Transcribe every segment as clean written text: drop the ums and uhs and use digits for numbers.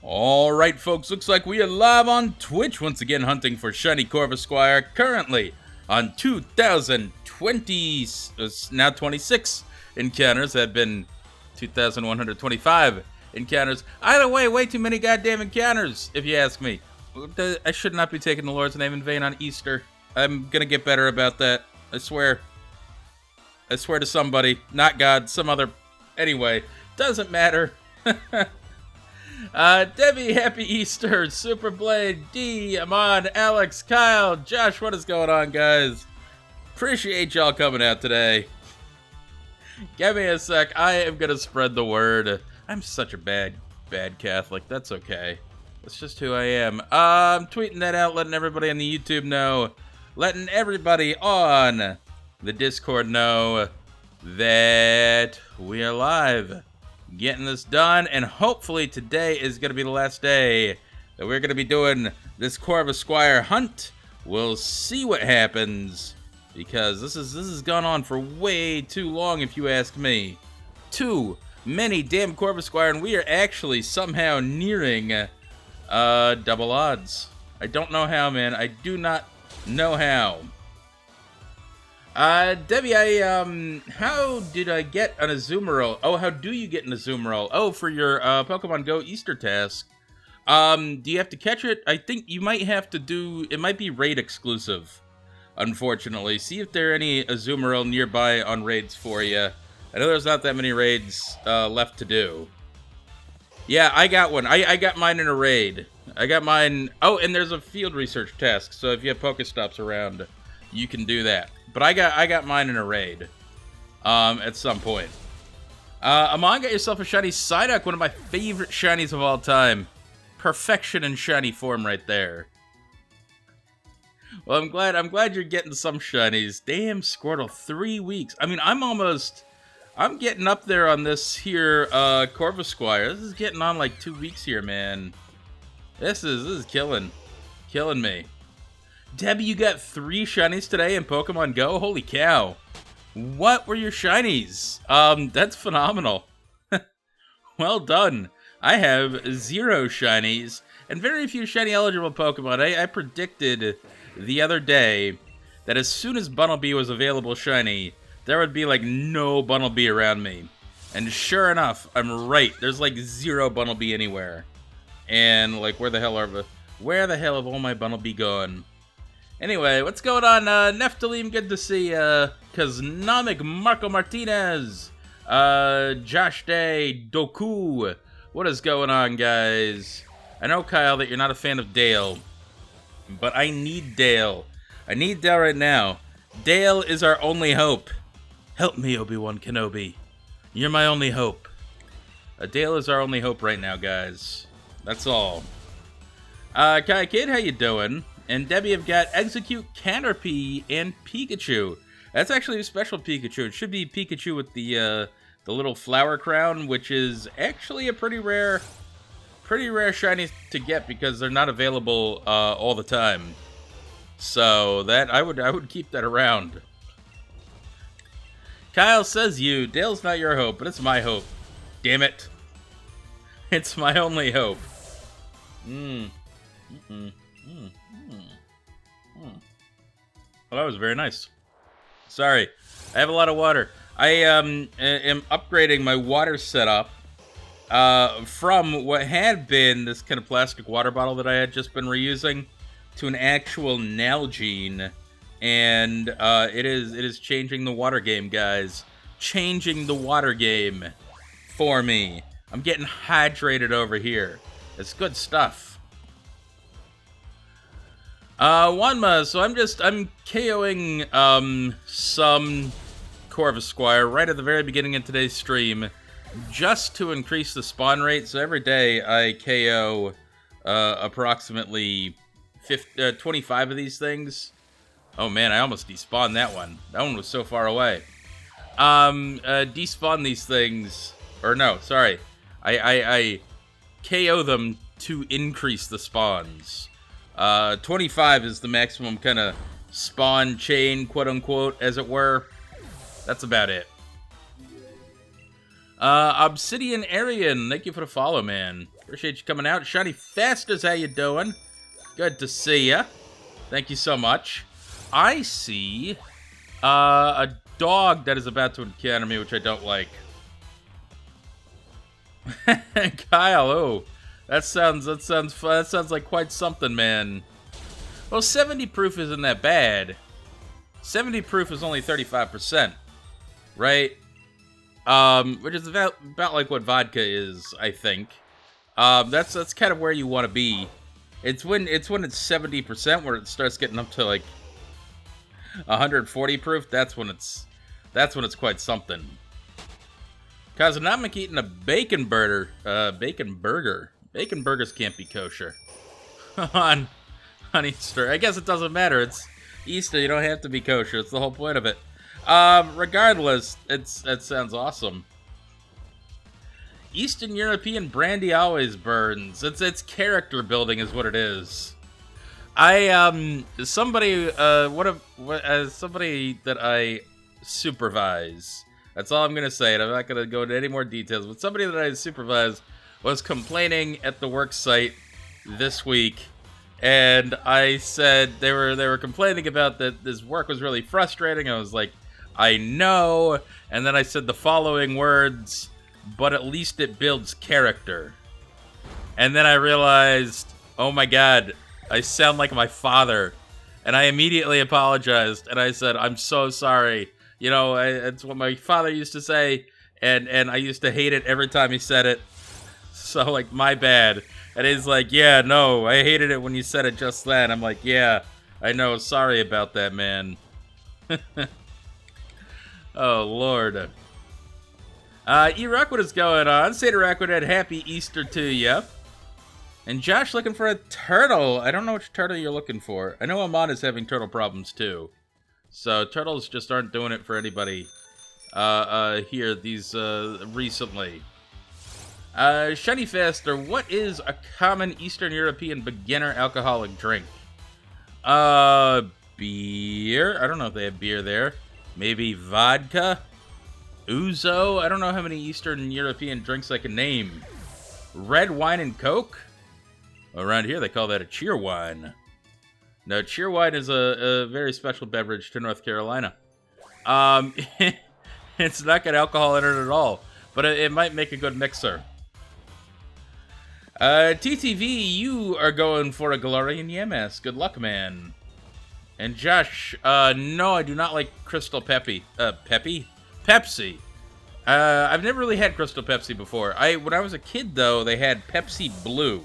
Alright folks, looks like we are live on Twitch once again hunting for shiny Corvisquire, currently on 2020, now 26 encounters. That have been 2,125 encounters. Either way, way too many goddamn encounters, if you ask me. I should not be taking the Lord's name in vain on Easter. I'm gonna get better about that, I swear. I swear to somebody, not God, some other... Anyway, doesn't matter. Debbie, happy Easter. Super Blade, D, Amon, Alex, Kyle, Josh, what is going on, guys? Appreciate y'all coming out today. Give me a sec. I am gonna spread the word. I'm such a bad Catholic. That's okay. That's just who I am. I'm tweeting that out, letting everybody on the YouTube know, letting everybody on the Discord know that we are live. Getting this done, and hopefully today is going to be the last day that we're going to be doing this Corvisquire hunt. We'll see what happens, because this has gone on for way too long, if you ask me. Too many damn Corvisquire, and we are actually somehow nearing double odds. I don't know how, man. I do not know how. Debbie, how did I get an Azumarill? Oh, how do you get an Azumarill? Oh, for your, Pokemon Go Easter task. Do you have to catch it? I think you might have to do, it might be raid exclusive, unfortunately. See if there are any Azumarill nearby on raids for you. I know there's not that many raids, left to do. Yeah, I got one. I got mine in a raid. I got mine, oh, and there's a field research task, so if you have Pokestops around, you can do that. But I got mine in a raid, at some point. Amon, got yourself a shiny Psyduck, one of my favorite shinies of all time. Perfection in shiny form right there. Well, I'm glad you're getting some shinies. Damn, Squirtle, 3 weeks. I mean, I'm getting up there on this here, Corvisquire. This is getting on like 2 weeks here, man. This is killing me. Debbie, you got 3 shinies today in Pokemon Go? Holy cow. What were your shinies? That's phenomenal. Well done. I have 0 shinies and very few shiny eligible Pokemon. I predicted the other day that as soon as Bunnelby was available shiny, there would be like no Bunnelby around me. And sure enough, I'm right. There's like 0 Bunnelby anywhere. And like, where the hell have all my Bunnelby gone? Anyway, what's going on, Nephilim? Good to see ya. Kaznomic, Marco Martinez, Josh Day, Doku. What is going on, guys? I know, Kyle, that you're not a fan of Dale, but I need Dale. I need Dale right now. Dale is our only hope. Help me, Obi-Wan Kenobi. You're my only hope. Dale is our only hope right now, guys. That's all. Kai Kid, how you doing? And Debbie have got Execute, Caterpie, and Pikachu. That's actually a special Pikachu. It should be Pikachu with the little flower crown, which is actually a pretty rare shiny to get because they're not available all the time. So that I would keep that around. Kyle says you. Dale's not your hope, but it's my hope. Damn it. It's my only hope. Well, that was very nice. Sorry, I have a lot of water. I am upgrading my water setup from what had been this kind of plastic water bottle that I had just been reusing to an actual Nalgene, and it is changing the water game, guys. Changing the water game for me. I'm getting hydrated over here. It's good stuff. Wanma, so I'm KOing, some Corvisquire right at the very beginning of today's stream, just to increase the spawn rate. So every day I KO, approximately 25 of these things. Oh man, I almost despawned that one. That one was so far away. Despawn these things, or no, sorry. I KO them to increase the spawns. 25 is the maximum kind of spawn chain, quote-unquote, as it were. That's about it. Obsidian Aryan, thank you for the follow, man. Appreciate you coming out. Shiny Fasters, how you doing? Good to see ya. Thank you so much. I see a dog that is about to encounter me, which I don't like. Kyle, oh, that sounds like quite something, man. Well, 70 proof isn't that bad. 70 proof is only 35%, right? Which is about like what vodka is, I think. That's kind of where you want to be. It's when it's 70% where it starts getting up to like 140 proof. That's when it's quite something. Kazanamic eating a bacon burger. Bacon burgers can't be kosher on Easter. I guess it doesn't matter. It's Easter. You don't have to be kosher. It's the whole point of it. Regardless, it sounds awesome. Eastern European brandy always burns. It's character building is what it is. Somebody that I supervise. That's all I'm gonna say, and I'm not gonna go into any more details. But somebody that I supervise was complaining at the work site this week, and I said they were complaining about that this work was really frustrating. I was like, I know, and then I said the following words, but at least it builds character. And then I realized, oh my god, I sound like my father. And I immediately apologized, and I said, I'm so sorry. You know, it's what my father used to say, and I used to hate it every time he said it. So, like, my bad. And he's like, yeah, no, I hated it when you said it just then. I'm like, yeah, I know, sorry about that, man. Oh, Lord. E-Rock, what is going on? Seder Aquadad, happy Easter to ya. And Josh looking for a turtle. I don't know which turtle you're looking for. I know Amon is having turtle problems, too. So, turtles just aren't doing it for anybody here recently. Shiny Faster, what is a common Eastern European beginner alcoholic drink? Beer. I don't know if they have beer there. Maybe vodka? Ouzo? I don't know how many Eastern European drinks I can name. Red wine and Coke? Around here, they call that a cheer wine. No, cheer wine is a very special beverage to North Carolina. It's not got alcohol in it at all, but it might make a good mixer. TTV, you are going for a Galarian Yamask. Good luck, man. And Josh, no, I do not like Crystal Pepsi. I've never really had Crystal Pepsi before. When I was a kid, though, they had Pepsi Blue.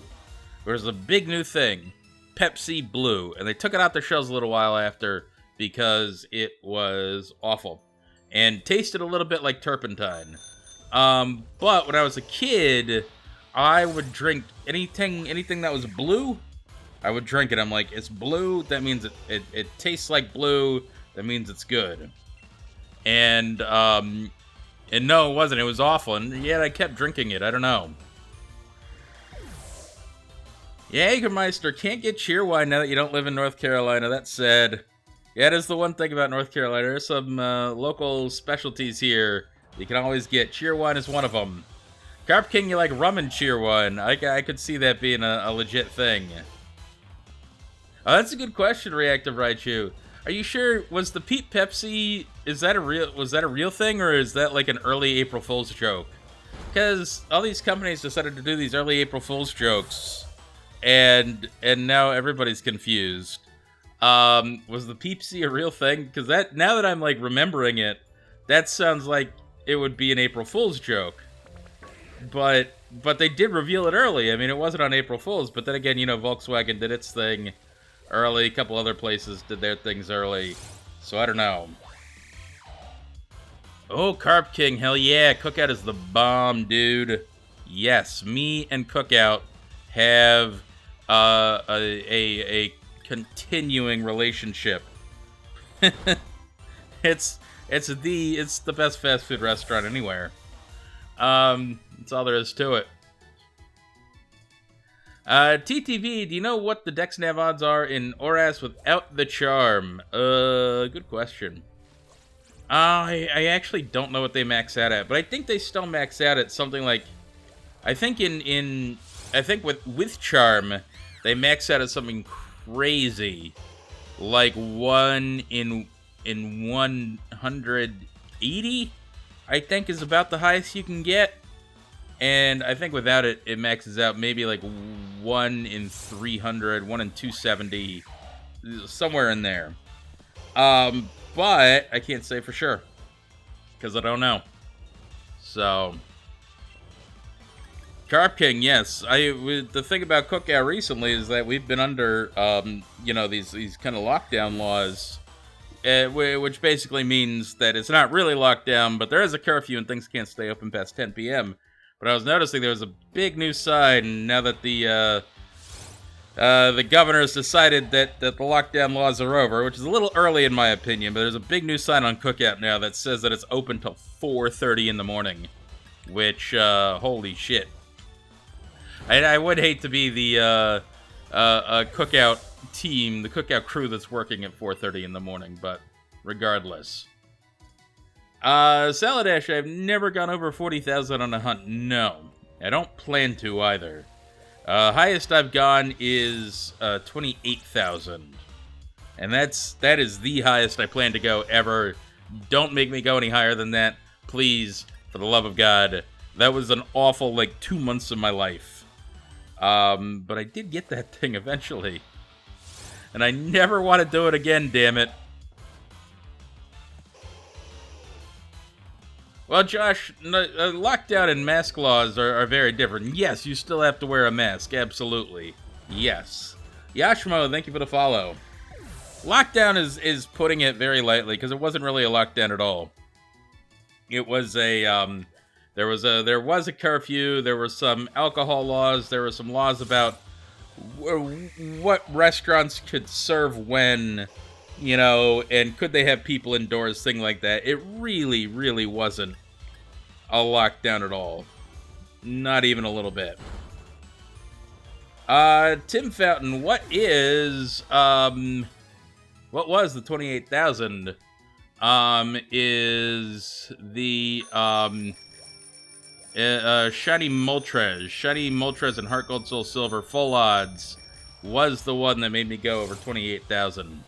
It was a big new thing. Pepsi Blue. And they took it out their shelves a little while after because it was awful. And tasted a little bit like turpentine. But when I was a kid, I would drink anything that was blue. I would drink it. I'm like, it's blue. That means it tastes like blue. That means it's good. And no, it wasn't. It was awful. And yet I kept drinking it. I don't know. Yeah, Jägermeister can't get cheer wine now that you don't live in North Carolina. That's sad. Yeah, it is the one thing about North Carolina. There's some local specialties here you can always get. Cheer wine is one of them. Carp King, you like rum and cheer wine. I could see that being a legit thing. Oh, that's a good question, Reactive Raichu. Are you sure, was the Peep Pepsi, was that a real thing, or is that like an early April Fool's joke? Because all these companies decided to do these early April Fool's jokes, and now everybody's confused. Was the Peepsy a real thing? Because now that I'm like remembering it, that sounds like it would be an April Fool's joke. But they did reveal it early. I mean, it wasn't on April Fool's, but then again, you know, Volkswagen did its thing early. A couple other places did their things early. So I don't know. Oh, Carp King, hell yeah. Cookout is the bomb, dude. Yes, me and Cookout have a continuing relationship. It's the best fast food restaurant anywhere. That's all there is to it. TTV, do you know what the DexNav odds are in Oras without the charm? Good question. I actually don't know what they max out at, but I think they still max out at something like, I think in I think with Charm, they max out at something crazy, like 1 in 180. I think is about the highest you can get, and I think without it, it maxes out maybe like 1 in 300, 1 in 270, somewhere in there. But I can't say for sure because I don't know. So. Carp King, yes. The thing about Cookout recently is that we've been under, these kind of lockdown laws, which basically means that it's not really lockdown, but there is a curfew and things can't stay open past 10 p.m. But I was noticing there was a big new sign now that the governor has decided that the lockdown laws are over, which is a little early in my opinion, but there's a big new sign on Cookout now that says that it's open till 4:30 in the morning, which, holy shit. I would hate to be the Cookout team, the Cookout crew that's working at 4:30 in the morning, but regardless. Saladash, I've never gone over 40,000 on a hunt. No, I don't plan to either. Highest I've gone is 28,000, and that is the highest I plan to go ever. Don't make me go any higher than that, please, for the love of God. That was an awful 2 months of my life. But I did get that thing eventually. And I never want to do it again, damn it. Well, Josh, lockdown and mask laws are very different. Yes, you still have to wear a mask, absolutely. Yes. Yashimo, thank you for the follow. Lockdown is putting it very lightly, because it wasn't really a lockdown at all. It was a, There was a curfew, there were some alcohol laws, there were some laws about what restaurants could serve when, and could they have people indoors, thing like that. It really, really wasn't a lockdown at all. Not even a little bit. Tim Fountain, what was the 28,000? Is the, Shiny Moltres and Heart Gold Soul Silver full odds was the one that made me go over 28,000.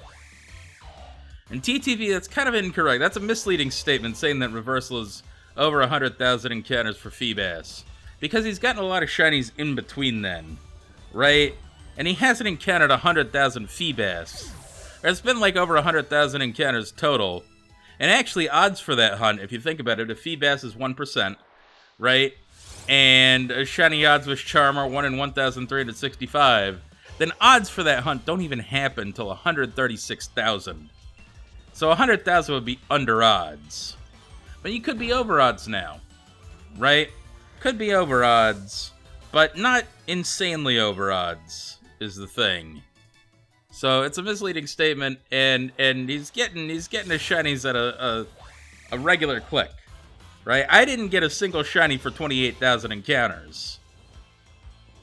And TTV, that's kind of incorrect. That's a misleading statement saying that Reversal is over 100,000 encounters for Feebas, because he's gotten a lot of shinies in between then, right? And he hasn't encountered 100,000 Feebas. It's been over 100,000 encounters total. And actually, odds for that hunt, if you think about it, if Feebas is 1%, right? And shiny odds with Charm are 1 in 1,365. Then odds for that hunt don't even happen until 136,000. So 100,000 would be under odds. But you could be over odds now, right? Could be over odds, but not insanely over odds is the thing. So it's a misleading statement, and he's getting his shinies at a regular click. Right? I didn't get a single shiny for 28,000 encounters.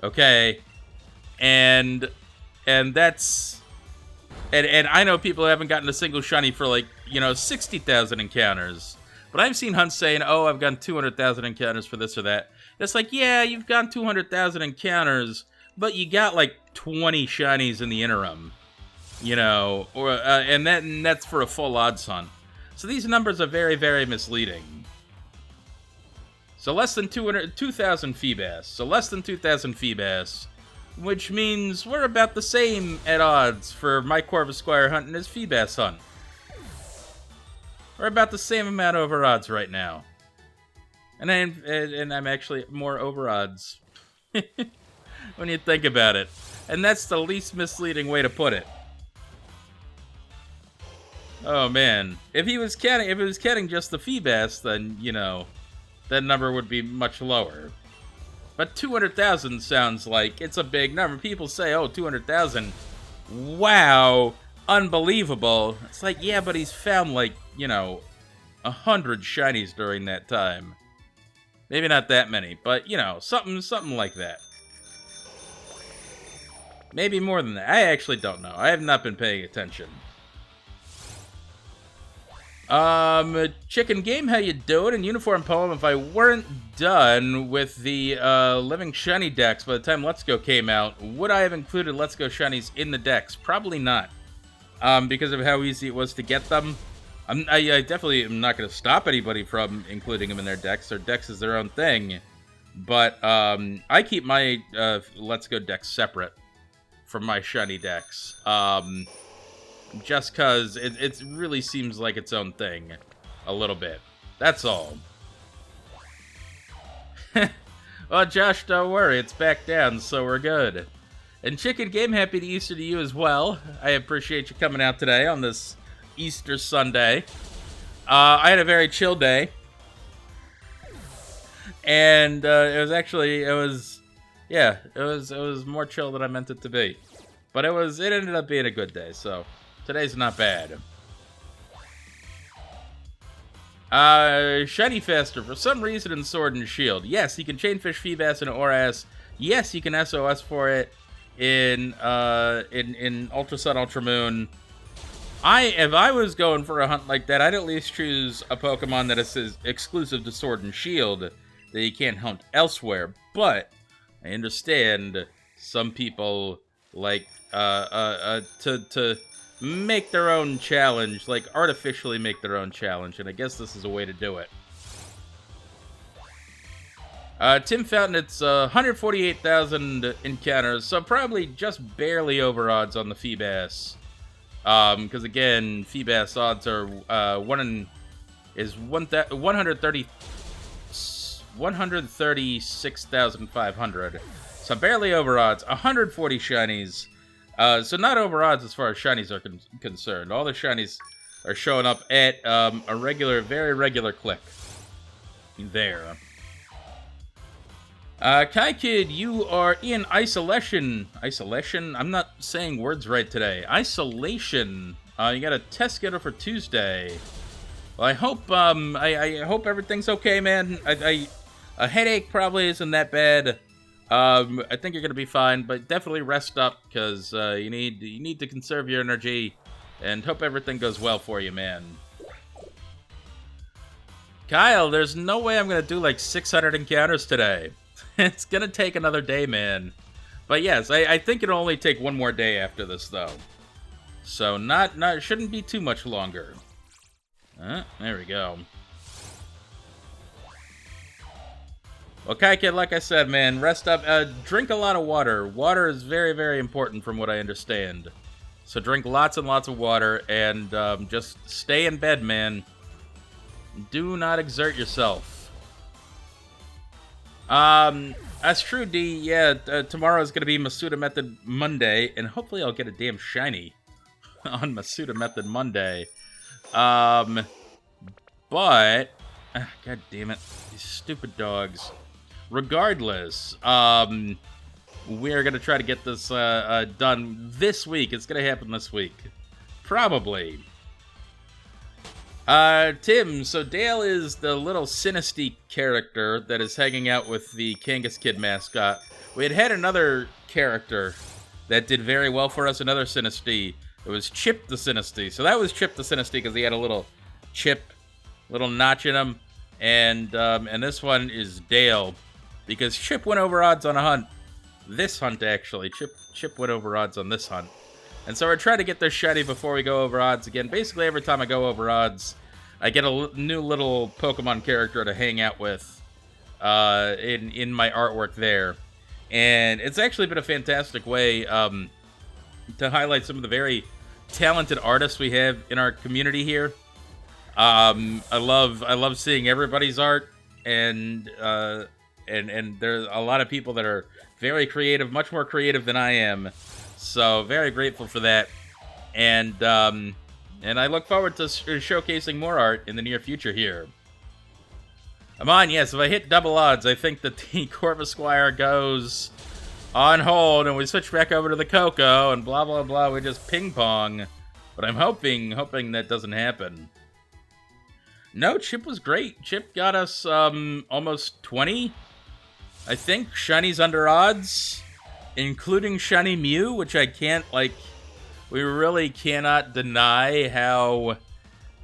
Okay? And that's... And I know people who haven't gotten a single shiny for 60,000 encounters. But I've seen hunts saying, oh, I've gotten 200,000 encounters for this or that. It's yeah, you've gotten 200,000 encounters, but you got 20 shinies in the interim. And that's for a full odds hunt. So these numbers are very, very misleading. So less than 2,000 Feebas. So less than 2,000 Feebas, which means we're about the same at odds for my Corvisquire hunt and his Feebas hunt. We're about the same amount over odds right now. And I'm actually more over odds. When you think about it. And that's the least misleading way to put it. Oh man. If it was counting just the Feebas, then, that number would be much lower. But 200,000 sounds like it's a big number. People say, oh, 200,000. Wow. Unbelievable. It's yeah, but he's found 100 shinies during that time. Maybe not that many, but, something like that. Maybe more than that. I actually don't know. I have not been paying attention. Chicken Game, how you doing? In Uniform Poem, if I weren't done with the, Living Shiny decks by the time Let's Go came out, would I have included Let's Go Shinies in the decks? Probably not. Because of how easy it was to get them. I definitely am not going to stop anybody from including them in their decks. Their decks is their own thing. But, I keep my, Let's Go decks separate from my Shiny decks. Just because it really seems like its own thing. A little bit. That's all. Well, Josh, don't worry. It's back down, so we're good. And Chicken Game, happy Easter to you as well. I appreciate you coming out today on this Easter Sunday. I had a very chill day. And it was more chill than I meant it to be. But it ended up being a good day, so today's not bad. Shiny Faster, for some reason in Sword and Shield. Yes, you can Chainfish Feebas and Oras. Yes, you can SOS for it in Ultra Sun, Ultra Moon. If I was going for a hunt like that, I'd at least choose a Pokemon that is exclusive to Sword and Shield that you can't hunt elsewhere. But I understand some people like to make their own challenge, like artificially make their own challenge, and I guess this is a way to do it. Tim Fountain, it's 148,000 encounters, so probably just barely over odds on the Feebas. Because again, Feebas odds are 136,500. So barely over odds. 140 shinies. So not over odds as far as shinies are concerned. All the shinies are showing up at a regular, very regular click. There. Kai Kid, you are in isolation. Isolation? I'm not saying words right today. Isolation. You got a test scheduled for Tuesday. Well, I hope I hope everything's okay, man. A headache probably isn't that bad. I think you're gonna be fine, but definitely rest up because you need to conserve your energy, and hope everything goes well for you, man. Kyle, there's no way I'm gonna do like 600 encounters today. It's gonna take another day, man. But yes, I think it'll only take one more day after this, though. So it shouldn't be too much longer. There we go. Okay, kid, like I said, man, rest up. Drink a lot of water. Water is very, very important from what I understand. So drink lots and lots of water, and just stay in bed, man. Do not exert yourself. That's true, D. Yeah, tomorrow is going to be Masuda Method Monday, and hopefully I'll get a damn shiny on Masuda Method Monday. But, God damn it, these stupid dogs. Regardless, we're going to try to get this done this week. It's going to happen this week. Probably. Tim, so Dale is the little Sinisty character that is hanging out with the Kangas Kid mascot. We had another character that did very well for us, another Sinisty. It was Chip the Sinisty. So that was Chip the Sinisty because he had a little little notch in him. And this one is Dale because Chip went over odds on a hunt. This hunt, actually. Chip went over odds on this hunt. And so we're trying to get this shiny before we go over odds again. Basically, every time I go over odds, I get a new little Pokemon character to hang out with in my artwork there. And it's actually been a fantastic way to highlight some of the very talented artists we have in our community here. I love seeing everybody's art, and there's a lot of people that are very creative, much more creative than I am. So very grateful for that, and I look forward to showcasing more art in the near future here. Amon, yes, if I hit double odds, I think that the Corvisquire goes on hold, and we switch back over to the Coco, and blah blah blah. We just ping pong, but I'm hoping that doesn't happen. No, Chip was great. Chip got us almost 20, I think, shinies under odds, including Shiny Mew, which I can't, like, we really cannot deny how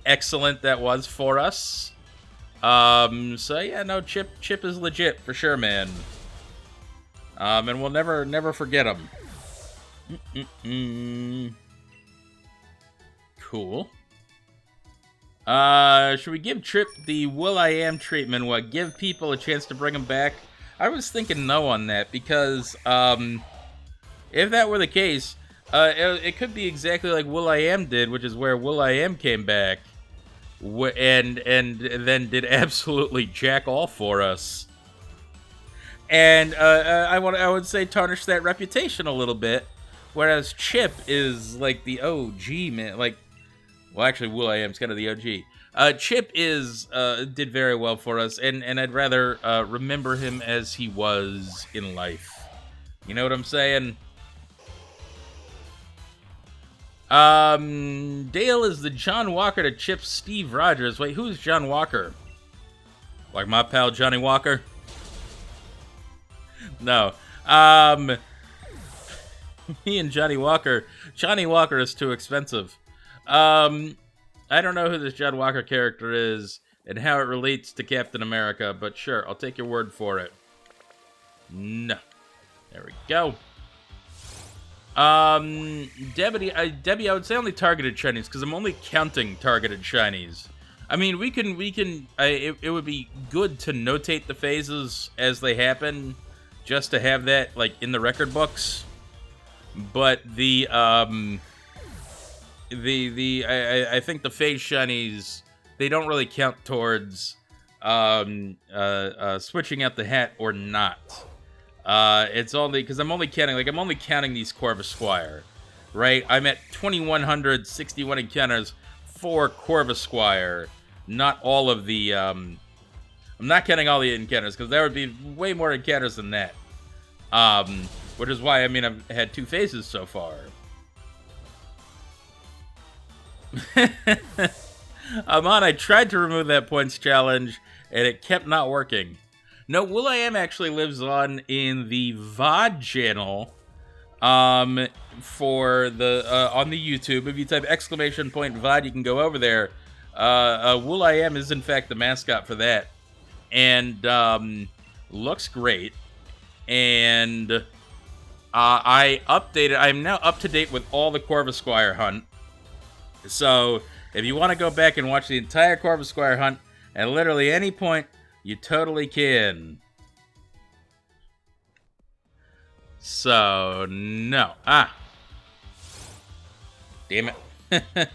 excellent that was for us. So yeah, no, Chip is legit for sure, man. And we'll never forget him. Cool. Should we give Chip the will.i.am treatment? What, give people a chance to bring him back? I was thinking no on that, because, if that were the case, it could be exactly like will.i.am did, which is where will.i.am came back, and then did absolutely jack all for us. And, I would say tarnish that reputation a little bit, whereas Chip is, like, the OG, man, like, well, actually, will.i.am's kind of the OG. Chip did very well for us, and I'd rather remember him as he was in life. You know what I'm saying? Dale is the John Walker to Chip's Steve Rogers. Wait, who's John Walker? Like my pal Johnny Walker? No. Me and Johnny Walker. Johnny Walker is too expensive. I don't know who this John Walker character is and how it relates to Captain America, but sure, I'll take your word for it. No. There we go. Debbie, I would say only targeted shinies, because I'm only counting targeted shinies. I mean, it would be good to notate the phases as they happen, just to have that, like, in the record books. But I think the phase shinies, they don't really count towards switching out the hat or not. It's only because I'm only counting these Corvisquire, right? I'm at 2,161 encounters for Corvisquire, not all of the I'm not counting all the encounters, because there would be way more encounters than that. Which is why, I mean, I've had 2 phases so far. Amon, I tried to remove that points challenge, and it kept not working. No, will.i.am actually lives on in the VOD channel, for the, on the YouTube. If you type !VOD, you can go over there. will.i.am is, in fact, the mascot for that. And, looks great. And, I'm now up to date with all the Corvisquire hunt. So, if you want to go back and watch the entire Corvisquire hunt at literally any point, you totally can. So, no. Damn it.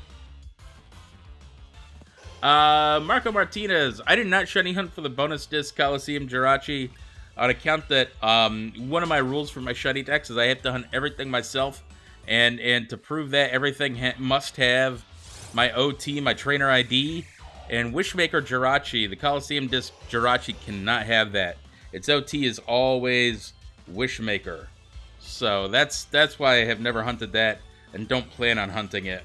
Marco Martinez. I did not shiny hunt for the bonus disc Coliseum Jirachi on account that one of my rules for my shiny decks is I have to hunt everything myself. And to prove that, everything must have my OT, my trainer ID, and Wishmaker Jirachi. The Coliseum Disc Jirachi cannot have that. Its OT is always Wishmaker. So that's why I have never hunted that and don't plan on hunting it.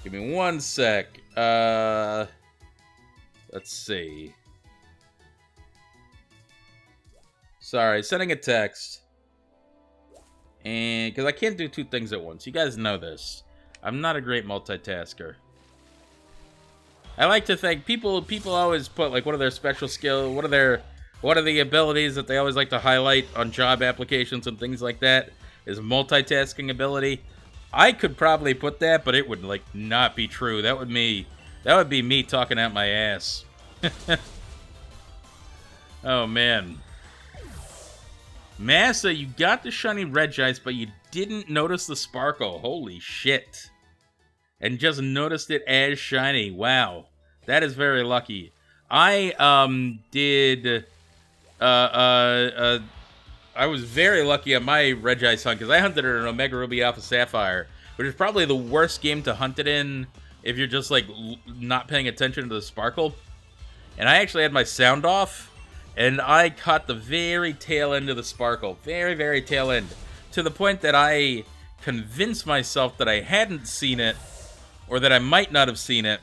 Give me one sec. Let's see. Sorry, sending a text. And because I can't do 2 things at once. You guys know this. I'm not a great multitasker. I like to think people always put like what are their special skills, what are the abilities that they always like to highlight on job applications and things like that is multitasking ability. I could probably put that, but it would like not be true. That would be me talking out my ass. Oh man. Massa, you got the shiny Regice, but you didn't notice the sparkle. Holy shit. And just noticed it as shiny. Wow. That is very lucky. I was very lucky on my Regice hunt, because I hunted it in Omega Ruby Alpha Sapphire, which is probably the worst game to hunt it in if you're just, like, not paying attention to the sparkle. And I actually had my sound off, and I caught the very tail end of the sparkle. Very, very tail end. To the point that I convinced myself that I hadn't seen it, or that I might not have seen it,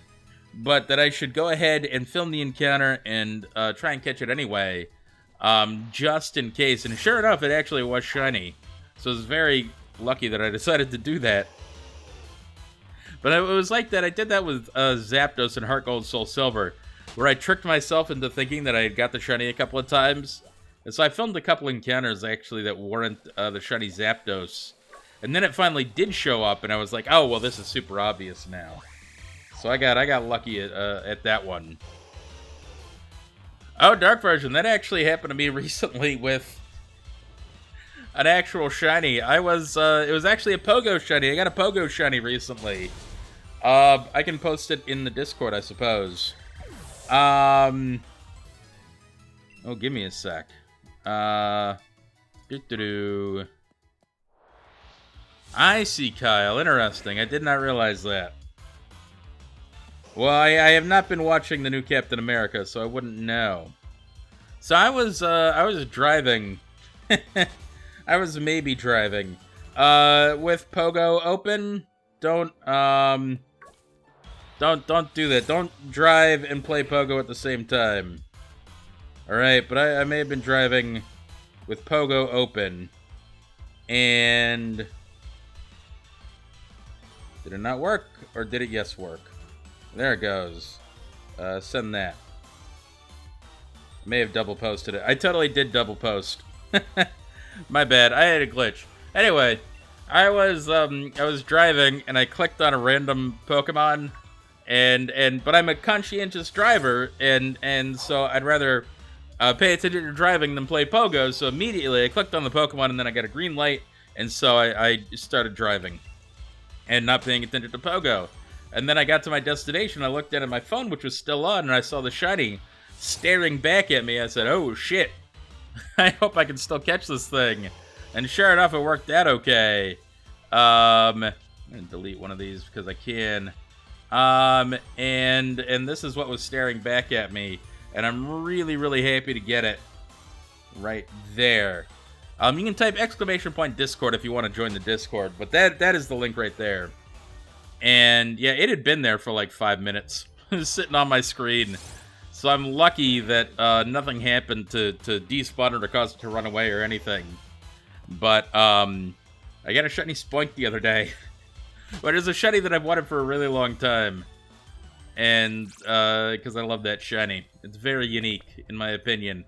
but that I should go ahead and film the encounter and try and catch it anyway, just in case. And sure enough, it actually was shiny. So I was very, lucky that I decided to do that. But it was like that. I did that with Zapdos and Heart Gold Soul Silver, where I tricked myself into thinking that I had got the shiny a couple of times. And so I filmed a couple encounters, actually, that weren't the shiny Zapdos. And then it finally did show up, and I was like, oh, well, this is super obvious now. So I got lucky at that one. Oh, Dark Version. That actually happened to me recently with an actual shiny. It was actually a Pogo shiny. I got a Pogo shiny recently. I can post it in the Discord, I suppose. Oh, give me a sec. I see, Kyle. Interesting. I did not realize that. Well, I have not been watching the new Captain America, so I wouldn't know. So I was driving. I was maybe driving. With Pogo open. Don't do that. Don't drive and play Pogo at the same time. Alright, but I may have been driving with Pogo open. And did it not work? Or did it yes work? There it goes. Send that. I may have double posted it. I totally did double post. My bad. I had a glitch. Anyway, I was driving and I clicked on a random Pokemon, but I'm a conscientious driver, and so I'd rather pay attention to driving than play Pogo. So immediately I clicked on the Pokemon, and then I got a green light, and so I started driving and not paying attention to Pogo. And then I got to my destination. I looked down at my phone, which was still on, and I saw the shiny staring back at me. I said, "Oh shit! I hope I can still catch this thing." And sure enough, it worked out okay. I'm gonna delete one of these because I can. And this is what was staring back at me, and I'm really, really happy to get it right there. You can type !Discord if you want to join the Discord, but that is the link right there. And yeah, it had been there for like 5 minutes, sitting on my screen. So I'm lucky that nothing happened to despawn it or cause it to run away or anything. But I got a shiny Spoink the other day. But it's a shiny that I've wanted for a really long time. And because I love that shiny. It's very unique, in my opinion.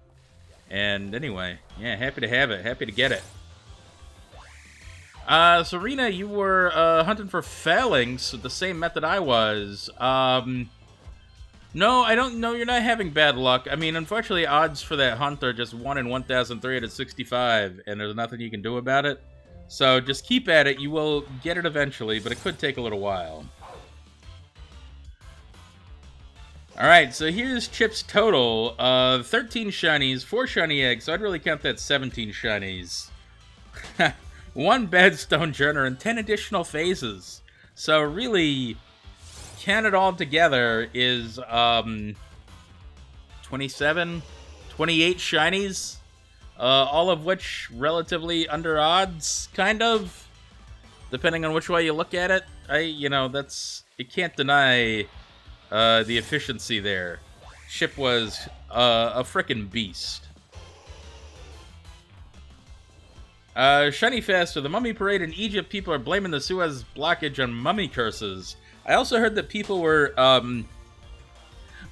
And anyway, yeah, happy to have it. Happy to get it. Serena, you were hunting for phalanx with the same method I was. No, I don't know. You're not having bad luck. I mean, unfortunately, odds for that hunt are just 1 in 1,365, and there's nothing you can do about it. So just keep at it. You will get it eventually, but it could take a little while. Alright, so here's Chip's total. 13 shinies, 4 shiny eggs, so I'd really count that 17 shinies. 1 bad stone journer, and 10 additional phases. So really, count it all together is 27, 28 shinies. All of which relatively under odds, kind of. Depending on which way you look at it. You can't deny the efficiency there. Chip was a frickin' beast. Shiny Faster, the Mummy Parade in Egypt, people are blaming the Suez blockage on mummy curses. I also heard that people were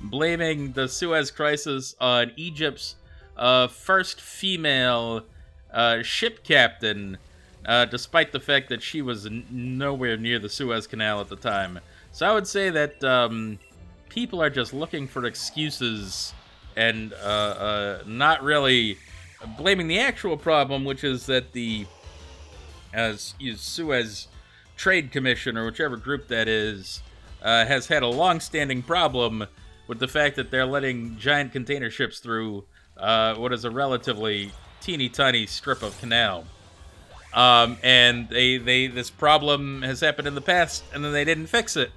blaming the Suez Crisis on Egypt's first female ship captain, despite the fact that she was nowhere near the Suez Canal at the time. So I would say that people are just looking for excuses and not really blaming the actual problem, which is that the Suez Trade Commission, or whichever group that is, has had a long-standing problem with the fact that they're letting giant container ships through what is a relatively teeny-tiny strip of canal. And this problem has happened in the past, and then they didn't fix it.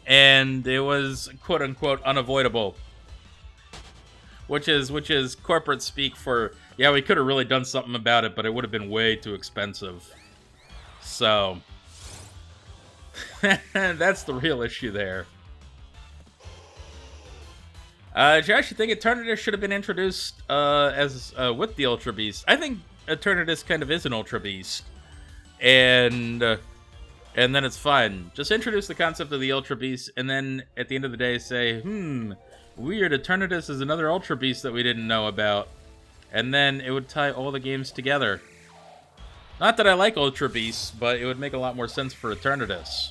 And it was, quote-unquote, unavoidable. Which is corporate speak for, yeah, we could have really done something about it, but it would have been way too expensive. So, that's the real issue there. Do you actually think Eternatus should have been introduced with the Ultra Beast? I think Eternatus kind of is an Ultra Beast. and then it's fine. Just introduce the concept of the Ultra Beast, and then at the end of the day say, weird, Eternatus is another Ultra Beast that we didn't know about. And then it would tie all the games together. Not that I like Ultra Beasts, but it would make a lot more sense for Eternatus.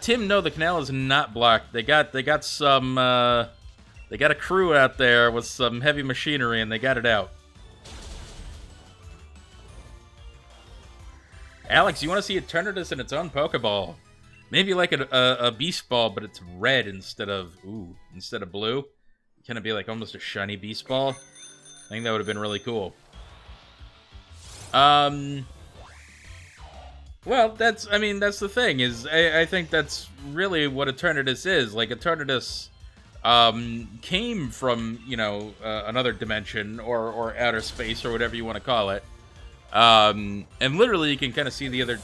Tim, no, the canal is not blocked. They got some, they got a crew out there with some heavy machinery, and they got it out. Alex, you want to see Eternatus in its own Pokeball? Maybe like a Beast Ball, but it's red instead of blue. Can it be like almost a shiny Beast Ball? I think that would have been really cool. Well, that's the thing, is I think that's really what Eternatus is. Like, Eternatus came from, another dimension or outer space or whatever you want to call it. And literally you can kind of see the other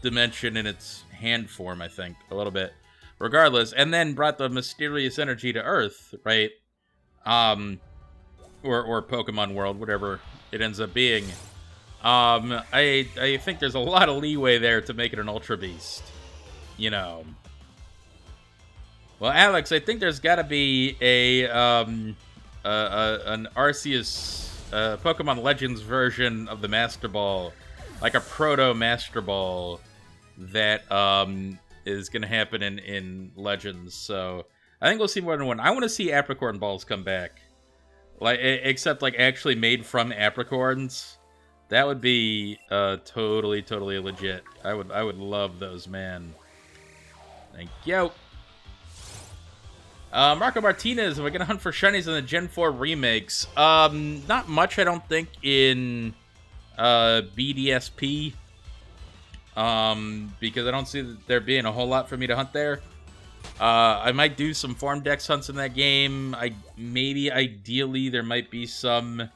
dimension in its hand form, I think, a little bit. Regardless, and then brought the mysterious energy to Earth, right? Or Pokemon World, whatever it ends up being. I think there's a lot of leeway there to make it an Ultra Beast. Well, Alex, I think there's got to be an Arceus Pokemon Legends version of the Master Ball, like a proto Master Ball that is going to happen in Legends. So I think we'll see more than one. I want to see Apricorn Balls come back, except actually made from apricorns. That would be totally legit. I would love those, man. Thank you. Marco Martinez, am I going to hunt for shinies in the Gen 4 remakes? Not much, I don't think, in BDSP. Because I don't see there being a whole lot for me to hunt there. I might do some Form Dex hunts in that game. Ideally, there might be some,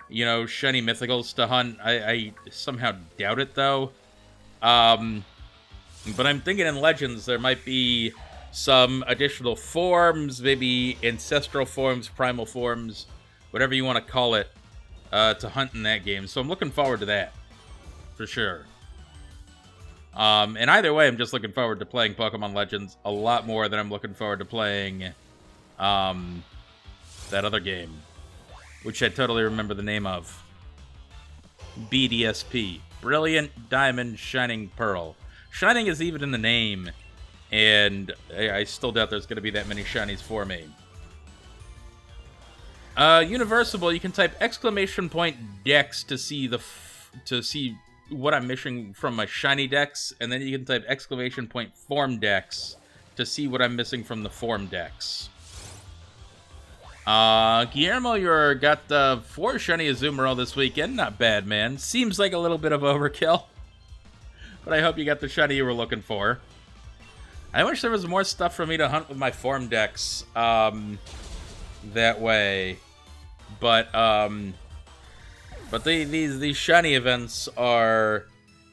shiny mythicals to hunt. I somehow doubt it, though. But I'm thinking in Legends, there might be some additional forms, maybe ancestral forms, primal forms, whatever you want to call it, to hunt in that game. So I'm looking forward to that, for sure. And either way, I'm just looking forward to playing Pokemon Legends a lot more than I'm looking forward to playing that other game, which I totally remember the name of. BDSP. Brilliant Diamond Shining Pearl. Shining is even in the name, and I still doubt there's going to be that many shinies for me. Universal, you can type !Dex to see what I'm missing from my shiny Dex, and then you can type !Form Dex to see what I'm missing from the Form Dex. Guillermo, you got 4 shiny Azumarill this weekend. Not bad, man. Seems like a little bit of overkill, but I hope you got the shiny you were looking for. I wish there was more stuff for me to hunt with my Form Dex that way, but these shiny events are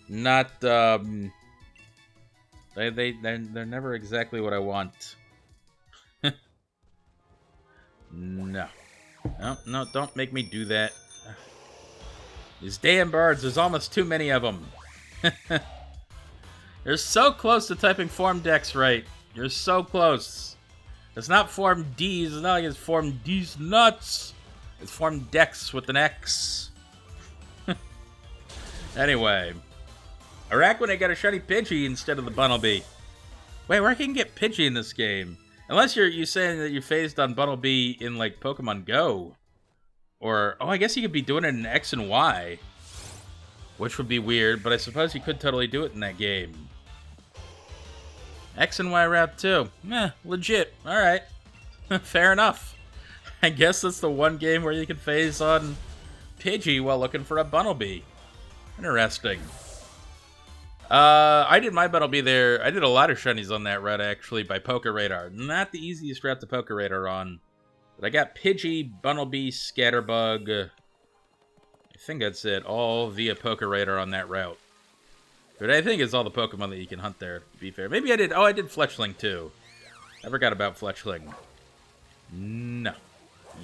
not they're never exactly what I want. No, don't make me do that. These damn birds, there's almost too many of them. You're so close to typing Form Dex right. You're so close. It's not Form D's. It's not like it's Form D's nuts. It's Form Dex with an X. Anyway. Araquanid got a shiny Pidgey instead of the Bunnelby. Wait, where can you get Pidgey in this game? Unless you're saying that you phased on Bunnelby in, like, Pokemon Go. Or, I guess you could be doing it in X and Y. Which would be weird, but I suppose you could totally do it in that game. X and Y route too. Legit. Alright. Fair enough. I guess that's the one game where you can phase on Pidgey while looking for a Bunnelby. Interesting. I did my Bunnelby there. I did a lot of shinies on that route, actually, by Poke Radar. Not the easiest route to Poke Radar on. But I got Pidgey, Bunnelby, Scatterbug. I think that's it. All via Poke Radar on that route. But I think it's all the Pokemon that you can hunt there, to be fair. Maybe I did... I did Fletchling, too. I forgot about Fletchling. No.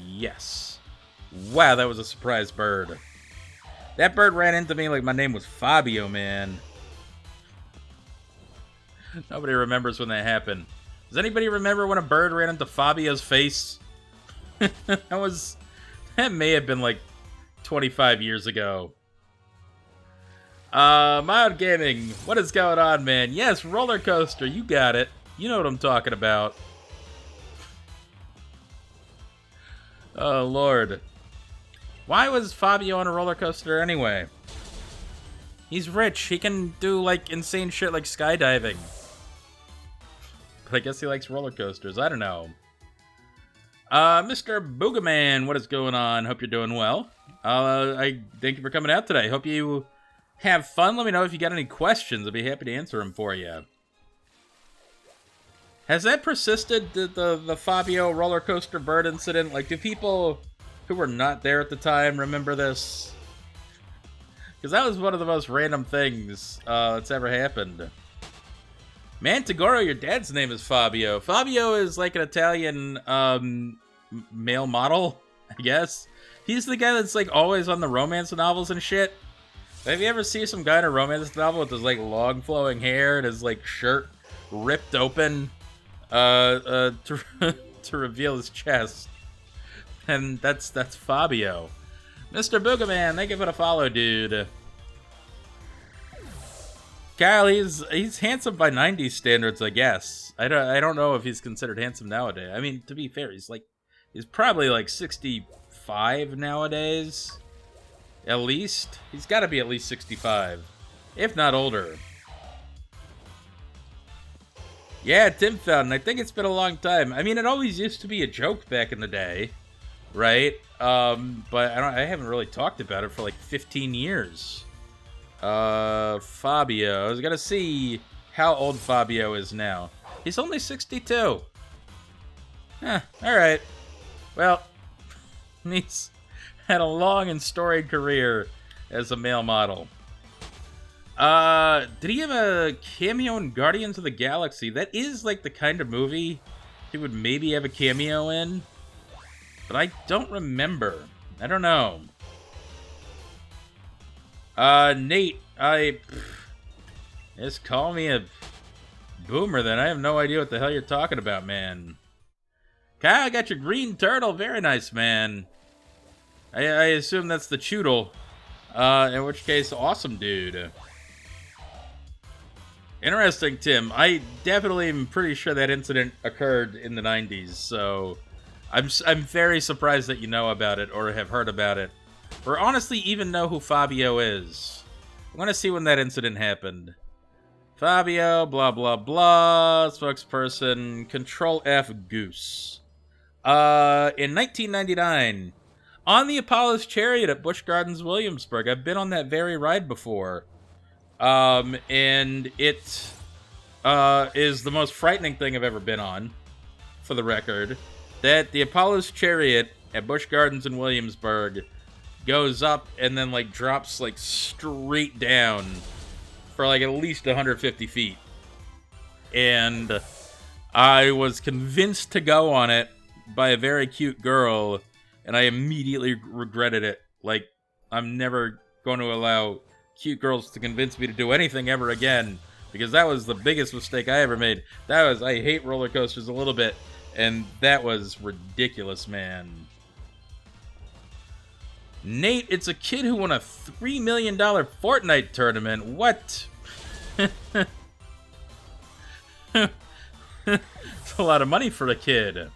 Yes. Wow, that was a surprise bird. That bird ran into me like my name was Fabio, man. Nobody remembers when that happened. Does anybody remember when a bird ran into Fabio's face? That may have been like 25 years ago. Mild Gaming, what is going on, man? Yes, roller coaster, you got it. You know what I'm talking about. Oh, Lord. Why was Fabio on a roller coaster anyway? He's rich. He can do, like, insane shit like skydiving. But I guess he likes roller coasters. I don't know. Mr. Boogaman, what is going on? Hope you're doing well. I thank you for coming out today. Hope you have fun. Let me know if you got any questions. I'd be happy to answer them for you. Has that persisted, the Fabio roller coaster bird incident? Like, do people who were not there at the time remember this? Because that was one of the most random things that's ever happened. Mantagoro, your dad's name is Fabio. Fabio is like an Italian male model, I guess. He's the guy that's like always on the romance novels and shit. Have you ever seen some guy in a romance novel with his like long flowing hair and his like shirt ripped open to reveal his chest? And that's Fabio. Mr. Boogaman, thank you for the follow, dude. Kyle, he's handsome by 90s standards, I guess. I don't know if he's considered handsome nowadays. I mean, to be fair, he's probably like 65 nowadays. At least. He's got to be at least 65, if not older. Yeah, Tim Fountain. I think it's been a long time. I mean, it always used to be a joke back in the day, right? But I haven't really talked about it for like 15 years. Fabio. I was gonna see how old Fabio is now. He's only 62. Huh, alright. Well, he's had a long and storied career as a male model. Did he have a cameo in Guardians of the Galaxy? That is like the kind of movie he would maybe have a cameo in. But I don't remember. I don't know. Nate, just call me a boomer then. I have no idea what the hell you're talking about, man. Kyle, I got your green turtle. Very nice, man. I assume that's the Choodle. In which case, awesome, dude. Interesting, Tim. I definitely am pretty sure that incident occurred in the 90s, so I'm very surprised that you know about it or have heard about it. Or honestly even know who Fabio is. I want to see when that incident happened. Fabio, blah, blah, blah, spokesperson, Control F Goose. In 1999, on the Apollo's Chariot at Busch Gardens, Williamsburg. I've been on that very ride before. And it is the most frightening thing I've ever been on, for the record. That the Apollo's Chariot at Busch Gardens in Williamsburg goes up and then like drops like straight down for like at least 150 feet. And I was convinced to go on it by a very cute girl, and I immediately regretted it. Like, I'm never going to allow cute girls to convince me to do anything ever again, because that was the biggest mistake I ever made. I hate roller coasters a little bit, and that was ridiculous, man. Nate, it's a kid who won a $3 million Fortnite tournament. What? It's a lot of money for a kid.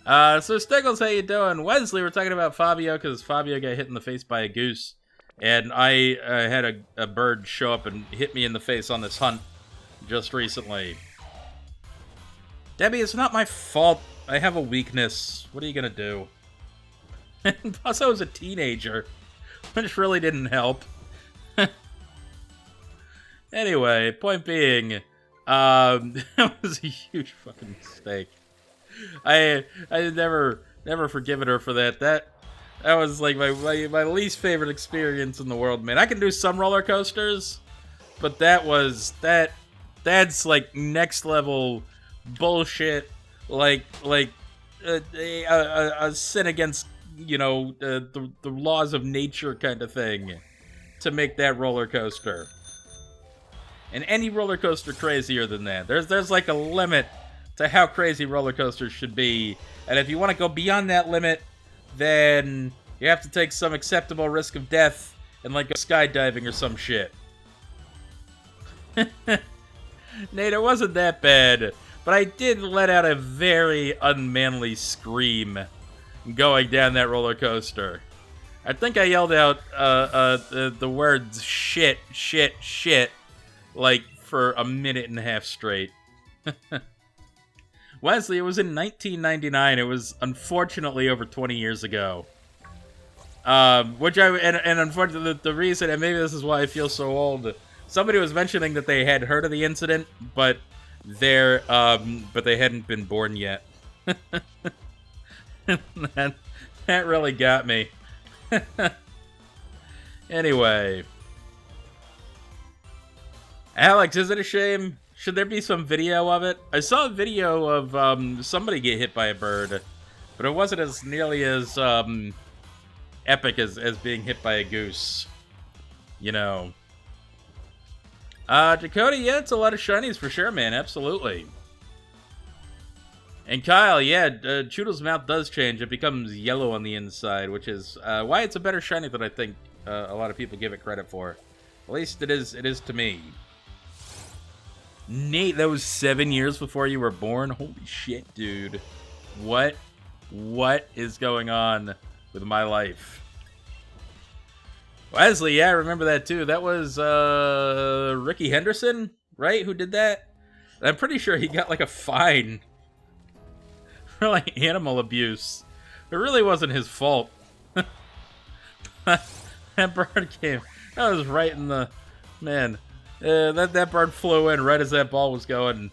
So Stiggles, how you doing? Wesley, we're talking about Fabio because Fabio got hit in the face by a goose. And I had a bird show up and hit me in the face on this hunt just recently. Debbie, it's not my fault. I have a weakness. What are you going to do? Plus, I was a teenager, which really didn't help. Anyway, point being, that was a huge fucking mistake. I never forgiven her for that. That was like my least favorite experience in the world, man. I can do some roller coasters, but that's like next level bullshit. Like a sin against you know, the laws of nature kind of thing to make that roller coaster. And any roller coaster crazier than that. There's like a limit to how crazy roller coasters should be. And if you want to go beyond that limit, then you have to take some acceptable risk of death and like go skydiving or some shit. Nate, it wasn't that bad, but I did let out a very unmanly scream going down that roller coaster. I think I yelled out the words shit, shit, shit, like for a minute and a half straight. Wesley, it was in 1999. It was unfortunately over 20 years ago. Which and unfortunately, the reason, and maybe this is why I feel so old. Somebody was mentioning that they had heard of the incident, but they hadn't been born yet. that really got me. Anyway, Alex, is it a shame? Should there be some video of it? I saw a video of somebody get hit by a bird, but it wasn't as nearly as epic as being hit by a goose. You know. Dakota, yeah, it's a lot of shinies for sure, man. Absolutely. And Kyle, yeah, Choodle's mouth does change. It becomes yellow on the inside, which is why it's a better shiny than I think a lot of people give it credit for. At least it is to me. Nate, that was 7 years before you were born? Holy shit, dude. What is going on with my life? Wesley, yeah, I remember that too. That was Ricky Henderson, right? Who did that? I'm pretty sure he got like a fine for like animal abuse. It really wasn't his fault. That bird came. That was right in the... Man, that bird flew in right as that ball was going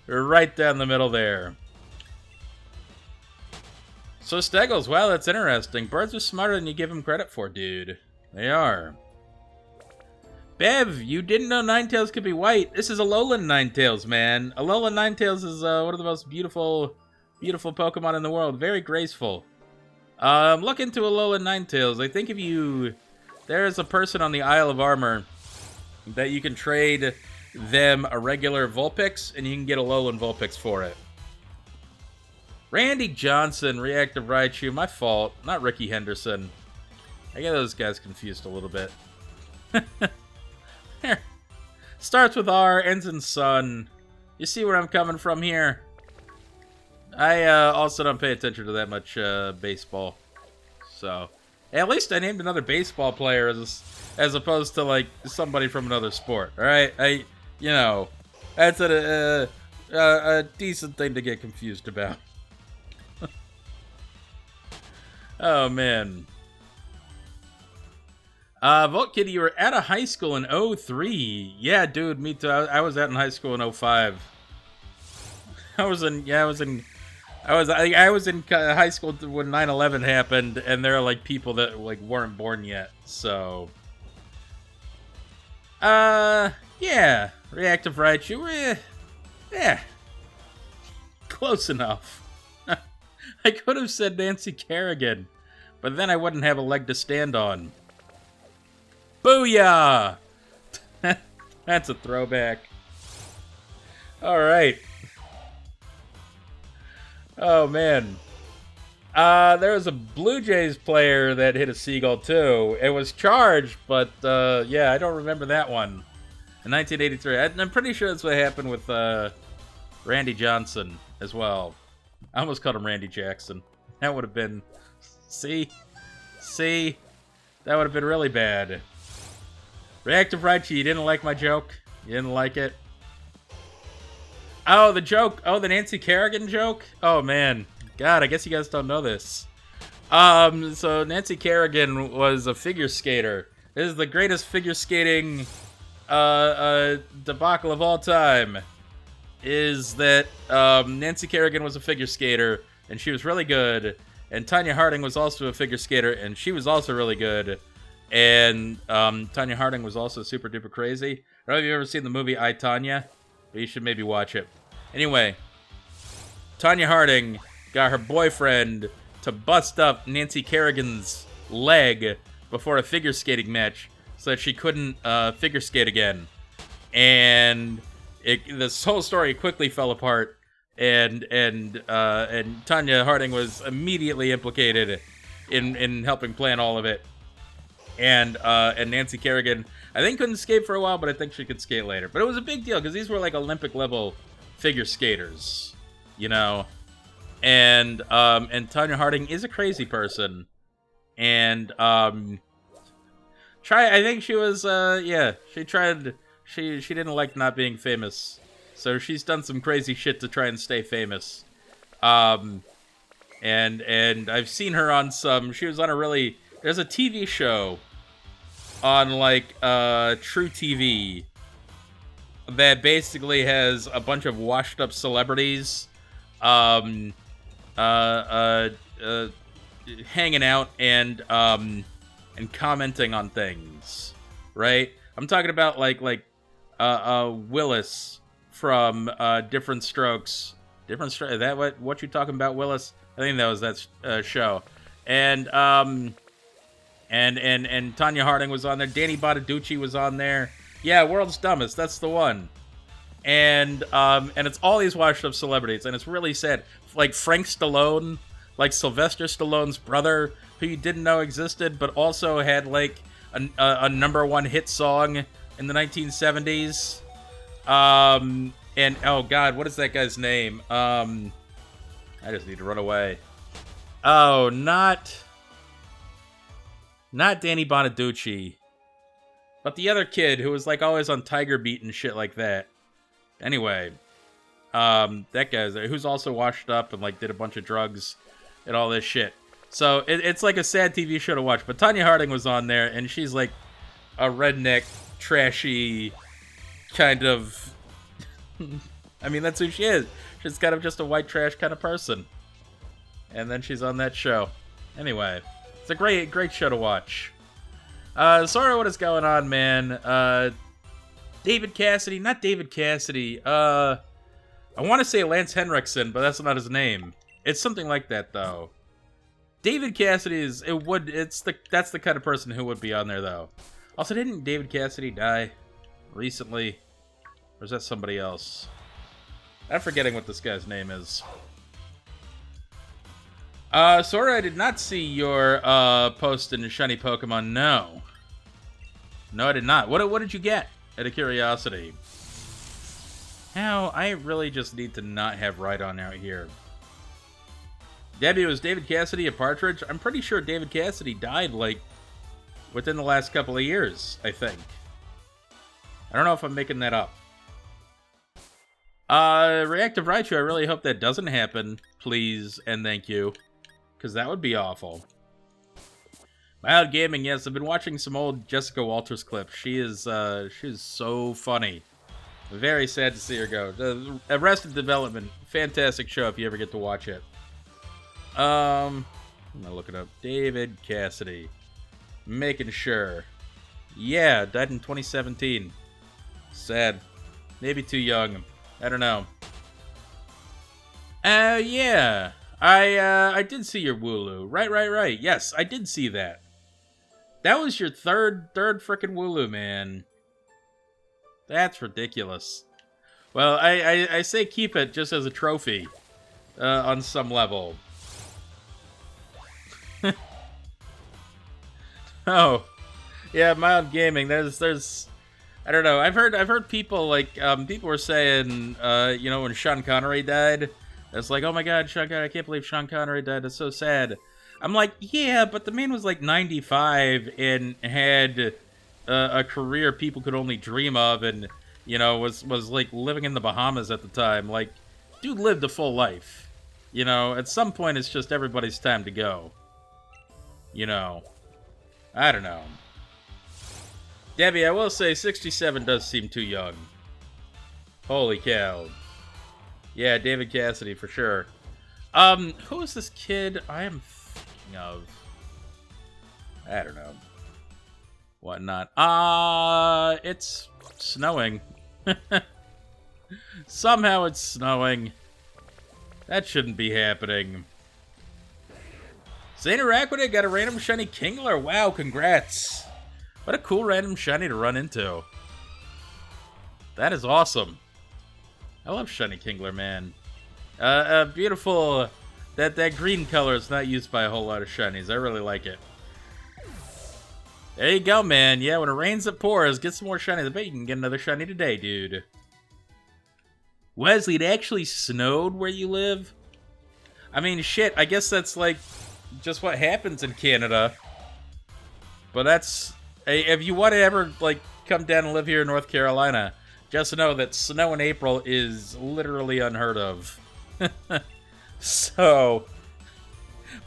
right down the middle there. So Steggles, wow, that's interesting. Birds are smarter than you give them credit for, dude. They are. Bev, you didn't know Ninetales could be white. This is Alolan Ninetales, man. Alolan Ninetales is one of the most beautiful Pokemon in the world. Very graceful. Look into Alolan Ninetales. I think if you... There's a person on the Isle of Armor that you can trade them a regular Vulpix, and you can get Alolan Vulpix for it. Randy Johnson, Reactive Raichu. My fault. Not Ricky Henderson. I get those guys confused a little bit. Starts with R, ends in Sun. You see where I'm coming from here? I also don't pay attention to that much baseball. So, at least I named another baseball player as opposed to like somebody from another sport. All right, you know, that's a decent thing to get confused about. Oh man. Volt Kitty, you were out of high school in 03. Yeah, dude, me too. I was out in high school in 05. I was in high school when 9/11 happened, and there are like people that like weren't born yet. So, yeah, Reactive Raichu, yeah, close enough. I could have said Nancy Kerrigan, but then I wouldn't have a leg to stand on. Booyah! That's a throwback. All right. Oh, man. There was a Blue Jays player that hit a seagull, too. It was charged, but, yeah, I don't remember that one. In 1983. I'm pretty sure that's what happened with Randy Johnson as well. I almost called him Randy Jackson. That would have been... See? That would have been really bad. Reactive Raichu, you didn't like my joke? You didn't like it? Oh, the joke. Oh, the Nancy Kerrigan joke? Oh, man. God, I guess you guys don't know this. So Nancy Kerrigan was a figure skater. This is the greatest figure skating debacle of all time. Is that Nancy Kerrigan was a figure skater, and she was really good. And Tanya Harding was also a figure skater, and she was also really good. And Tanya Harding was also super duper crazy. I don't know if you've ever seen the movie I, Tanya, but you should maybe watch it. Anyway, Tanya Harding got her boyfriend to bust up Nancy Kerrigan's leg before a figure skating match so that she couldn't figure skate again. And this whole story quickly fell apart, and Tanya Harding was immediately implicated in helping plan all of it. And Nancy Kerrigan, I think, couldn't skate for a while, but I think she could skate later. But it was a big deal because these were like Olympic level figure skaters, you know. And Tanya Harding is a crazy person, and I think she was she didn't like not being famous, so she's done some crazy shit to try and stay famous. And I've seen her on she was on there's a TV show on like True TV that basically has a bunch of washed up celebrities hanging out and commenting on things, right? I'm talking about like Willis from Different Strokes. Is that what you talking about, Willis? I think that was that show. And Tanya Harding was on there. Danny Bottaducci was on there. Yeah, World's Dumbest. That's the one. And it's all these washed up celebrities, and it's really sad. Like Frank Stallone, like Sylvester Stallone's brother, who you didn't know existed, but also had like a #1 hit song in the 1970s. And oh god, what is that guy's name? I just need to run away. Oh, not Danny Bonaducci, but the other kid who was like always on Tiger Beat and shit like that. Anyway, that guy's there, who's also washed up and like did a bunch of drugs and all this shit. So it's like a sad TV show to watch. But Tanya Harding was on there, and she's like a redneck, trashy kind of. I mean, that's who she is. She's kind of just a white trash kind of person. And then she's on that show. Anyway, it's a great show to watch. Sorry, what is going on, man? David Cassidy, not David Cassidy. I want to say Lance Henriksen, but that's not his name. It's something like that, though. David Cassidy that's the kind of person who would be on there, though. Also, didn't David Cassidy die recently? Or is that somebody else? I'm forgetting what this guy's name is. Sorry, I did not see your post in Shiny Pokemon. No, I did not. What did you get? Out of curiosity. Now, I really just need to not have Rhydon out here. Debbie, was David Cassidy a partridge? I'm pretty sure David Cassidy died, like, within the last couple of years, I think. I don't know if I'm making that up. Reactive Raichu, I really hope that doesn't happen. Please and thank you. Because that would be awful. Mild Gaming, yes, I've been watching some old Jessica Walters clips. She's so funny. Very sad to see her go. Arrested Development, fantastic show if you ever get to watch it. I'm gonna look it up. David Cassidy. Making sure. Yeah, died in 2017. Sad. Maybe too young. I don't know. Yeah. I did see your Wooloo. Right. Yes, I did see that. That was your third frickin' Wooloo, man. That's ridiculous. Well, I say keep it just as a trophy. On some level. Oh. Yeah, Mild Gaming. There's I don't know. I've heard people like people were saying when Sean Connery died, it's like, oh my god, Sean Connery, I can't believe Sean Connery died. That's so sad. I'm like, yeah, but the man was like 95 and had a career people could only dream of, and was like living in the Bahamas at the time. Like, dude lived a full life. At some point it's just everybody's time to go. I don't know. Debbie, I will say 67 does seem too young. Holy cow. Yeah, David Cassidy for sure. Who is this kid I am thinking of? I don't know. Whatnot. It's snowing. Somehow it's snowing. That shouldn't be happening. Saint Araquida got a random shiny Kingler. Wow, congrats. What a cool random shiny to run into. That is awesome. I love shiny Kingler, man. Beautiful. That green color is not used by a whole lot of shinies. I really like it. There you go, man. Yeah, when it rains, it pours. Get some more shinies. I bet you can get another shiny today, dude. Wesley, it actually snowed where you live? I mean, shit, I guess that's, like, just what happens in Canada. But that's... If you want to ever, like, come down and live here in North Carolina, just know that snow in April is literally unheard of. So...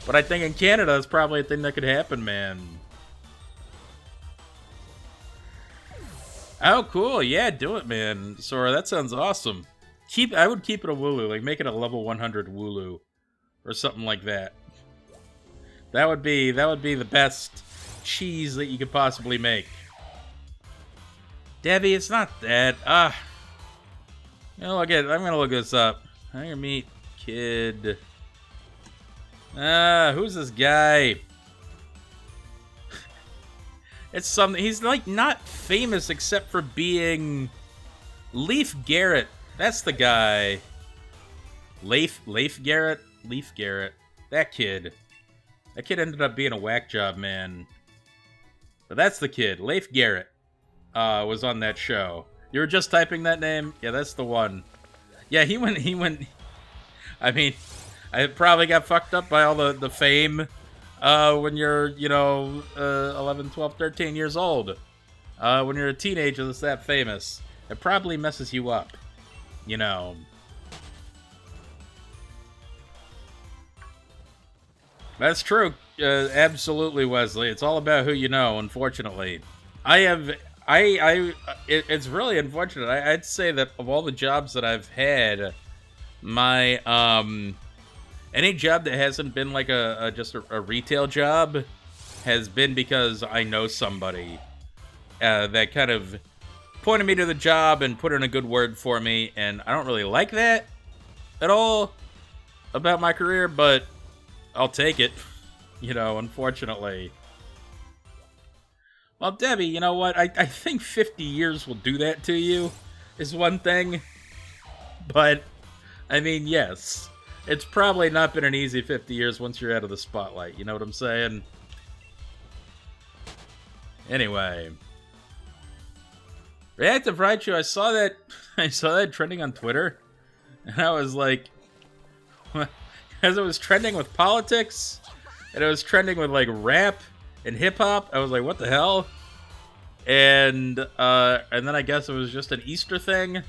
But I think in Canada, it's probably a thing that could happen, man. Oh, cool. Yeah, do it, man. Sora, that sounds awesome. I would keep it a Wooloo. Like, make it a level 100 Wooloo. Or something like that. That would be the best cheese that you could possibly make. Debbie, it's not that. You know, I'm gonna look this up. I'm gonna meet kid. Who's this guy? It's something. He's like not famous except for being Leaf Garrett. That's the guy. Leaf Garrett? Leaf Garrett. That kid. That kid ended up being a whack job, man. But that's the kid. Leif Garrett was on that show. You were just typing that name? Yeah, that's the one. Yeah, he went... I mean, I probably got fucked up by all the fame when you're, 11, 12, 13 years old. When you're a teenager that's that famous. It probably messes you up. You know... That's true. Absolutely, Wesley. It's all about who you know, unfortunately. It's really unfortunate. I'd say that of all the jobs that I've had, my, any job that hasn't been like just a retail job has been because I know somebody that kind of pointed me to the job and put in a good word for me, and I don't really like that at all about my career, but I'll take it, unfortunately. Well, Debbie, you know what? I think 50 years will do that to you, is one thing. But, I mean, yes. It's probably not been an easy 50 years once you're out of the spotlight, you know what I'm saying? Anyway. Reactive Raichu, I saw that trending on Twitter, and I was like... As it was trending with politics, and it was trending with, like, rap and hip-hop, I was like, what the hell? And then I guess it was just an Easter thing.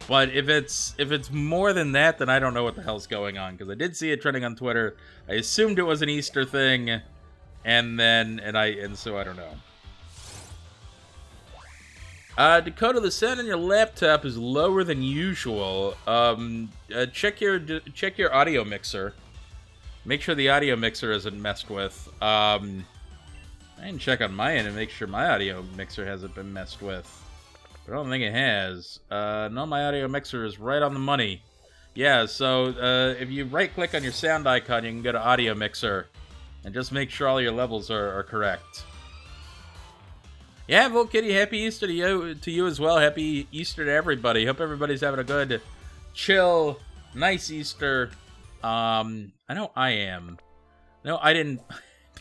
But if it's more than that, then I don't know what the hell's going on, because I did see it trending on Twitter. I assumed it was an Easter thing, and so I don't know. Dakota, the sound on your laptop is lower than usual. Check your audio mixer. Make sure the audio mixer isn't messed with. I can check on my end and make sure my audio mixer hasn't been messed with. But I don't think it has. No, my audio mixer is right on the money. Yeah, so if you right-click on your sound icon, you can go to audio mixer. And just make sure all your levels are correct. Yeah, Volt Kitty, happy Easter to you as well. Happy Easter to everybody. Hope everybody's having a good, chill, nice Easter. I know I am. No, I didn't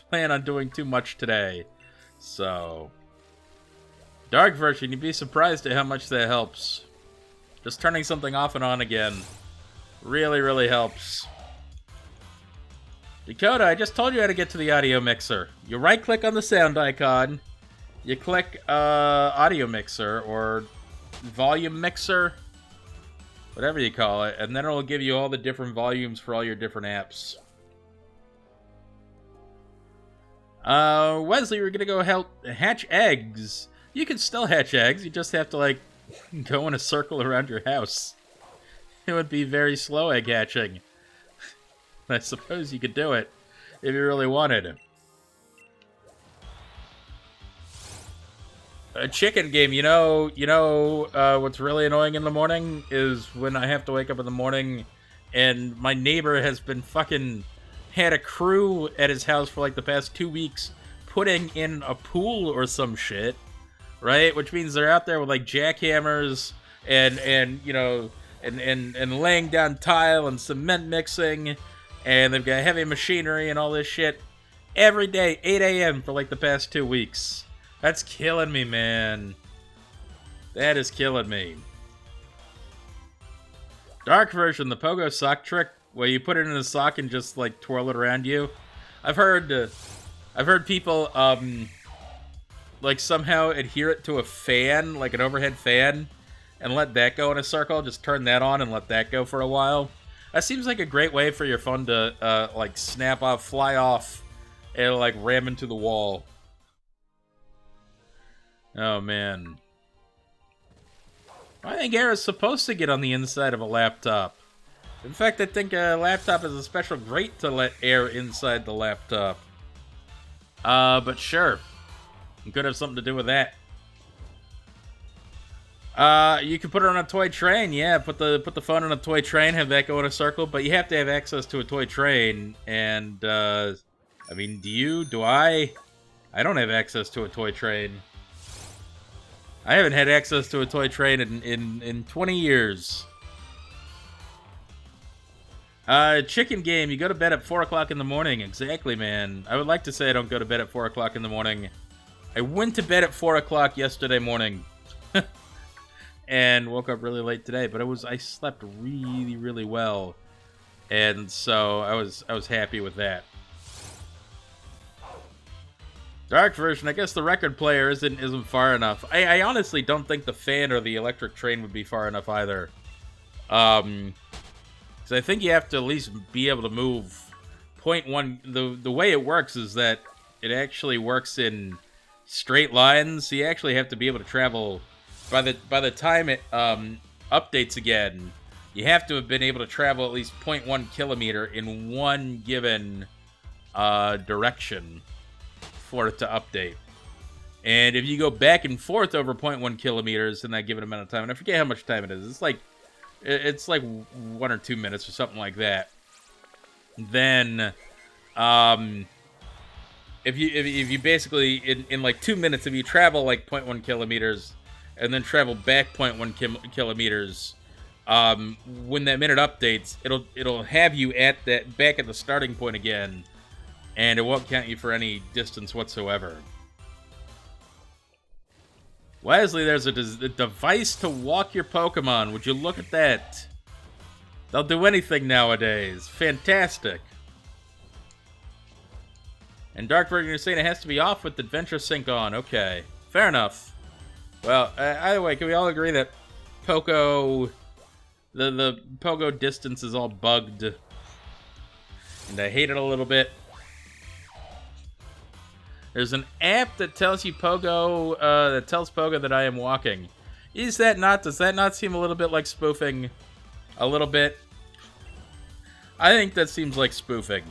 plan on doing too much today. So, dark version, you'd be surprised at how much that helps. Just turning something off and on again really, really helps. Dakota, I just told you how to get to the audio mixer. You right-click on the sound icon. You click audio mixer or volume mixer, whatever you call it, and then it'll give you all the different volumes for all your different apps. Wesley, we're gonna go hatch eggs. You can still hatch eggs, you just have to, like, go in a circle around your house. It would be very slow egg hatching. I suppose you could do it if you really wanted. A chicken game, what's really annoying in the morning is when I have to wake up in the morning and my neighbor has been fucking had a crew at his house for like the past 2 weeks putting in a pool or some shit, right? Which means they're out there with like jackhammers and you know and laying down tile and cement mixing, and they've got heavy machinery and all this shit every day, 8 a.m. for like the past 2 weeks. That's killing me, man. That is killing me. Dark version, the pogo sock trick, where you put it in a sock and just like twirl it around you. I've heard people like somehow adhere it to a fan, like an overhead fan, and let that go in a circle. Just turn that on and let that go for a while. That seems like a great way for your phone to like snap off, fly off, and like ram into the wall. Oh man. I think air is supposed to get on the inside of a laptop. In fact, I think a laptop is a special grate to let air inside the laptop. But sure. It could have something to do with that. You can put it on a toy train, yeah. Put the phone on a toy train, have that go in a circle, but you have to have access to a toy train, and, I mean, do I? I don't have access to a toy train. I haven't had access to a toy train in 20 years. Chicken game, you go to bed at 4 o'clock in the morning. Exactly, man. I would like to say I don't go to bed at 4 o'clock in the morning. I went to bed at 4 o'clock yesterday morning. And woke up really late today, but I slept really, really well. And so I was happy with that. Dark version, I guess the record player isn't far enough. I honestly don't think the fan or the electric train would be far enough either. Because I think you have to at least be able to move 0.1. The way it works is that it actually works in straight lines. So you actually have to be able to travel. By the time it updates again, you have to have been able to travel at least 0.1 kilometer in one given direction for it to update. And if you go back and forth over 0.1 kilometers in that given amount of time, and I forget how much time it is, it's like 1 or 2 minutes or something like that. Then, if you basically in like 2 minutes, if you travel like 0.1 kilometers and then travel back 0.1 kilometers, when that minute updates, it'll have you back at the starting point again. And it won't count you for any distance whatsoever. Wesley, there's a device to walk your Pokemon. Would you look at that? They'll do anything nowadays. Fantastic. And Dark Version, you're saying it has to be off with the Adventure Sync on. Okay, fair enough. Well, either way, can we all agree that Poco... The Pogo distance is all bugged. And I hate it a little bit. There's an app that tells you Pogo, that tells Pogo that I am walking. Does that not seem a little bit like spoofing? A little bit? I think that seems like spoofing.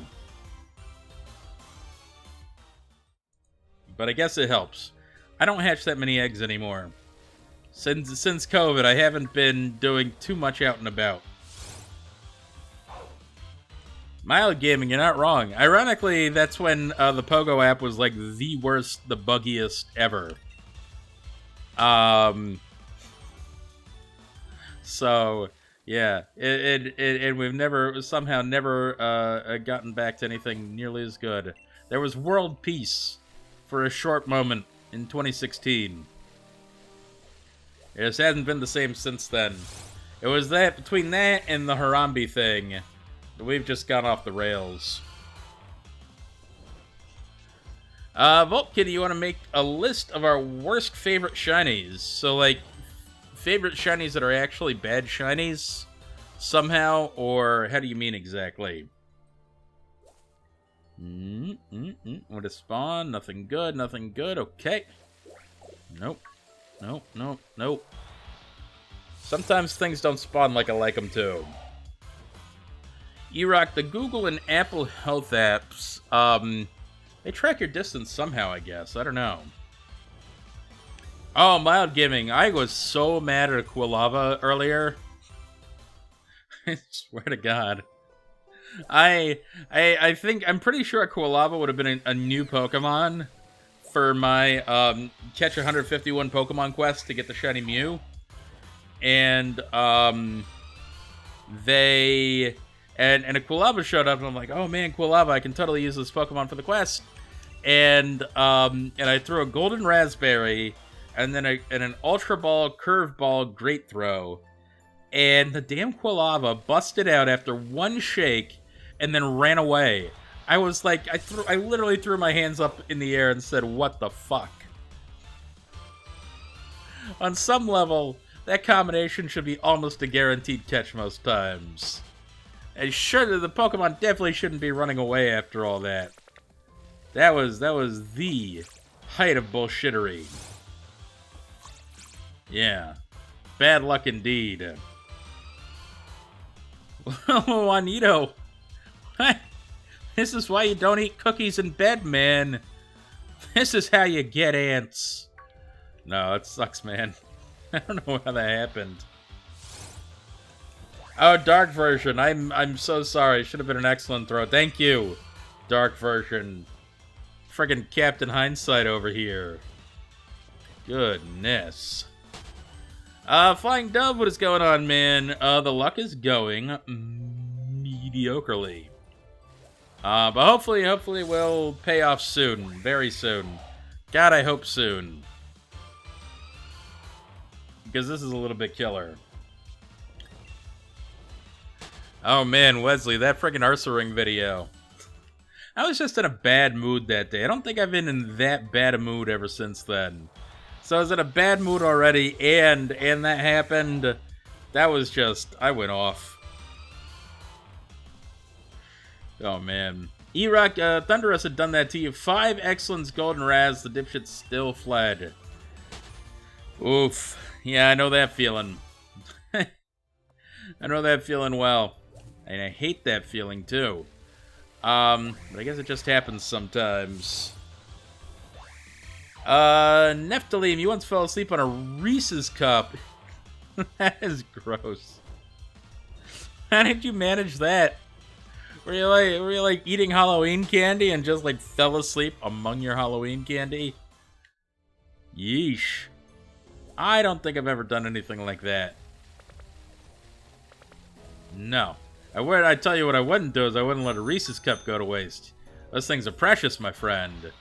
But I guess it helps. I don't hatch that many eggs anymore. Since COVID, I haven't been doing too much out and about. Mild gaming, you're not wrong. Ironically, that's when the Pogo app was like the worst, the buggiest ever. So yeah, and we've somehow never gotten back to anything nearly as good. There was world peace for a short moment in 2016. It just hasn't been the same since then. It was that between that and the Harambe thing. We've just gone off the rails. Voltkin, you want to make a list of our worst favorite shinies? So, like, favorite shinies that are actually bad shinies somehow? Or how do you mean exactly? What a spawn? Nothing good, nothing good. Okay. Nope. Nope. Sometimes things don't spawn like I like them to. E-Rock, the Google and Apple Health apps, they track your distance somehow, I guess. I don't know. Oh, mild gaming. I was so mad at Quilava earlier. I swear to God. I think I'm pretty sure a Quilava would have been a new Pokemon for my catch 151 Pokemon quest to get the shiny Mew, and they and a Quilava showed up, and I'm like, oh man, Quilava, I can totally use this Pokemon for the quest, and I threw a Golden Raspberry, and then an Ultra Ball, Curveball, Great Throw. And the damn Quilava busted out after one shake and then ran away. I was like, I literally threw my hands up in the air and said, what the fuck? On some level, that combination should be almost a guaranteed catch most times. And sure, the Pokemon definitely shouldn't be running away after all that. That was the height of bullshittery. Yeah. Bad luck indeed. Juanito, this is why you don't eat cookies in bed, man. This is how you get ants. No, it sucks, man. I don't know how that happened. Oh, dark version. I'm so sorry. Should have been an excellent throw. Thank you, dark version. Friggin' Captain Hindsight over here. Goodness. Flying Dove, what is going on, man? The luck is going mediocrely. But hopefully we'll pay off soon. Very soon. God, I hope soon. Because this is a little bit killer. Oh man, Wesley, that freaking Ursaring video. I was just in a bad mood that day. I don't think I've been in that bad a mood ever since then. So I was in a bad mood already, and that happened. That was just, I went off. Oh, man. E-Rock, Thunderous had done that to you. 5 Excellence Golden Raz, the dipshit still fled. Oof. Yeah, I know that feeling. I know that feeling well. And I hate that feeling, too. But I guess it just happens sometimes. Nephilim, you once fell asleep on a Reese's cup. That is gross. How did you manage that? Were you like eating Halloween candy and just like fell asleep among your Halloween candy? Yeesh. I don't think I've ever done anything like that. No. I tell you what I wouldn't do is I wouldn't let a Reese's cup go to waste. Those things are precious, my friend.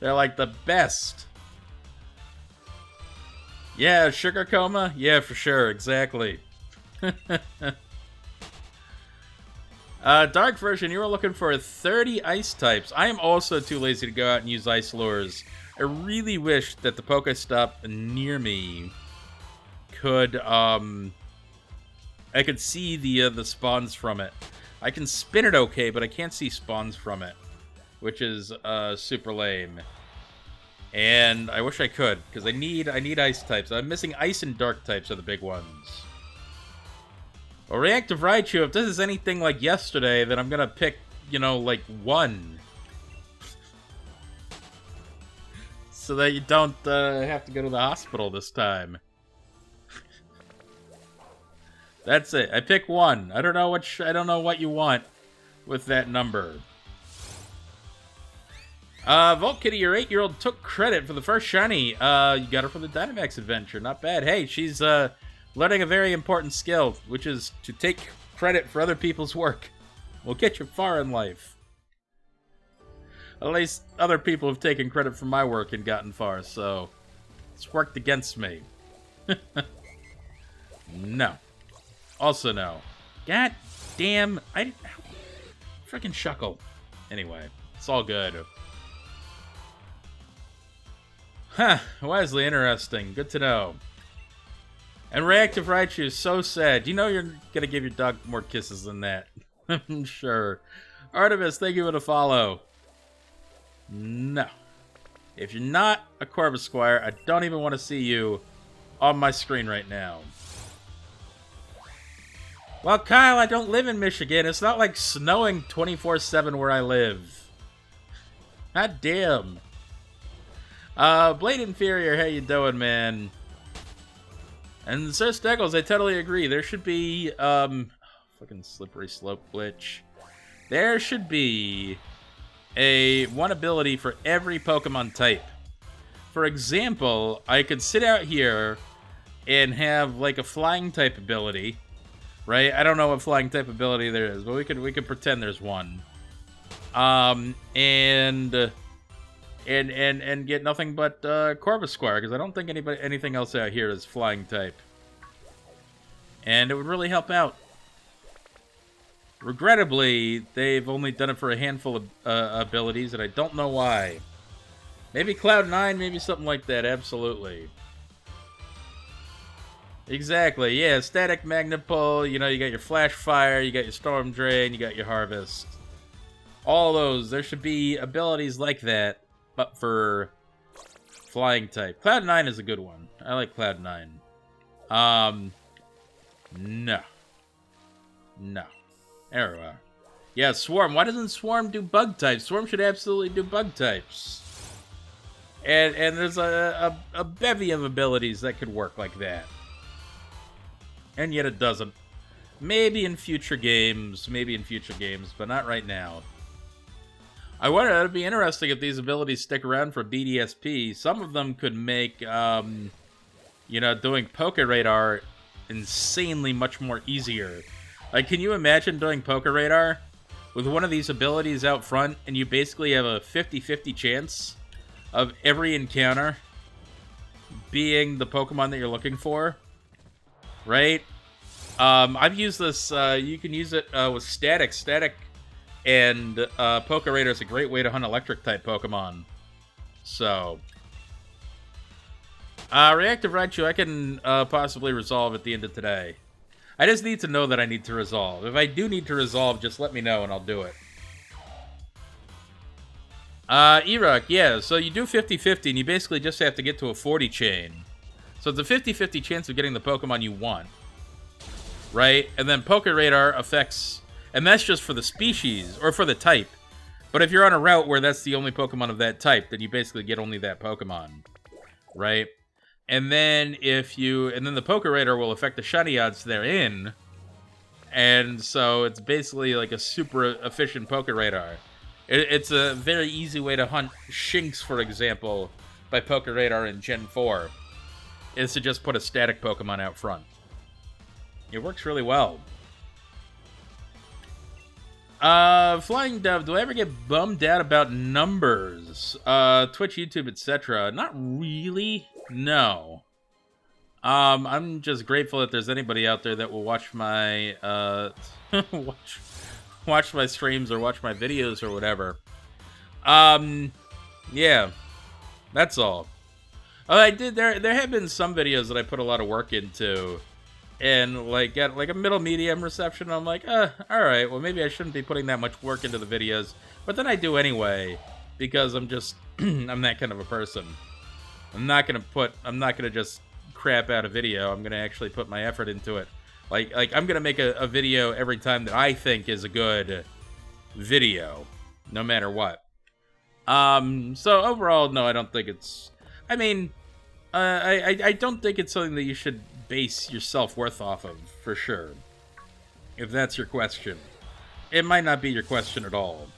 They're like the best. Yeah, sugar coma? Yeah, for sure, exactly. Dark version, you were looking for 30 ice types. I am also too lazy to go out and use ice lures. I really wish that the Pokestop near me could, I could see the spawns from it. I can spin it okay, but I can't see spawns from it, which is super lame. And I wish I could, because I need ice types. I'm missing ice and dark types are the big ones. Well, Reactive Raichu, if this is anything like yesterday, then I'm gonna pick, you know, like 1. So that you don't have to go to the hospital this time. That's it. I pick 1. I don't know what you want with that number. Voltkitty, your 8-year-old took credit for the first shiny. You got her from the Dynamax adventure. Not bad. Hey, she's learning a very important skill, which is to take credit for other people's work. Will get you far in life. At least other people have taken credit for my work and gotten far, so it's worked against me. No. Also no. God damn, freaking Shuckle. Anyway, it's all good. Huh, wisely interesting. Good to know. And Reactive Raichu is so sad. You know you're gonna give your dog more kisses than that. I'm sure. Artemis, thank you for the follow. No. If you're not a Corvisquire, I don't even want to see you on my screen right now. Well, Kyle, I don't live in Michigan. It's not like snowing 24/7 where I live. God damn. Blade Inferior, how you doing, man? And Sir Steggles, I totally agree. There should be, Fucking slippery slope glitch. There should be one ability for every Pokemon type. For example, I could sit out here and have like a flying type ability, right? I don't know what flying type ability there is, but we could pretend there's one. And get nothing but Corvisquire, because I don't think anything else out here is flying type. And it would really help out. Regrettably, they've only done it for a handful of abilities, and I don't know why. Maybe Cloud9, maybe something like that, absolutely. Exactly, yeah, Static Magnet Pull, you know, you got your Flash Fire, you got your Storm Drain, you got your Harvest. All those, there should be abilities like that, but for flying type. Cloud9 is a good one. I like Cloud9. No. No. There we are. Yeah, Swarm. Why doesn't Swarm do bug types? Swarm should absolutely do bug types. And there's a bevy of abilities that could work like that. And yet it doesn't. Maybe in future games, but not right now. I wonder, it would be interesting if these abilities stick around for BDSP. Some of them could make, you know, doing Poké Radar insanely much more easier. Like, can you imagine doing Poké Radar with one of these abilities out front, and you basically have a 50-50 chance of every encounter being the Pokemon that you're looking for? Right? I've used this, you can use it with Static. Static and Poké Radar is a great way to hunt Electric-type Pokemon. So, Reactive Raichu, I can possibly resolve at the end of today. I just need to know that I need to resolve. If I do need to resolve, just let me know and I'll do it. Eruk, yeah, so you do 50-50 and you basically just have to get to a 40 chain. So it's a 50-50 chance of getting the Pokemon you want. Right? And then Poké Radar affects... And that's just for the species, or for the type. But if you're on a route where that's the only Pokemon of that type, then you basically get only that Pokemon. Right? And then and then the Poké Radar will affect the shiny odds they're in. And so it's basically like a super efficient Poké Radar. It's a very easy way to hunt Shinx, for example, by Poké Radar in Gen 4. Is to just put a static Pokemon out front. It works really well. Flying Dove, do I ever get bummed out about numbers? Twitch, YouTube, etc. Not really, no. I'm just grateful that there's anybody out there that will watch my, watch my streams or watch my videos or whatever. Yeah, that's all. Oh, I did, there have been some videos that I put a lot of work into, and like get like a middle medium reception. I'm like, alright, well maybe I shouldn't be putting that much work into the videos, but then I do anyway, because I'm just, I'm that kind of a person. I'm not gonna just crap out a video. I'm gonna actually put my effort into it. Like I'm gonna make a video every time that I think is a good video, no matter what. So overall, no, I don't think it's, I mean, I don't think it's something that you should base your self-worth off of, for sure. If that's your question. It might not be your question at all.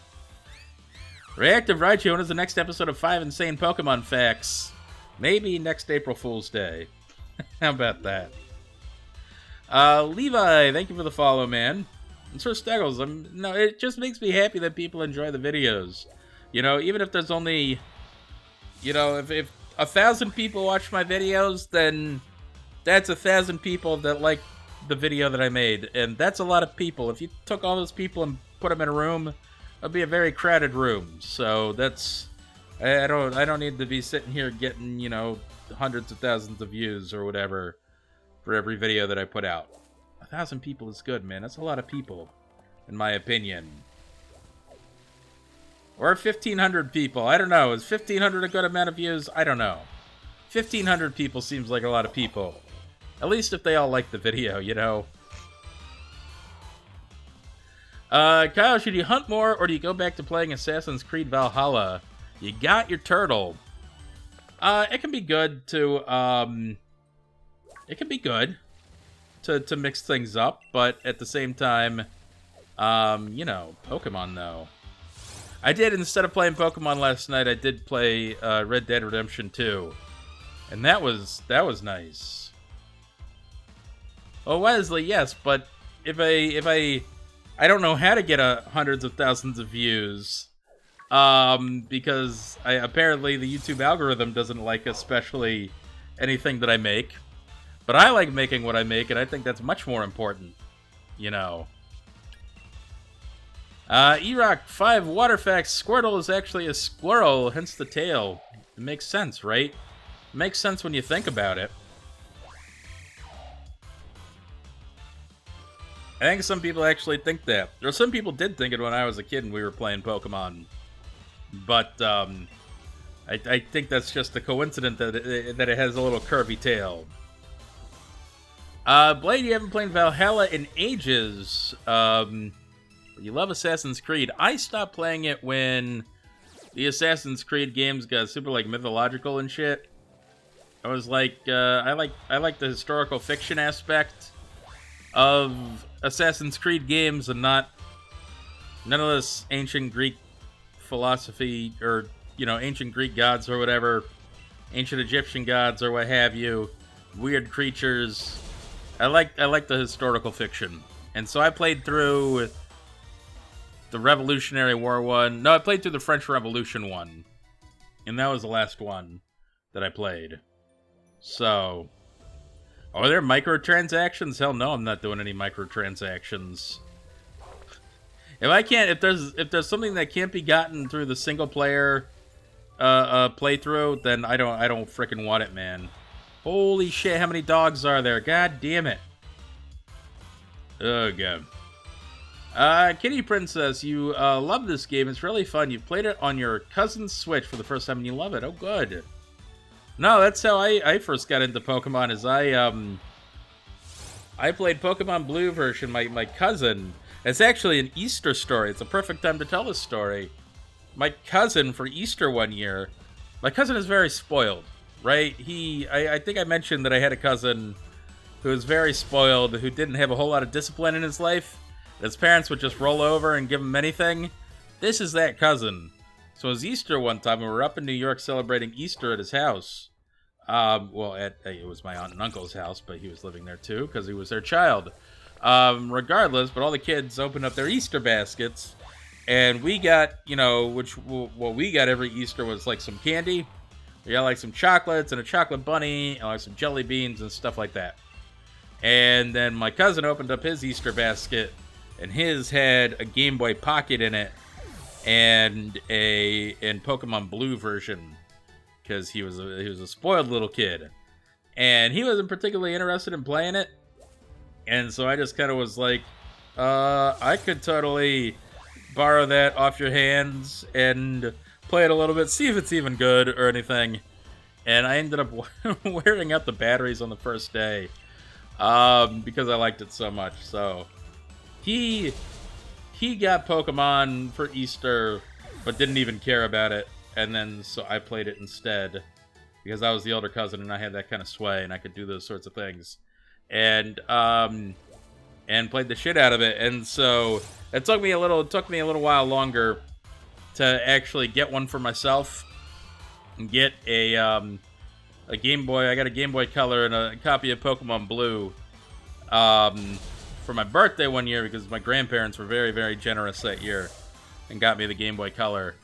Reactive Raichu, when is the next episode of 5 Insane Pokemon Facts? Maybe next April Fool's Day. How about that? Levi, thank you for the follow, man. And Sir Steggles, no, it just makes me happy that people enjoy the videos. You know, even if there's only, you know, if 1,000 people watch my videos, then that's 1,000 people that like the video that I made, and that's a lot of people. If you took all those people and put them in a room, it'd be a very crowded room. So that's, I don't need to be sitting here getting, you know, hundreds of thousands of views or whatever for every video that I put out. 1,000 people is good, man. That's a lot of people, in my opinion. Or 1,500 people. I don't know. Is 1,500 a good amount of views? I don't know. 1,500 people seems like a lot of people. At least if they all like the video, you know. Kyle, should you hunt more, or do you go back to playing Assassin's Creed Valhalla? You got your turtle. It can be good to, it can be good. to mix things up, but at the same time, you know, Pokemon though. I did, instead of playing Pokemon last night, I did play Red Dead Redemption 2. And that was nice. Oh, Wesley, yes, but if I don't know how to get hundreds of thousands of views, because apparently the YouTube algorithm doesn't like especially anything that I make. But I like making what I make, and I think that's much more important, you know. E-Rock 5 Water Facts. Squirtle is actually a squirrel, hence the tail. It makes sense, right? It makes sense when you think about it. I think some people actually think that. Or some people did think it when I was a kid and we were playing Pokemon. But, I think that's just a coincidence that it has a little curvy tail. Blade, you haven't played Valhalla in ages. You love Assassin's Creed. I stopped playing it when the Assassin's Creed games got super, like, mythological and shit. I was like, I like the historical fiction aspect of Assassin's Creed games and none of this ancient Greek philosophy or, you know, ancient Greek gods or whatever, ancient Egyptian gods or what have you, weird creatures. I like the historical fiction. And so I played through the Revolutionary War one. No, I played through the French Revolution one. And that was the last one that I played. So, are there microtransactions? Hell no, I'm not doing any microtransactions. If there's something that can't be gotten through the single player playthrough, then I don't frickin' want it, man. Holy shit, how many dogs are there? God damn it. Oh god. Kitty Princess, you love this game. It's really fun. You played it on your cousin's Switch for the first time and you love it. Oh, good. No, that's how I first got into Pokemon, is I played Pokemon Blue version, my cousin. It's actually an Easter story. It's a perfect time to tell this story. My cousin, for Easter one year, my cousin is very spoiled, right? I think I mentioned that I had a cousin who was very spoiled, who didn't have a whole lot of discipline in his life. His parents would just roll over and give him anything. This is that cousin. So it was Easter one time, and we were up in New York celebrating Easter at his house. It was my aunt and uncle's house, but he was living there too, because he was their child. Regardless, but all the kids opened up their Easter baskets, and we got, you know, what we got every Easter was like some candy. We got like some chocolates and a chocolate bunny, and like some jelly beans and stuff like that. And then my cousin opened up his Easter basket, and his had a Game Boy Pocket in it, and Pokemon Blue version, because he was a spoiled little kid, and he wasn't particularly interested in playing it, and so I just kind of was like, I could totally borrow that off your hands and play it a little bit, see if it's even good or anything, and I ended up wearing out the batteries on the first day, because I liked it so much. So he got Pokemon for Easter, but didn't even care about it. And then, so I played it instead, because I was the older cousin and I had that kind of sway and I could do those sorts of things. And played the shit out of it. And so it took me a little while longer to actually get one for myself and get a Game Boy. I got a Game Boy Color and a copy of Pokemon Blue for my birthday one year, because my grandparents were very, very generous that year and got me the Game Boy Color.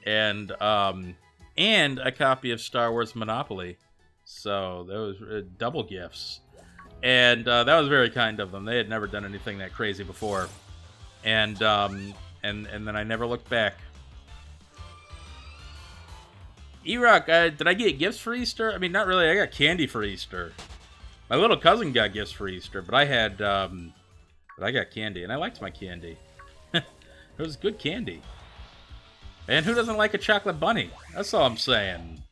And a copy of Star Wars Monopoly. So those were double gifts. And that was very kind of them. They had never done anything that crazy before. And then I never looked back. E-Rock, did I get gifts for Easter? I mean, not really. I got candy for Easter. My little cousin got gifts for Easter, but I got candy, and I liked my candy. It was good candy. And who doesn't like a chocolate bunny? That's all I'm saying.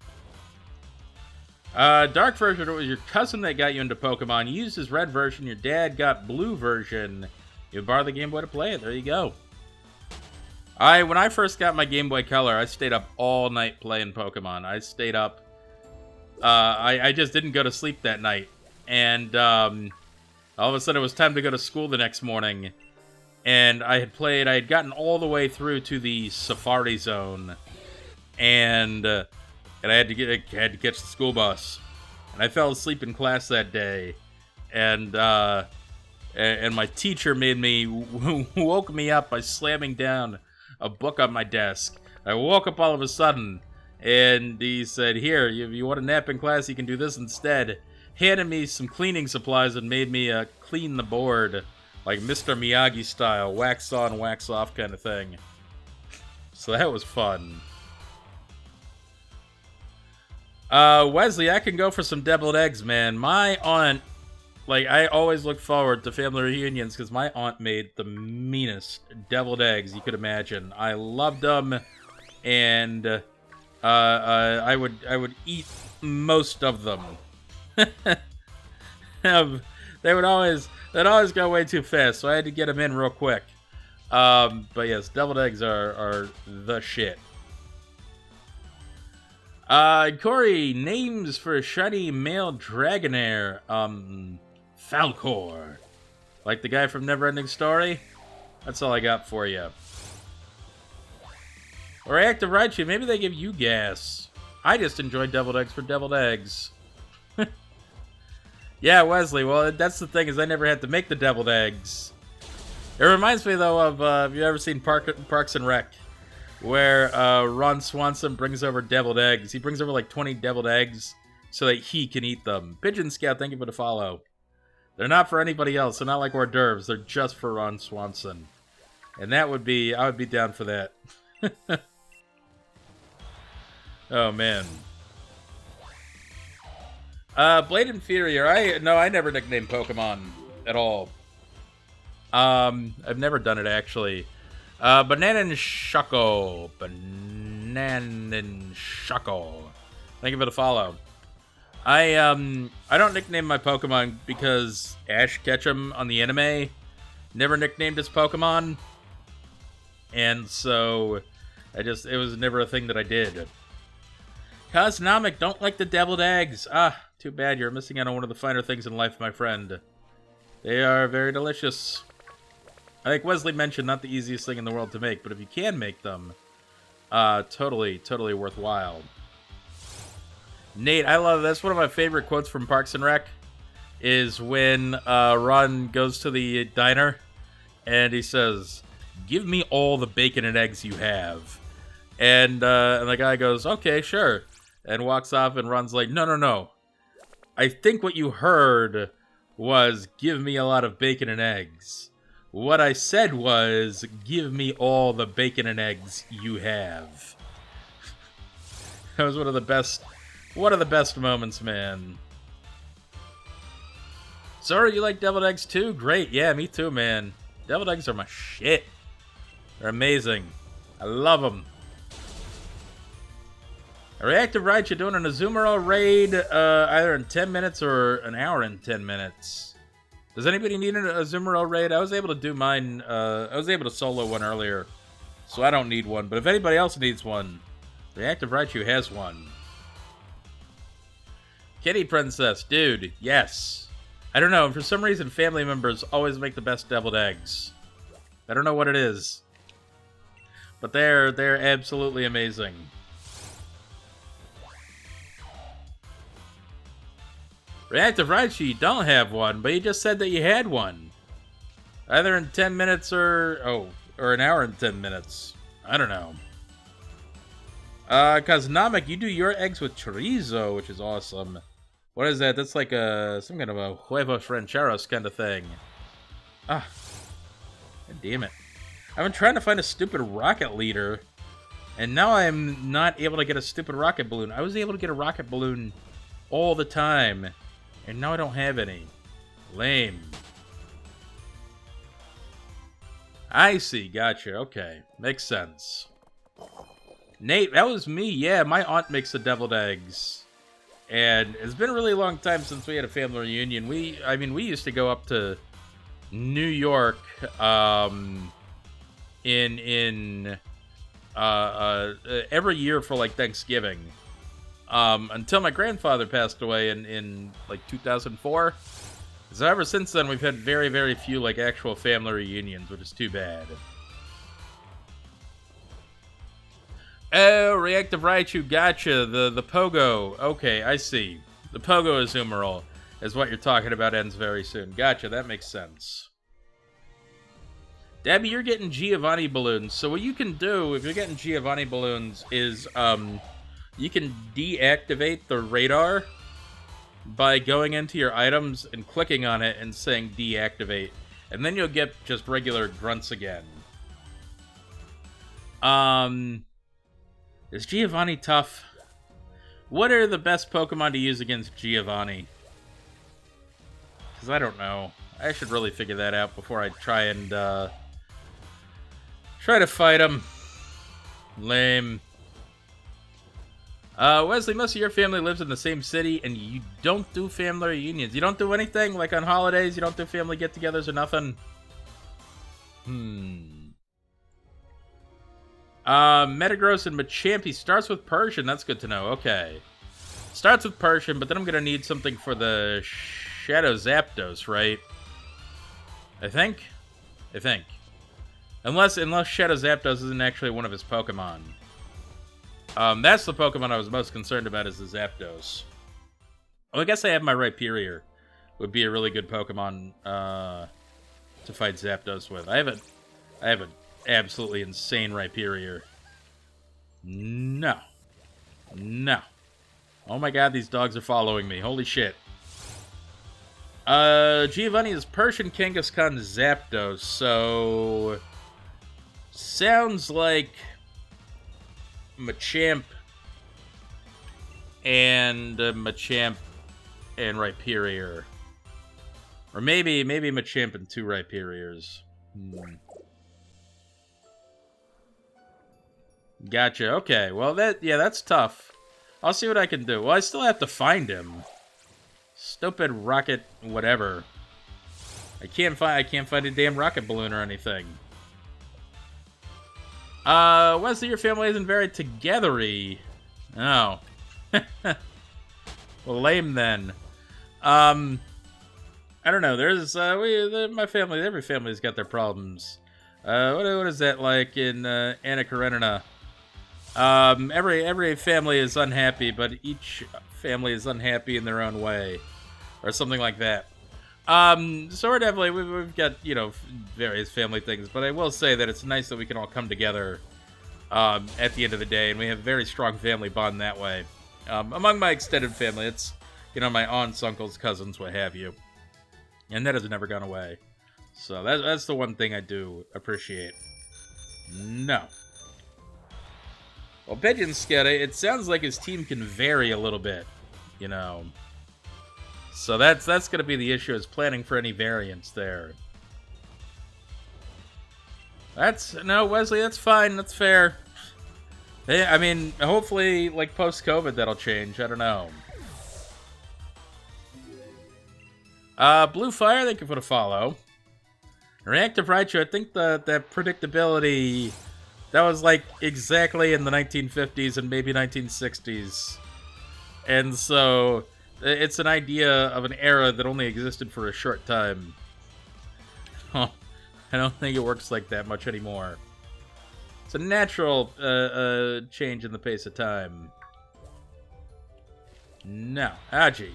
Dark version, it was your cousin that got you into Pokemon. You used his red version. Your dad got blue version. You borrowed the Game Boy to play it. There you go. When I first got my Game Boy Color, I stayed up all night playing Pokemon. I stayed up. I just didn't go to sleep that night. And All of a sudden, it was time to go to school the next morning, and I had gotten all the way through to the Safari Zone, and I had to catch the school bus, and I fell asleep in class that day, and my teacher woke me up by slamming down a book on my desk. I woke up all of a sudden, and he said, "Here, if you want a nap in class, you can do this instead." Handed me some cleaning supplies and made me clean the board, like Mr. Miyagi style, wax on, wax off kind of thing. So that was fun. Wesley, I can go for some deviled eggs, man. My aunt, like, I always look forward to family reunions because my aunt made the meanest deviled eggs you could imagine. I loved them, and I would eat most of them. They'd always go way too fast, so I had to get them in real quick. But yes, deviled eggs are the shit. Corey, names for a shiny male Dragonair. Falcor. Like the guy from Neverending Story? That's all I got for you. Or Active Raichu, maybe they give you gas. I just enjoy deviled eggs for deviled eggs. Yeah, Wesley, well, that's the thing, is I never had to make the deviled eggs. It reminds me, though, of, have you ever seen Parks and Rec? Where Ron Swanson brings over deviled eggs. He brings over like 20 deviled eggs so that he can eat them. Pigeon Scout, thank you for the follow. They're not for anybody else. They're not like hors d'oeuvres. They're just for Ron Swanson. And I would be down for that. Oh, man. Blade Inferior. I never nicknamed Pokemon at all. I've never done it, actually. Banananshuckle. Thank you for the follow. I don't nickname my Pokemon because Ash Ketchum on the anime never nicknamed his Pokemon. And so, it was never a thing that I did. Cosnomic, don't like the deviled eggs. Ah, too bad. You're missing out on one of the finer things in life, my friend. They are very delicious. I think Wesley mentioned not the easiest thing in the world to make, but if you can make them, totally worthwhile. Nate, I love that's one of my favorite quotes from Parks and Rec, is when Ron goes to the diner and he says, "Give me all the bacon and eggs you have." And the guy goes, "Okay, sure," and walks off, and Ron's like, No. I think what you heard was, "Give me a lot of bacon and eggs." What I said was, "Give me all the bacon and eggs you have." That was one of the best moments, man. Sorry, you like deviled eggs too? Great, yeah, me too, man. Deviled eggs are my shit. They're amazing. I love them. A reactive Raichu doing an Azumarill raid either in 10 minutes or an hour and 10 minutes. Does anybody need an Azumarill raid? I was able to do mine. I was able to solo one earlier, so I don't need one. But if anybody else needs one, Reactive Raichu has one. Kitty Princess, dude, yes. I don't know, for some reason family members always make the best deviled eggs. I don't know what it is, but they're absolutely amazing. Reactive Raichu, you don't have one, but you just said that you had one. Either in 10 minutes or an hour and 10 minutes. I don't know. Cosnomic, you do your eggs with chorizo, which is awesome. What is that? That's like some kind of a huevos rancheros kind of thing. Ah. God damn it. I've been trying to find a stupid rocket leader, and now I'm not able to get a stupid rocket balloon. I was able to get a rocket balloon all the time, and now I don't have any. Lame. I see, gotcha, okay. Makes sense. Nate, that was me, yeah, my aunt makes the deviled eggs. And it's been a really long time since we had a family reunion. We used to go up to New York, every year for like Thanksgiving. Until my grandfather passed away in like 2004. So ever since then, we've had very, very few, like, actual family reunions, which is too bad. Oh, Reactive Raichu, gotcha. The Pogo. Okay, I see. The Pogo Azumarill is what you're talking about, ends very soon. Gotcha, that makes sense. Dabby, you're getting Giovanni balloons. So what you can do, if you're getting Giovanni balloons, is you can deactivate the radar by going into your items and clicking on it and saying deactivate. And then you'll get just regular grunts again. Is Giovanni tough? What are the best Pokemon to use against Giovanni? Because I don't know. I should really figure that out before I try to fight him. Lame. Wesley, most of your family lives in the same city, and you don't do family reunions. You don't do anything? Like on holidays, you don't do family get-togethers or nothing? Metagross and Machamp. He starts with Persian. That's good to know. Okay. Starts with Persian, but then I'm going to need something for the Shadow Zapdos, right? I think. Unless Shadow Zapdos isn't actually one of his Pokemon. That's the Pokemon I was most concerned about, is the Zapdos. Oh, I guess I have my Rhyperior. Would be a really good Pokemon to fight Zapdos with. I have an absolutely insane Rhyperior. No. Oh my god, these dogs are following me. Holy shit. Giovanni is Persian, Kangaskhan, Zapdos, so... Sounds like... Machamp and Rhyperior. Or maybe Machamp and 2 Rhyperiors. Gotcha, okay. Well, that's tough. I'll see what I can do. Well, I still have to find him. Stupid rocket whatever. I can't find a damn rocket balloon or anything. Wesley, your family isn't very togethery. Oh. Well, lame then. I don't know. There's my family. Every family's got their problems. What is that like in Anna Karenina? Every family is unhappy, but each family is unhappy in their own way, or something like that. So we're definitely we've got various family things, but I will say that it's nice that we can all come together at the end of the day, and we have a very strong family bond that way. Among my extended family, it's my aunts, uncles, cousins, what have you, and that has never gone away. So that's the one thing I do appreciate. No. Well, Pigeon Scout, it sounds like his team can vary a little bit, So that's going to be the issue, is planning for any variance there. No, Wesley, that's fine. That's fair. I mean, hopefully, like, post-COVID, that'll change. I don't know. Blue Fire, thank you for the follow. Reactive Raichu, I think that predictability, that was, like, exactly in the 1950s and maybe 1960s. And so... it's an idea of an era that only existed for a short time. I don't think it works like that much anymore. It's a natural change in the pace of time. No. Aji.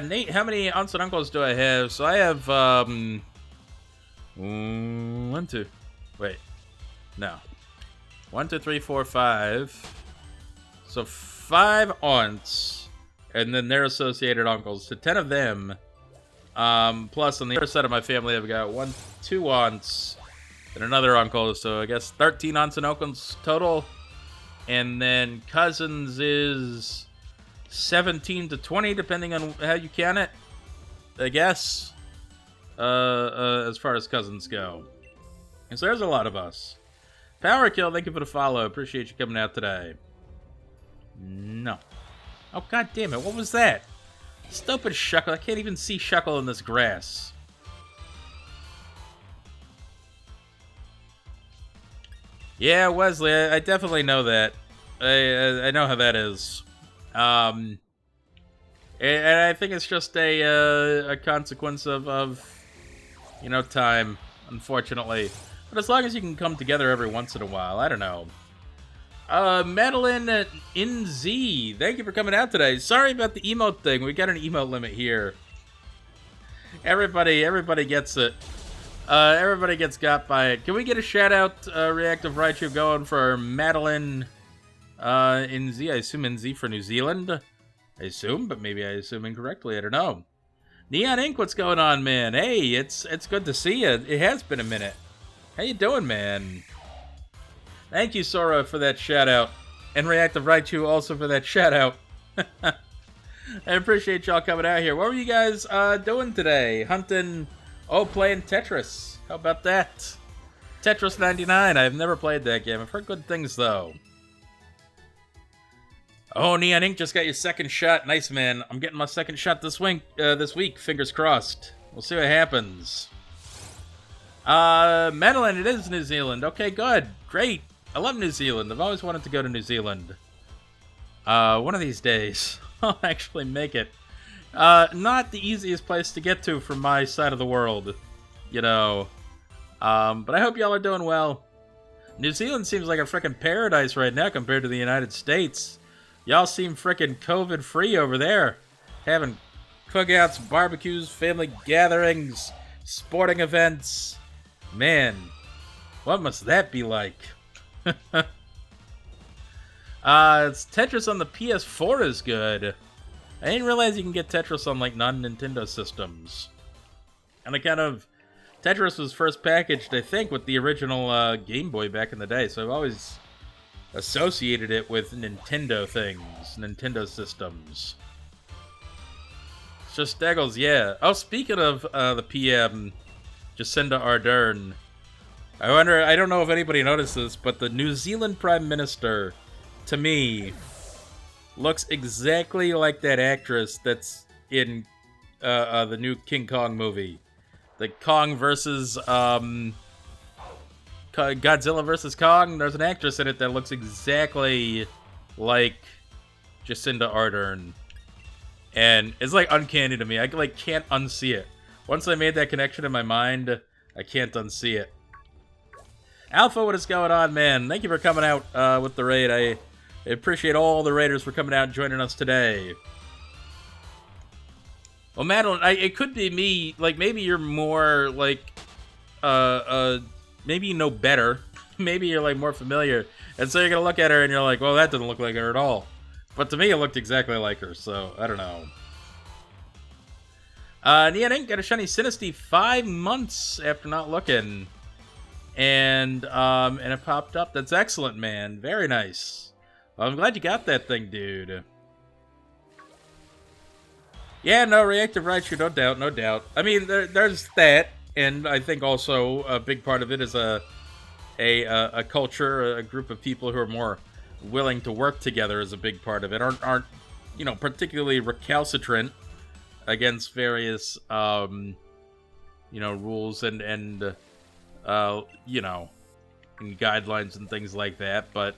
Nate, how many aunts and uncles do I have? So I have, 1, 2. Wait. No. 1, 2, 3, 4, 5. So 5 aunts, and then their associated uncles. So 10 of them. Plus, on the other side of my family, I've got 2 aunts and another uncle. So I guess 13 aunts and uncles total. And then cousins is 17 to 20, depending on how you count it, I guess. As far as cousins go. And so there's a lot of us. Power Kill, thank you for the follow. Appreciate you coming out today. No. Oh, god damn it. What was that? Stupid Shuckle. I can't even see Shuckle in this grass. Yeah, Wesley, I definitely know that. I know how that is. And I think it's just a consequence of time, unfortunately. But as long as you can come together every once in a while, I don't know. Madeline in Z, thank you for coming out today. Sorry about the emote thing. We got an emote limit here. Everybody gets it. Everybody gets got by it. Can we get a shout out, Reactive Raichu, going for Madeline in Z? I assume in Z for New Zealand. I assume, but maybe I assume incorrectly. I don't know. Neon Ink, what's going on, man? Hey, it's good to see you. It has been a minute. How you doing, man? Thank you, Sora, for that shout-out. And Reactive Raichu also for that shout-out. I appreciate y'all coming out here. What were you guys doing today? Hunting... Oh, playing Tetris. How about that? Tetris 99. I've never played that game. I've heard good things, though. Oh, Neon Ink just got your second shot. Nice, man. I'm getting my second shot this week. Fingers crossed. We'll see what happens. Madeline, it is New Zealand. Okay, good. Great. I love New Zealand. I've always wanted to go to New Zealand. One of these days, I'll actually make it. Not the easiest place to get to from my side of the world, but I hope y'all are doing well. New Zealand seems like a frickin' paradise right now compared to the United States. Y'all seem frickin' COVID-free over there. Having cookouts, barbecues, family gatherings, sporting events. Man, what must that be like? It's Tetris on the PS4 is good. I didn't realize you can get Tetris on, like, non-Nintendo systems. And Tetris was first packaged, I think, with the original Game Boy back in the day, so I've always associated it with Nintendo things, Nintendo systems. Just Steggles, yeah. Oh, speaking of the PM, Jacinda Ardern, I don't know if anybody noticed this, but the New Zealand Prime Minister, to me, looks exactly like that actress that's in the new King Kong movie. The Kong versus, Godzilla versus Kong. There's an actress in it that looks exactly like Jacinda Ardern. And it's, like, uncanny to me. I, like, can't unsee it. Once I made that connection in my mind, I can't unsee it. Alpha, what is going on, man? Thank you for coming out with the raid. I appreciate all the raiders for coming out and joining us today. Well, Madeline, it could be me. Like, maybe you're more, like, maybe you know better. Maybe you're, like, more familiar. And so you're going to look at her and you're like, well, that doesn't look like her at all. But to me, it looked exactly like her, so I don't know. Neon Ink got a shiny Sinisty 5 months after not looking. And it popped up. That's excellent, man. Very nice. Well, I'm glad you got that thing, dude. Yeah, no, Reactive Raichu, no doubt, no doubt. I mean, there's that, and I think also a big part of it is a culture, a group of people who are more willing to work together is a big part of it. Aren't particularly recalcitrant against various rules and guidelines and things like that, but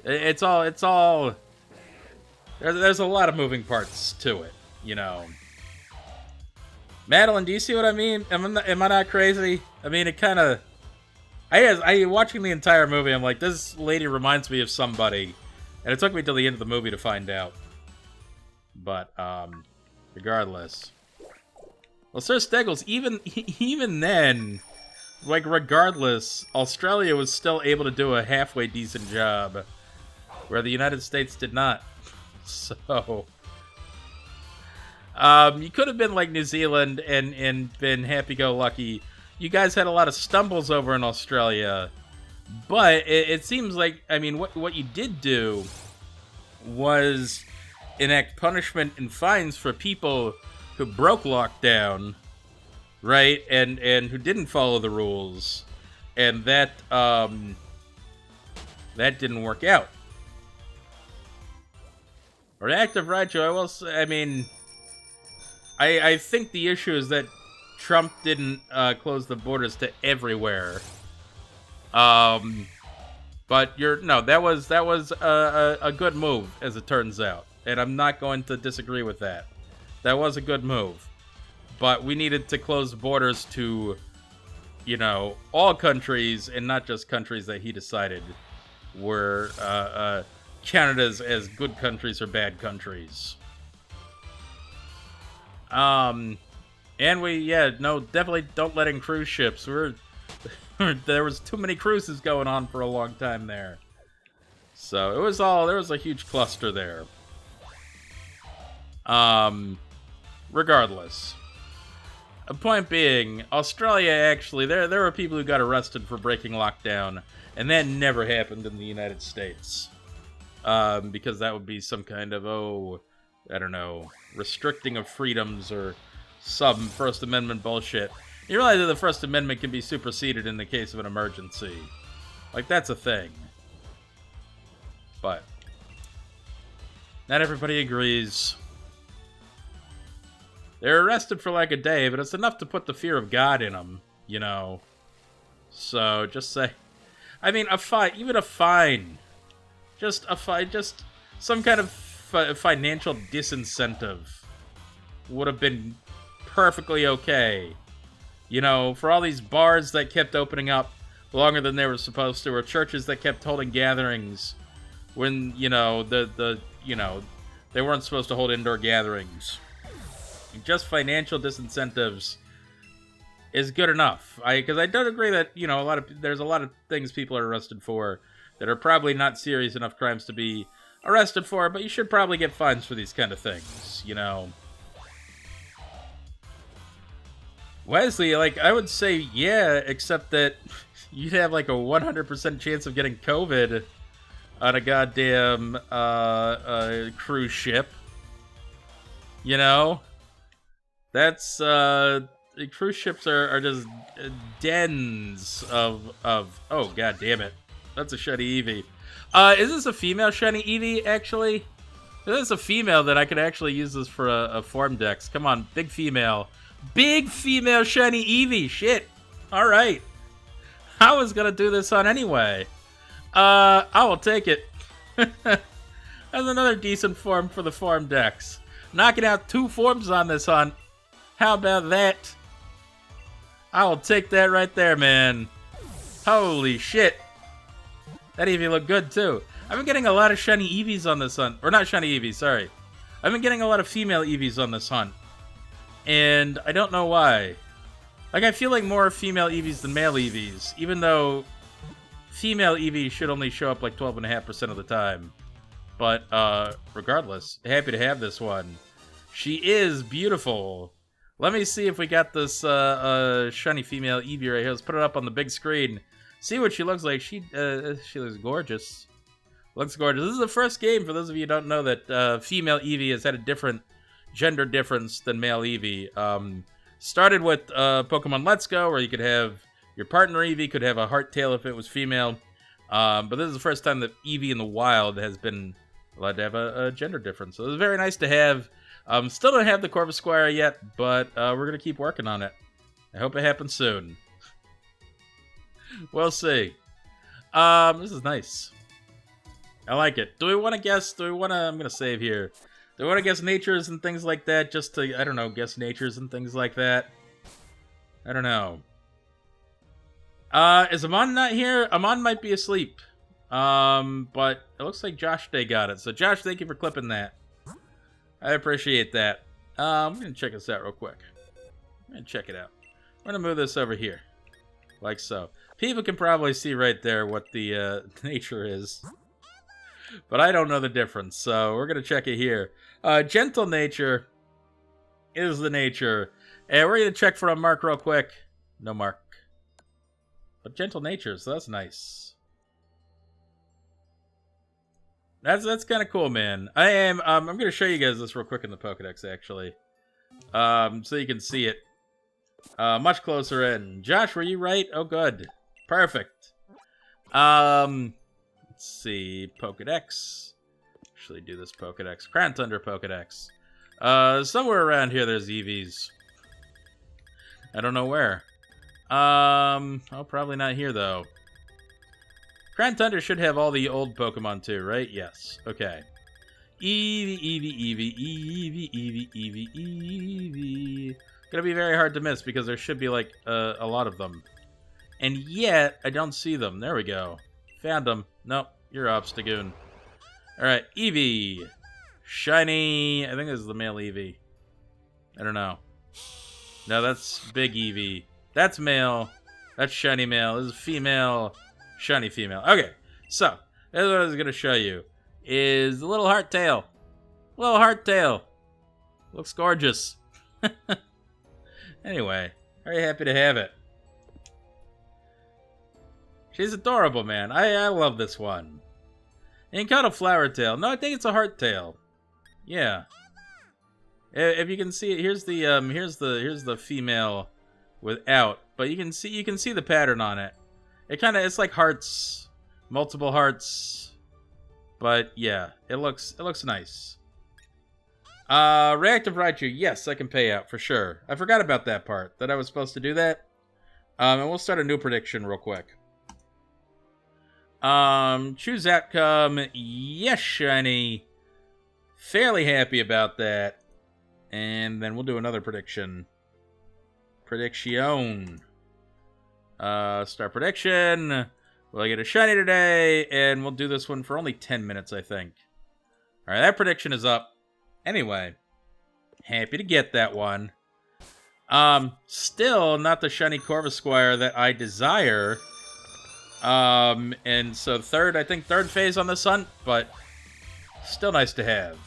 it's all there's a lot of moving parts to it, Madeline, do you see what I mean? Am I not crazy? I mean, it kind of... I watching the entire movie, I'm like, this lady reminds me of somebody, and it took me till the end of the movie to find out. But regardless, well, Sir Steggles, even then, like, regardless, Australia was still able to do a halfway decent job, where the United States did not. So, you could have been like New Zealand and been happy-go-lucky. You guys had a lot of stumbles over in Australia, but it seems like, I mean, what you did do was enact punishment and fines for people who broke lockdown, right, and who didn't follow the rules, and that didn't work out. Reactive Raichu, I will say, I mean, I think the issue is that Trump didn't close the borders to everywhere. But that was a good move, as it turns out. and I'm not going to disagree with that. That was a good move. But we needed to close borders to, you know, all countries, and not just countries that he decided were counted as good countries or bad countries. And definitely don't let in cruise ships. There was too many cruises going on for a long time there. So there was a huge cluster there. Regardless. A point being, Australia actually, there were people who got arrested for breaking lockdown, and that never happened in the United States. Because that would be some kind of, I don't know, restricting of freedoms or some First Amendment bullshit. You realize that the First Amendment can be superseded in the case of an emergency. Like, that's a thing. But not everybody agrees. They're arrested for like a day, but it's enough to put the fear of God in them, you know. So, just say... I mean, a fine, even a fine. Just a fine, just some kind of financial disincentive would have been perfectly okay. You know, for all these bars that kept opening up longer than they were supposed to, or churches that kept holding gatherings when, you know, they weren't supposed to hold indoor gatherings. Just financial disincentives is good enough. Because I don't agree that, you know, there's a lot of things people are arrested for that are probably not serious enough crimes to be arrested for, but you should probably get fines for these kind of things, you know. Wesley, like, I would say yeah, except that you'd have like a 100% chance of getting COVID on a goddamn cruise ship. You know? That's, cruise ships are just dens of, oh, god damn it. That's a shiny Eevee. Is this a female shiny Eevee, actually? If this is a female, then I could actually use this for a form dex. Come on, big female. Big female shiny Eevee, shit. Alright. I was gonna do this on anyway. I will take it. That's another decent form for the form dex. Knocking out 2 forms on this hunt. How about that? I will take that right there, man. Holy shit. That Eevee looked good, too. I've been getting a lot of shiny Eevees on this hunt. Or not shiny Eevees, sorry. I've been getting a lot of female Eevees on this hunt. And I don't know why. Like, I feel like more female Eevees than male Eevees. Even though female Eevees should only show up like 12.5% of the time. But, regardless, happy to have this one. She is beautiful. Let me see if we got this shiny female Eevee right here. Let's put it up on the big screen. See what she looks like. She looks gorgeous. Looks gorgeous. This is the first game, for those of you who don't know, that female Eevee has had a different gender difference than male Eevee. Started with Pokemon Let's Go, where you could have your partner Eevee could have a heart tail if it was female. But this is the first time that Eevee in the wild has been allowed to have a gender difference. So it was very nice to have. Still don't have the Corvisquire yet, but we're going to keep working on it. I hope it happens soon. We'll see. This is nice. I like it. Do we want to guess? I'm going to save here. Do we want to guess natures and things like that? Just to, I don't know, guess natures and things like that? I don't know. Is Amon not here? Amon might be asleep. But it looks like Josh Day got it. So Josh, thank you for clipping that. I appreciate that. I'm going to check this out real quick. I'm going to check it out. I'm going to move this over here. Like so. People can probably see right there what the nature is. But I don't know the difference, so we're going to check it here. Gentle nature is the nature. And we're going to check for a mark real quick. No mark. But gentle nature, so that's nice. That's kind of cool, man. I'm going to show you guys this real quick in the Pokedex, actually. So you can see it. Much closer in. Josh, were you right? Oh, good. Perfect. Let's see. Pokedex. Actually do this Pokedex. Crown Tundra Pokedex. Somewhere around here there's Eevees. I don't know where. Oh, probably not here, though. Crown Tundra should have all the old Pokemon, too, right? Yes. Okay. Eevee, Eevee, Eevee, Eevee, Eevee, Eevee, Eevee. Gonna be very hard to miss because there should be like a lot of them. And yet, I don't see them. There we go. Found them. Nope, you're Obstagoon. Alright, Eevee. Shiny. I think this is the male Eevee. I don't know. No, that's big Eevee. That's male. That's shiny male. This is female. Shiny female. Okay, so, that's what I was going to show you. Is the little heart tail. Little heart tail. Looks gorgeous. Anyway, very happy to have it. She's adorable, man. I love this one. Ain't called a flower tail. No, I think it's a heart tail. Yeah. If you can see it, here's the female without, but you can see the pattern on it. It's like hearts, multiple hearts. But yeah, it looks nice. Reactive Raichu, yes, I can pay out for sure. I forgot about that part, that I was supposed to do that. And we'll start a new prediction real quick. Choose outcome, yes, shiny. Fairly happy about that. And then we'll do another prediction. Prediction. Start prediction. Will I get a shiny today? And we'll do this one for only 10 minutes, I think. Alright, that prediction is up. Anyway, happy to get that one. Still not the shiny Corvisquire that I desire. And so third phase on this hunt, but still nice to have.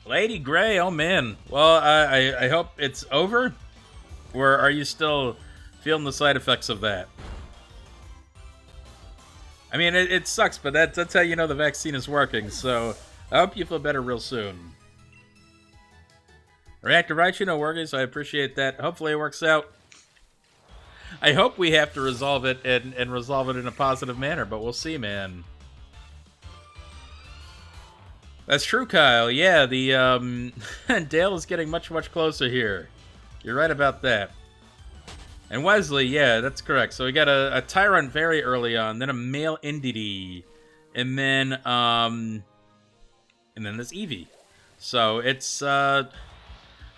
Lady Gray, oh man. Well, I hope it's over. Or are you still feeling the side effects of that? I mean, it sucks, but that's how you know the vaccine is working, so I hope you feel better real soon. Reactive Raichu, no worries, I appreciate that. Hopefully it works out. I hope we have to resolve it and resolve it in a positive manner, but we'll see, man. That's true, Kyle. Yeah, the Dale is getting much, much closer here. You're right about that. And Wesley, yeah, that's correct. So we got a Tyrant very early on, then a male Indeedee, and then this Eevee. So it's I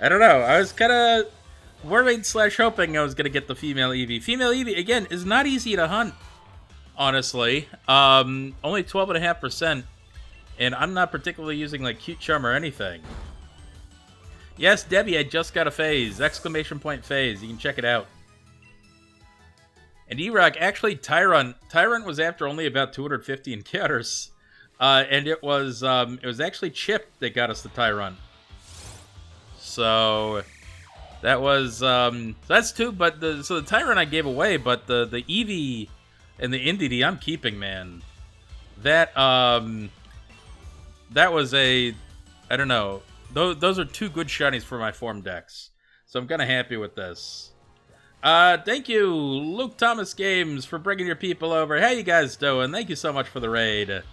don't know. I was kind of worried / hoping I was gonna get the female Eevee. Female Eevee again is not easy to hunt, honestly. Only 12.5%, and I'm not particularly using like Cute Charm or anything. Yes, Debbie, I just got a phase! Exclamation point phase. You can check it out. And E-Rock, actually, Tyrant was after only about 250 encounters, and it was actually Chip that got us the Tyrant. So that was that's two. But the Tyrant I gave away, but the Eevee and the Indeedee I'm keeping, man. That was I don't know. Those are two good shinies for my form decks, so I'm kind of happy with this. Thank you, Luke Thomas Games, for bringing your people over. How you guys doing? Thank you so much for the raid.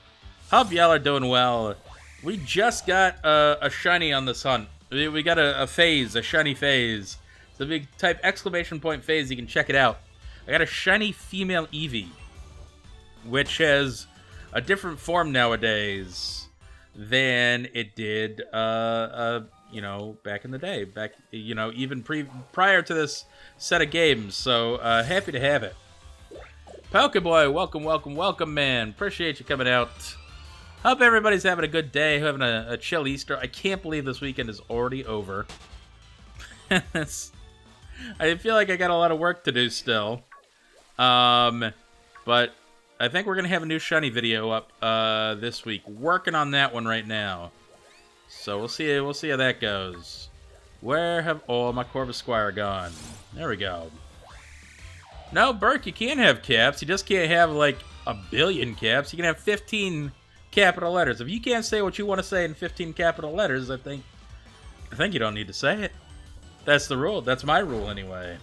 Hope y'all are doing well. We just got a shiny on this hunt. We got a phase, a shiny phase. So if you type exclamation point phase, you can check it out. I got a shiny female Eevee, which has a different form nowadays than it did, you know, back in the day. Back, you know, even prior to this set of games. So happy to have it. Pokeboy, welcome, welcome, welcome, man. Appreciate you coming out. Hope everybody's having a good day, having a chill Easter. I can't believe this weekend is already over. I feel like I got a lot of work to do still. But I think we're going to have a new shiny video up this week. Working on that one right now. So we'll see how that goes. Where have all my Corvisquire gone? There we go. No, Burke, you can't have caps. You just can't have, like, 1 billion caps. You can have 15 capital letters. If you can't say what you want to say in 15 capital letters, I think you don't need to say it. That's the rule. That's my rule, anyway.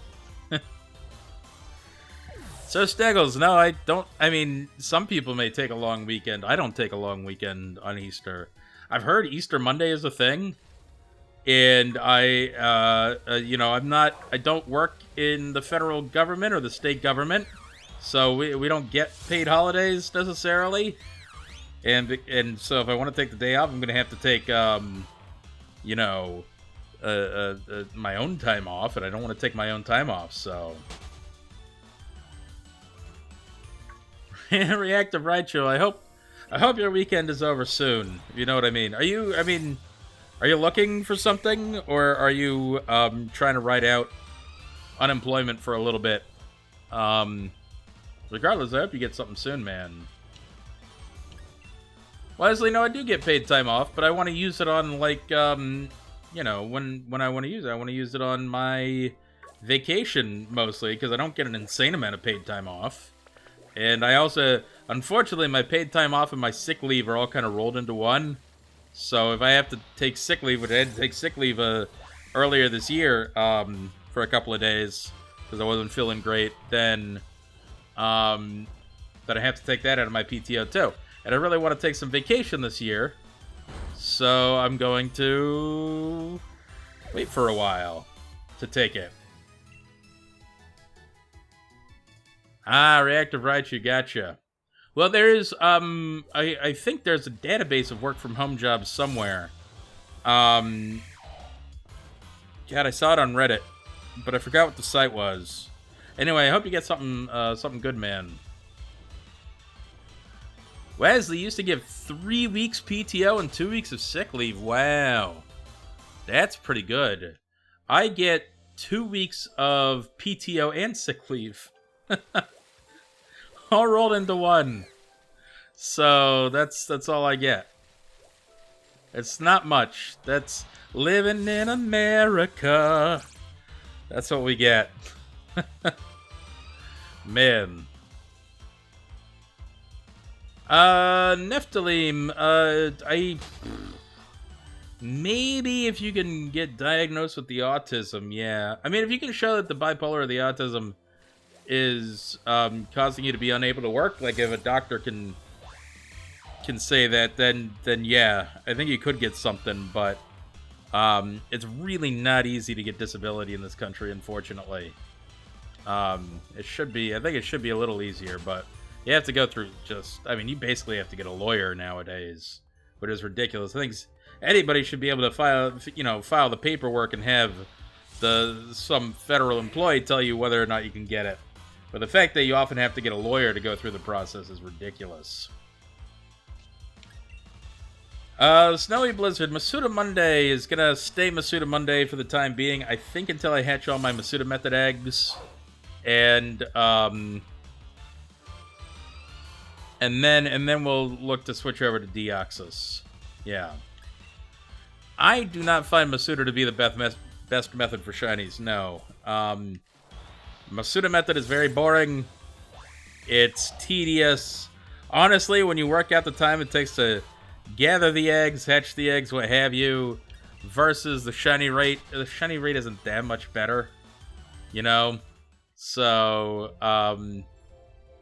So, Steggles, no, I don't. I mean, some people may take a long weekend. I don't take a long weekend on Easter. I've heard Easter Monday is a thing. And you know, I don't work in the federal government or the state government. So we don't get paid holidays necessarily. And so if I want to take the day off, I'm going to have to take, you know, my own time off, and I don't want to take my own time off, so. Reactive Raichu, I hope your weekend is over soon. If you know what I mean. Are you looking for something, or are you trying to ride out unemployment for a little bit? Regardless, I hope you get something soon, man. Well, honestly, no, I do get paid time off, but I want to use it on, like, you know, when I want to use it. I want to use it on my vacation, mostly, because I don't get an insane amount of paid time off. And I also, unfortunately, my paid time off and my sick leave are all kind of rolled into one. So if I have to take sick leave, which I had to take sick leave earlier this year for a couple of days, because I wasn't feeling great, then I have to take that out of my PTO, too. And I really want to take some vacation this year, so I'm going to wait for a while to take it. Ah, Reactive Raichu, gotcha. Well, there's, I think there's a database of work from home jobs somewhere. God, I saw it on Reddit, but I forgot what the site was. Anyway, I hope you get something good, man. Wesley used to give 3 weeks PTO and 2 weeks of sick leave. Wow. That's pretty good. I get 2 weeks of PTO and sick leave. All rolled into one. So that's all I get. It's not much. That's living in America. That's what we get. Man. Nephilim, maybe if you can get diagnosed with the autism, yeah. I mean, if you can show that the bipolar or the autism is, causing you to be unable to work, like if a doctor can say that, then yeah, I think you could get something, but, it's really not easy to get disability in this country, unfortunately. I think it should be a little easier, but you have to go through you basically have to get a lawyer nowadays, which is ridiculous. I think anybody should be able to file the paperwork and have some federal employee tell you whether or not you can get it. But the fact that you often have to get a lawyer to go through the process is ridiculous. Snowy Blizzard, Masuda Monday is gonna stay Masuda Monday for the time being, I think, until I hatch all my Masuda Method eggs. And then we'll look to switch over to Deoxys. Yeah. I do not find Masuda to be the best method for shinies, no. Masuda Method is very boring. It's tedious. Honestly, when you work out the time it takes to gather the eggs, hatch the eggs, what have you, versus the shiny rate isn't that much better, you know? So,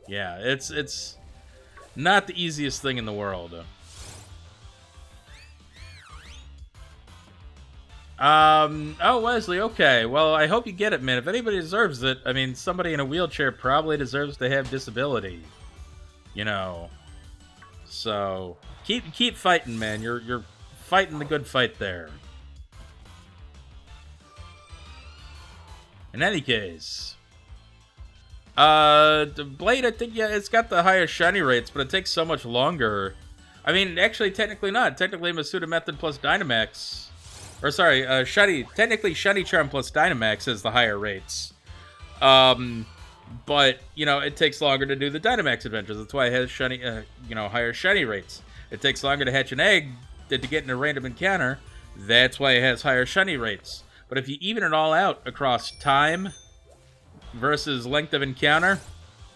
yeah, it's not the easiest thing in the world. Oh, Wesley, okay. Well, I hope you get it, man. If anybody deserves it, I mean, somebody in a wheelchair probably deserves to have disability. You know. So, keep fighting, man. You're fighting the good fight there. In any case, the Blade, I think, yeah, it's got the highest shiny rates, but it takes so much longer. I mean, actually, technically not. Technically, Masuda Method plus Dynamax. Or, sorry, technically, Shiny Charm plus Dynamax has the higher rates. But, you know, it takes longer to do the Dynamax adventures. That's why it has higher shiny rates. It takes longer to hatch an egg than to get in a random encounter. That's why it has higher shiny rates. But if you even it all out across time versus length of encounter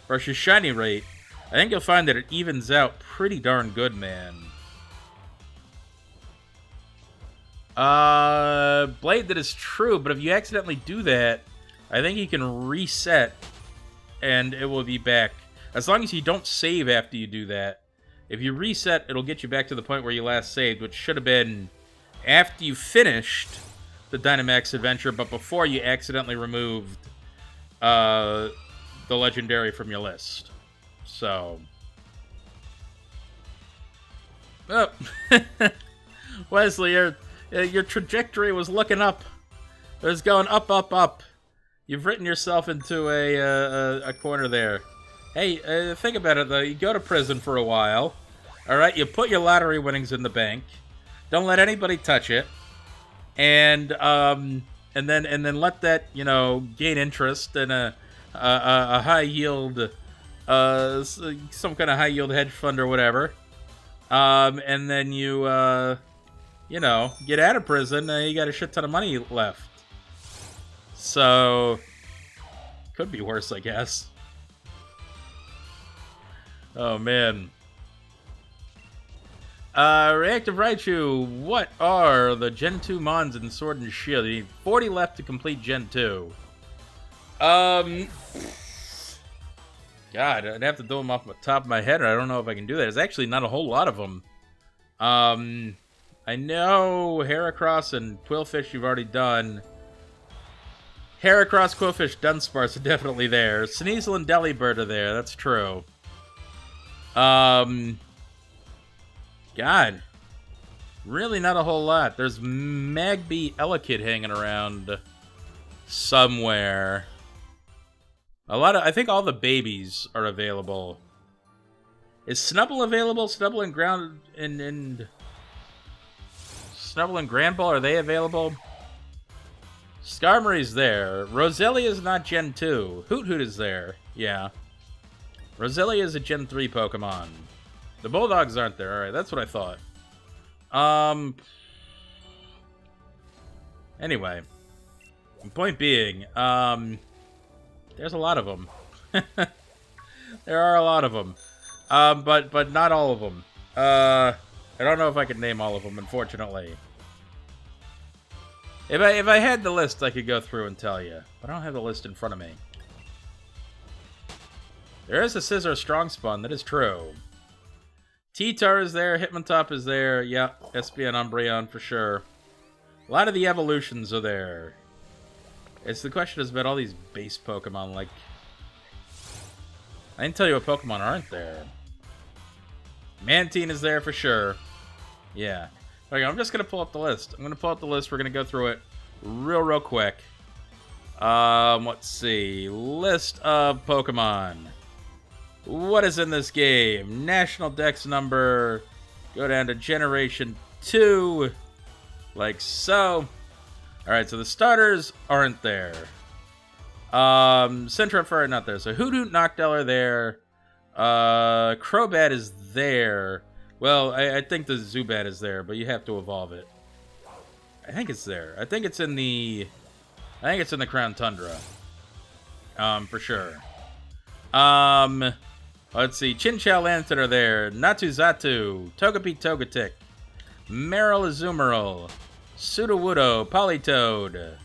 versus shiny rate, I think you'll find that it evens out pretty darn good, man. Blade, that is true, but if you accidentally do that, I think you can reset and it will be back. As long as you don't save after you do that. If you reset, it'll get you back to the point where you last saved, which should have been after you finished the Dynamax adventure, but before you accidentally removed the legendary from your list. So, oh. Wesley, your trajectory was looking up. It was going up, up, up. You've written yourself into a corner there. Hey, think about it though. You go to prison for a while. All right, you put your lottery winnings in the bank. Don't let anybody touch it, and then let that, you know, gain interest in a high yield, some kind of high yield hedge fund or whatever. And then you know, get out of prison. You got a shit ton of money left. So could be worse, I guess. Oh man. Reactive Raichu, what are the Gen 2 Mons in Sword and Shield? You need 40 left to complete Gen 2. God, I'd have to do them off the top of my head. I don't know if I can do that. There's actually not a whole lot of them. I know Heracross and Quillfish you've already done. Heracross, Quillfish, Dunsparce are definitely there. Sneasel and Delibird are there. That's true. God, really not a whole lot. There's Magby Elekid hanging around somewhere. I think all the babies are available. Is Snubble available? Snubble and Snubble and Grand Ball, are they available? Skarmory's there. Roselia is not Gen 2. Hoot Hoot is there. Yeah. Roselia is a Gen 3 Pokemon. The Bulldogs aren't there. Alright, that's what I thought. Anyway. Point being, there's a lot of them. There are a lot of them. But not all of them. I don't know if I can name all of them, unfortunately. If I had the list, I could go through and tell you. But I don't have the list in front of me. There is a Scizor Strong Spawn, that is true. T-Tar is there, Hitmontop is there, yeah, Espeon Umbreon for sure. A lot of the evolutions are there. The question is about all these base Pokemon, like... I can tell you what Pokemon aren't there. Mantine is there for sure. Yeah. Okay, I'm just going to pull up the list. I'm going to pull up the list, we're going to go through it real quick. Let's see. List of Pokemon. What is in this game? National Dex number. Go down to Generation 2. Like so. Alright, so the starters aren't there. Centrofur not there. So Hoot Hoot, Noctowl are there. Crobat is there. Well, I think the Zubat is there, but you have to evolve it. I think it's there. I think it's in the Crown Tundra. For sure. Let's see. Chinchou Lantern are there. Natuzatu. Togepi Togetic. Marill Azumarill. Sudowoodo. Politoed.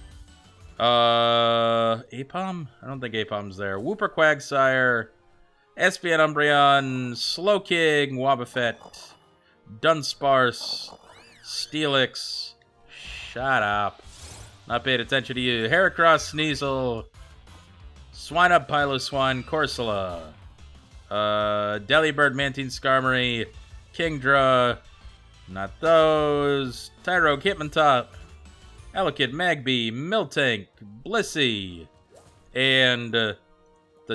Apom? I don't think Apom's there. Wooper Quagsire. Espeon Umbreon. Slowking. Wobbuffet. Dunsparce. Steelix. Shut up. Not paying attention to you. Heracross, Sneasel. Swinub, Piloswine, Corsola. Delibird, Mantine, Skarmory. Kingdra. Not those. Tyro, Hitmontop. Elekid, Magby, Miltank, Blissey. And the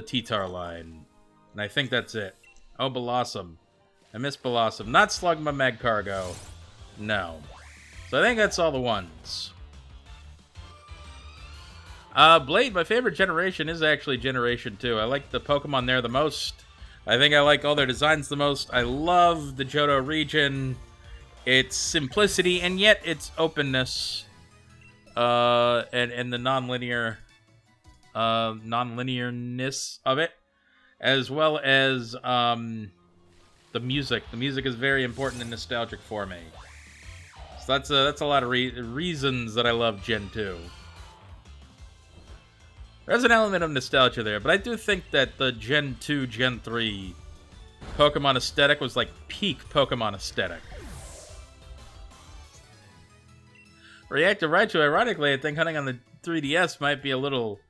T-Tar line. And I think that's it. Oh, Blossom. I miss Blossom. Not Slugma, Magcargo. No. So I think that's all the ones. Blade, my favorite generation is actually Generation 2. I like the Pokemon there the most. I think I like all their designs the most. I love the Johto region. Its simplicity and yet its openness. And the non-linearness of it. As well as the music. The music is very important and nostalgic for me. So that's a lot of reasons that I love Gen 2. There's an element of nostalgia there, but I do think that the Gen 2, Gen 3 Pokemon aesthetic was like peak Pokemon aesthetic. Reactive Raichu, ironically, I think hunting on the 3DS might be a little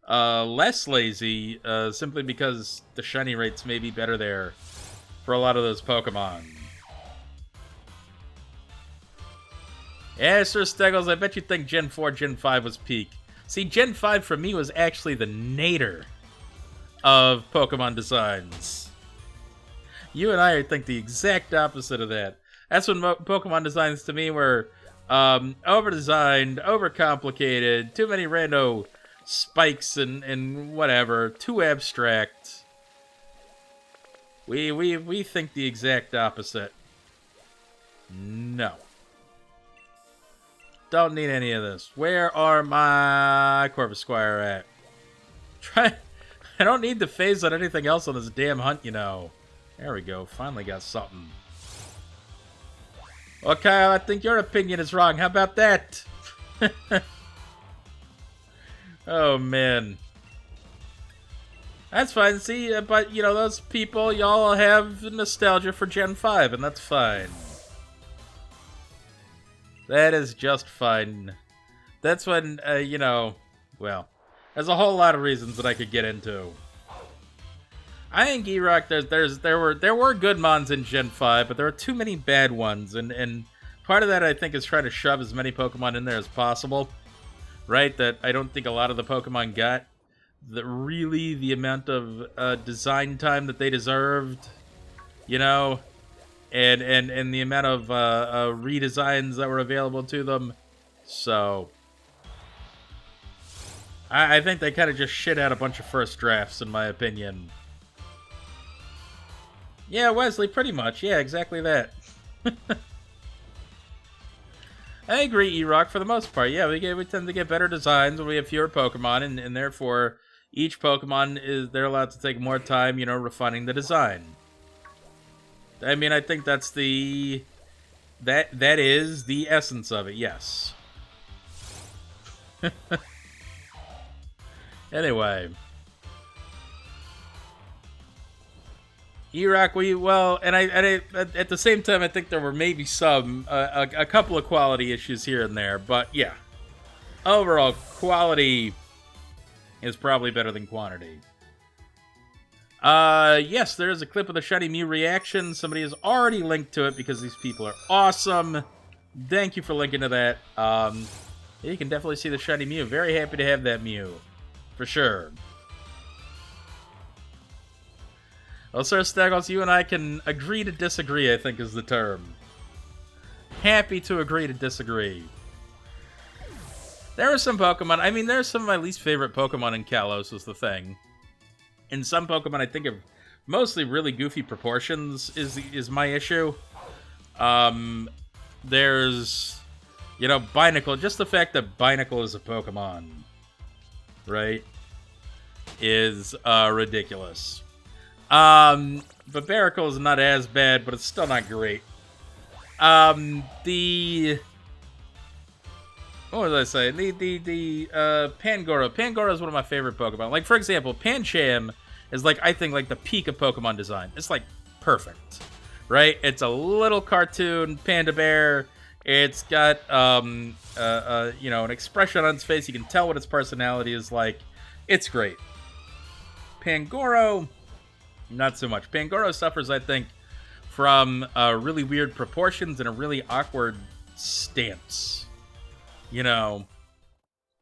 less lazy, simply because the shiny rates may be better there for a lot of those Pokemon. Yeah, Sir Steggles, I bet you think Gen 4, Gen 5 was peak. See, Gen 5 for me was actually the nadir of Pokemon designs. You and I think the exact opposite of that. That's when Pokemon designs to me were over-designed, over-complicated, too many rando spikes and whatever, too abstract. We think the exact opposite. No. Don't need any of this. Where are my Corvisquire at? I don't need to phase on anything else on this damn hunt, you know. There we go. Finally got something. Well, Kyle, I think your opinion is wrong. How about that? Oh, man. That's fine. See, but, you know, those people, y'all have nostalgia for Gen 5, and that's fine. That is just fine. That's when, you know, well, there's a whole lot of reasons that I could get into. I think E-Rock, there were good mons in Gen 5, but there were too many bad ones, and part of that I think is trying to shove as many Pokemon in there as possible, right? That I don't think a lot of the Pokemon got the amount of design time that they deserved, you know, and the amount of redesigns that were available to them. So I think they kind of just shit out a bunch of first drafts, in my opinion. Yeah, Wesley, pretty much. Yeah, exactly that. I agree, E-Rock, for the most part. Yeah, we tend to get better designs when we have fewer Pokemon, and therefore each Pokemon they're allowed to take more time, you know, refining the design. I mean, I think that's that is the essence of it, yes. Anyway. E-Rock, and I at the same time, I think there were maybe a couple of quality issues here and there, but yeah. Overall, quality is probably better than quantity. Yes, there is a clip of the Shiny Mew reaction. Somebody has already linked to it because these people are awesome. Thank you for linking to that. You can definitely see the Shiny Mew. Very happy to have that Mew. For sure. Well, Sir Stagos, you and I can agree to disagree, I think is the term. Happy to agree to disagree. There are some Pokemon, I mean, there's some of my least favorite Pokemon in Kalos is the thing. In some Pokemon, I think of mostly really goofy proportions is my issue. There's, you know, Binacle, just the fact that Binacle is a Pokemon, right, is ridiculous. But Baracle is not as bad, but it's still not great. What was I saying? The Pangoro. Pangoro is one of my favorite Pokemon. Like, for example, Pancham is, like, I think, like, the peak of Pokemon design. It's, like, perfect, right? It's a little cartoon panda bear. It's got, you know, an expression on its face. You can tell what its personality is like. It's great. Pangoro, not so much. Pangoro suffers, I think, from really weird proportions and a really awkward stance, you know,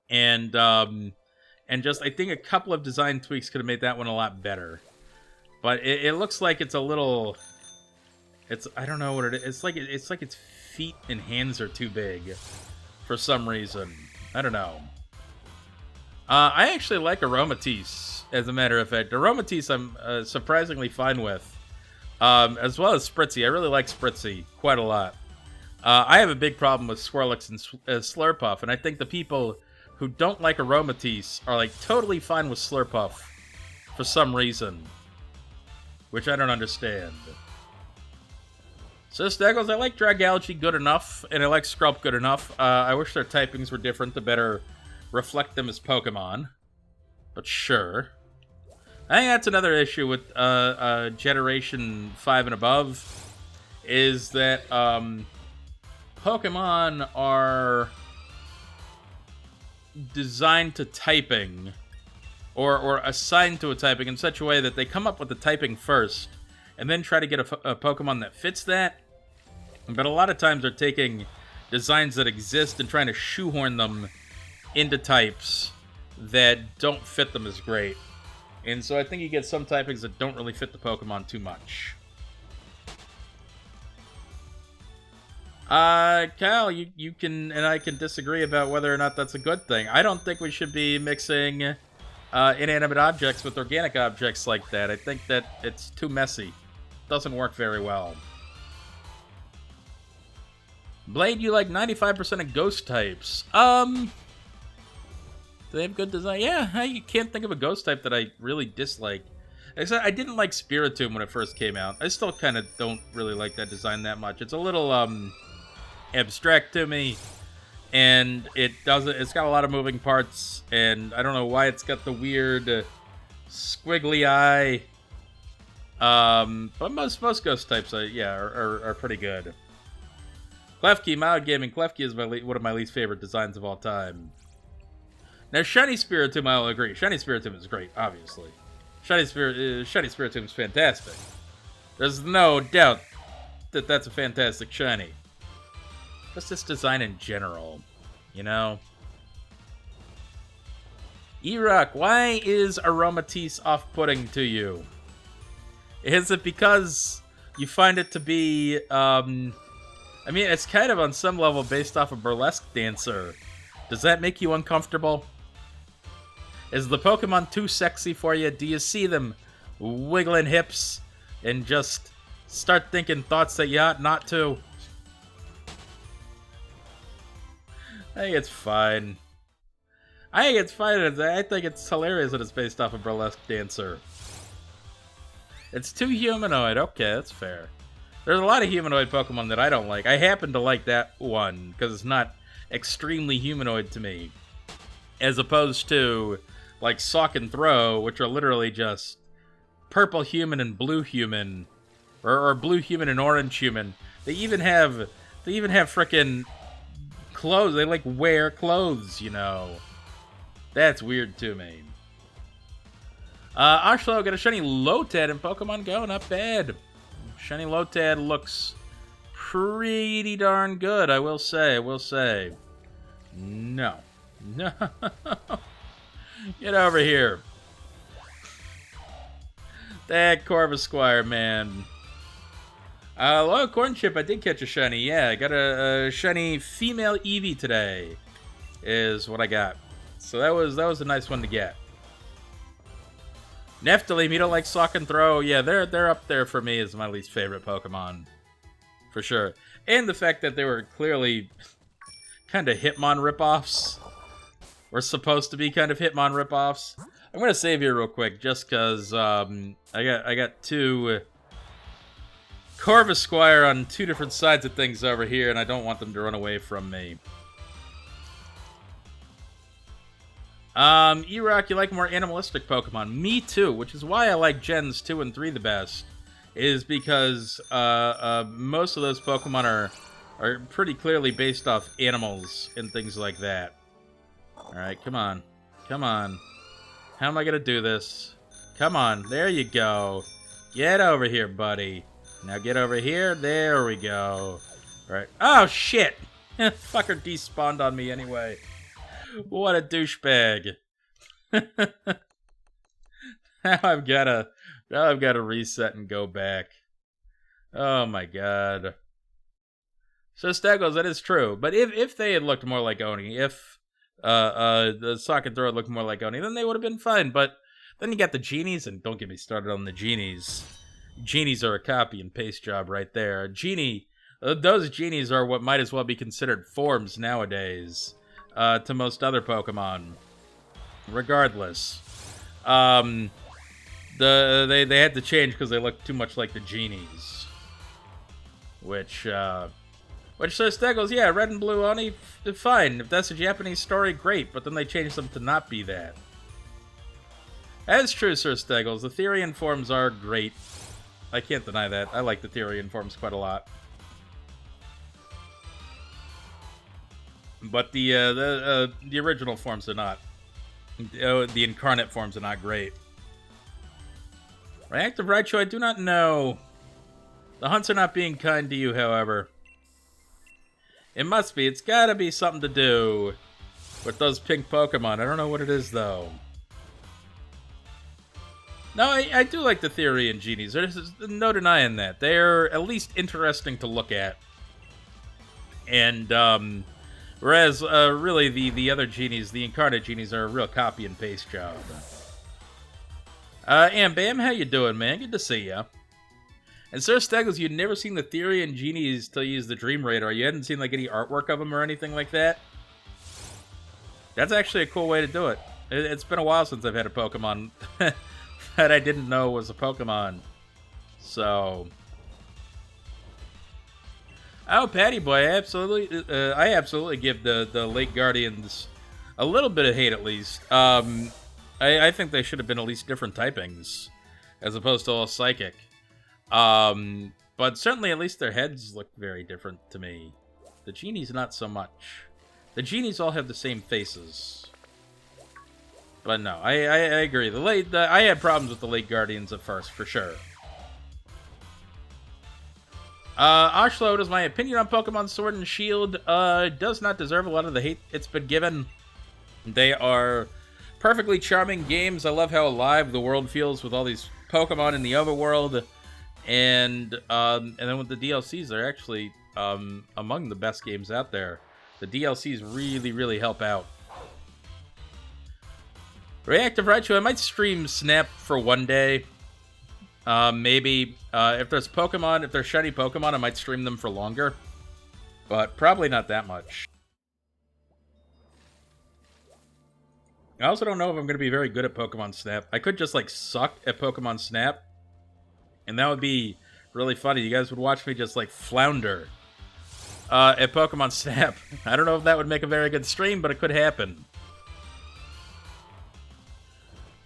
and just I think a couple of design tweaks could have made that one a lot better. But it looks like it's a little, I don't know what it is. It's like its feet and hands are too big for some reason. I don't know. I actually like Aromatisse, as a matter of fact. Aromatisse I'm surprisingly fine with. As well as Spritzy. I really like Spritzy quite a lot. I have a big problem with Swirlix and Slurpuff, and I think the people who don't like Aromatisse are like totally fine with Slurpuff for some reason, which I don't understand. So Staggles, I like Dragalge good enough, and I like Skrulp good enough. I wish their typings were different to better reflect them as Pokemon, but sure. I think that's another issue with Generation 5 and above, is that Pokemon are designed to typing or assigned to a typing in such a way that they come up with the typing first, and then try to get a Pokemon that fits that. But a lot of times they're taking designs that exist and trying to shoehorn them into types that don't fit them as great. And so I think you get some typings that don't really fit the Pokemon too much. Kyle, you can, and I can disagree about whether or not that's a good thing. I don't think we should be mixing inanimate objects with organic objects like that. I think that it's too messy. Doesn't work very well. Blade, you like 95% of ghost types. Do they have good design? Yeah, I can't think of a ghost type that I really dislike. Except I didn't like Spiritomb when it first came out. I still kind of don't really like that design that much. It's a little abstract to me, and it's got a lot of moving parts, and I don't know why it's got the weird squiggly eye. But most ghost types, are pretty good. Klefki, Mild Gaming. Klefki is one of my least favorite designs of all time. Now, Shiny Spiritomb, I'll agree. Shiny Spiritomb is great, obviously. Shiny Spiritomb is fantastic. There's no doubt that that's a fantastic shiny. Just this design in general, you know? E-Rock, why is Aromatisse off-putting to you? Is it because you find it to be, I mean, it's kind of on some level based off a burlesque dancer. Does that make you uncomfortable? Is the Pokemon too sexy for you? Do you see them wiggling hips and just start thinking thoughts that you ought not to? I think it's fine. I think it's hilarious that it's based off a burlesque dancer. It's too humanoid. Okay, that's fair. There's a lot of humanoid Pokemon that I don't like. I happen to like that one because it's not extremely humanoid to me. As opposed to, like, Sock and Throw, which are literally just purple human and blue human. Or blue human and orange human. They even have frickin' clothes. They, like, wear clothes, you know. That's weird to me. Ashlow got a shiny Lotad in Pokemon Go. Not bad. Shiny Lotad looks pretty darn good, I will say. No. Get over here. That Corvisquire, man. Loyal Corn Chip, I did catch a shiny. Yeah, I got a shiny female Eevee today, is what I got. So that was a nice one to get. Nephilim, you don't like Sock and Throw? Yeah, they're up there for me as my least favorite Pokemon. For sure. And the fact that they were clearly kind of Hitmon ripoffs. Were supposed to be kind of Hitmon ripoffs. I'm gonna save here real quick, just because I got two Corvisquire on two different sides of things over here, and I don't want them to run away from me. E-Rock, you like more animalistic Pokemon. Me too, which is why I like Gens 2 and 3 the best. Is because most of those Pokemon are pretty clearly based off animals and things like that. Alright, come on. Come on. How am I gonna do this? Come on, there you go. Get over here, buddy. Now get over here. There we go. Alright. Oh, shit! Fucker despawned on me anyway. What a douchebag. Now I've gotta reset and go back. Oh my god. So Staggles, that is true. But if they had looked more like Oni, if the Sock and Throw had looked more like Oni, then they would have been fine. But then you got the Genies, and don't get me started on the Genies. Genies are a copy and paste job right there. Those Genies are what might as well be considered forms nowadays. To most other Pokemon. Regardless. They had to change because they looked too much like the Genies. Which says Steggles, yeah, Red and Blue Oni, fine. If that's a Japanese story, great. But then they changed them to not be that. That's true, Sir Steggles. The Therian forms are great. I can't deny that. I like the Therian forms quite a lot. But the original forms are not Oh, the incarnate forms are not great. Reactive Raichu, I do not know. The hunts are not being kind to you, however. It must be. It's gotta be something to do with those pink Pokemon. I don't know what it is, though. No, I do like the Theory and Genies. There's no denying that. They're at least interesting to look at. And, whereas, really, the other Genies, the Incarnate Genies, are a real copy and paste job. And Bam, how you doing, man? Good to see ya. And Sir Steggles, you'd never seen the Theory and Genies till you used the Dream Radar. You hadn't seen, like, any artwork of them or anything like that? That's actually a cool way to do it. It's been a while since I've had a Pokemon that I didn't know was a Pokemon. So... Oh, Patty Boy, I absolutely give the Lake Guardians a little bit of hate, at least. I think they should have been at least different typings, as opposed to all Psychic. But certainly, at least their heads look very different to me. The Genies, not so much. The Genies all have the same faces. But no, I agree. I had problems with the Lake Guardians at first, for sure. Oshlo, what is my opinion on Pokemon Sword and Shield? Does not deserve a lot of the hate it's been given. They are perfectly charming games. I love how alive the world feels with all these Pokemon in the overworld. And then with the DLCs, they're actually among the best games out there. The DLCs really, really help out. Reactive Raichu, I might stream Snap for one day. Maybe. If there's shiny Pokemon, I might stream them for longer. But probably not that much. I also don't know if I'm going to be very good at Pokemon Snap. I could just, like, suck at Pokemon Snap. And that would be really funny. You guys would watch me just, like, flounder at Pokemon Snap. I don't know if that would make a very good stream, but it could happen.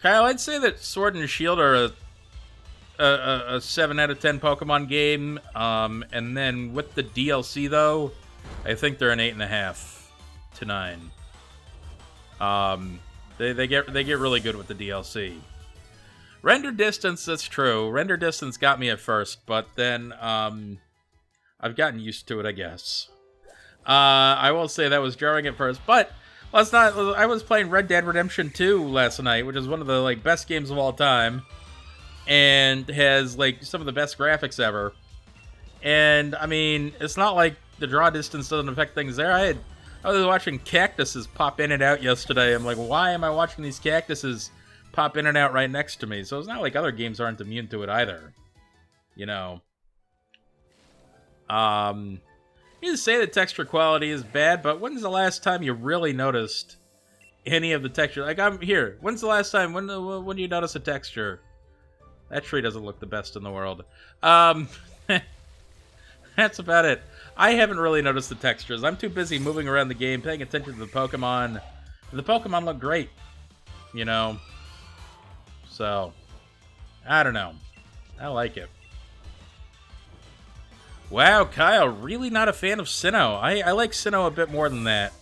Kyle, I'd say that Sword and Shield are a 7 out of 10 Pokemon game. And then with the DLC, though, I think they're an 8.5 to 9. They get really good with the DLC. Render distance, that's true. Render distance got me at first, but then I've gotten used to it, I guess. I will say that was jarring at first, but let's not. I was playing Red Dead Redemption 2 last night, which is one of the like best games of all time, and has like some of the best graphics ever. And I mean, it's not like the draw distance doesn't affect things there. I was watching cactuses pop in and out yesterday. I'm like, why am I watching these cactuses pop in and out right next to me? So it's not like other games aren't immune to it either. You know. You say the texture quality is bad, but when's the last time you really noticed any of the texture? Like, I'm here. When's the last time? When do you notice a texture? That tree doesn't look the best in the world. That's about it. I haven't really noticed the textures. I'm too busy moving around the game, paying attention to the Pokemon. The Pokemon look great. You know? So, I don't know. I like it. Wow, Kyle, really not a fan of Sinnoh. I like Sinnoh a bit more than that.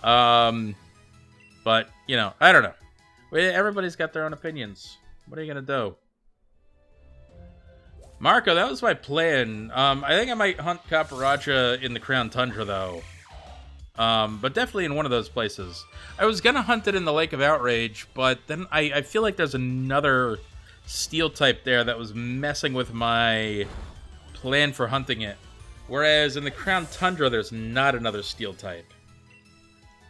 But, you know, I don't know. Everybody's got their own opinions. What are you going to do? Marco, that was my plan. I think I might hunt Caparacha in the Crown Tundra, though. But definitely in one of those places. I was going to hunt it in the Lake of Outrage, but then I feel like there's another steel type there that was messing with my plan for hunting it. Whereas in the Crown Tundra, there's not another steel type.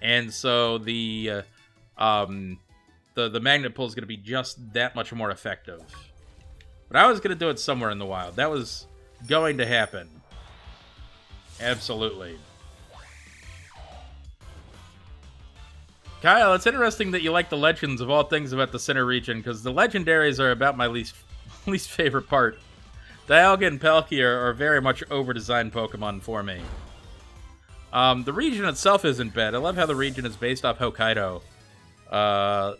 And so the magnet pull is going to be just that much more effective. But I was going to do it somewhere in the wild. That was going to happen. Absolutely. Kyle, it's interesting that you like the legends of all things about the Sinnoh region, because the legendaries are about my least favorite part. Dialga and Palkia are very much over-designed Pokemon for me. The region itself isn't bad. I love how the region is based off Hokkaido.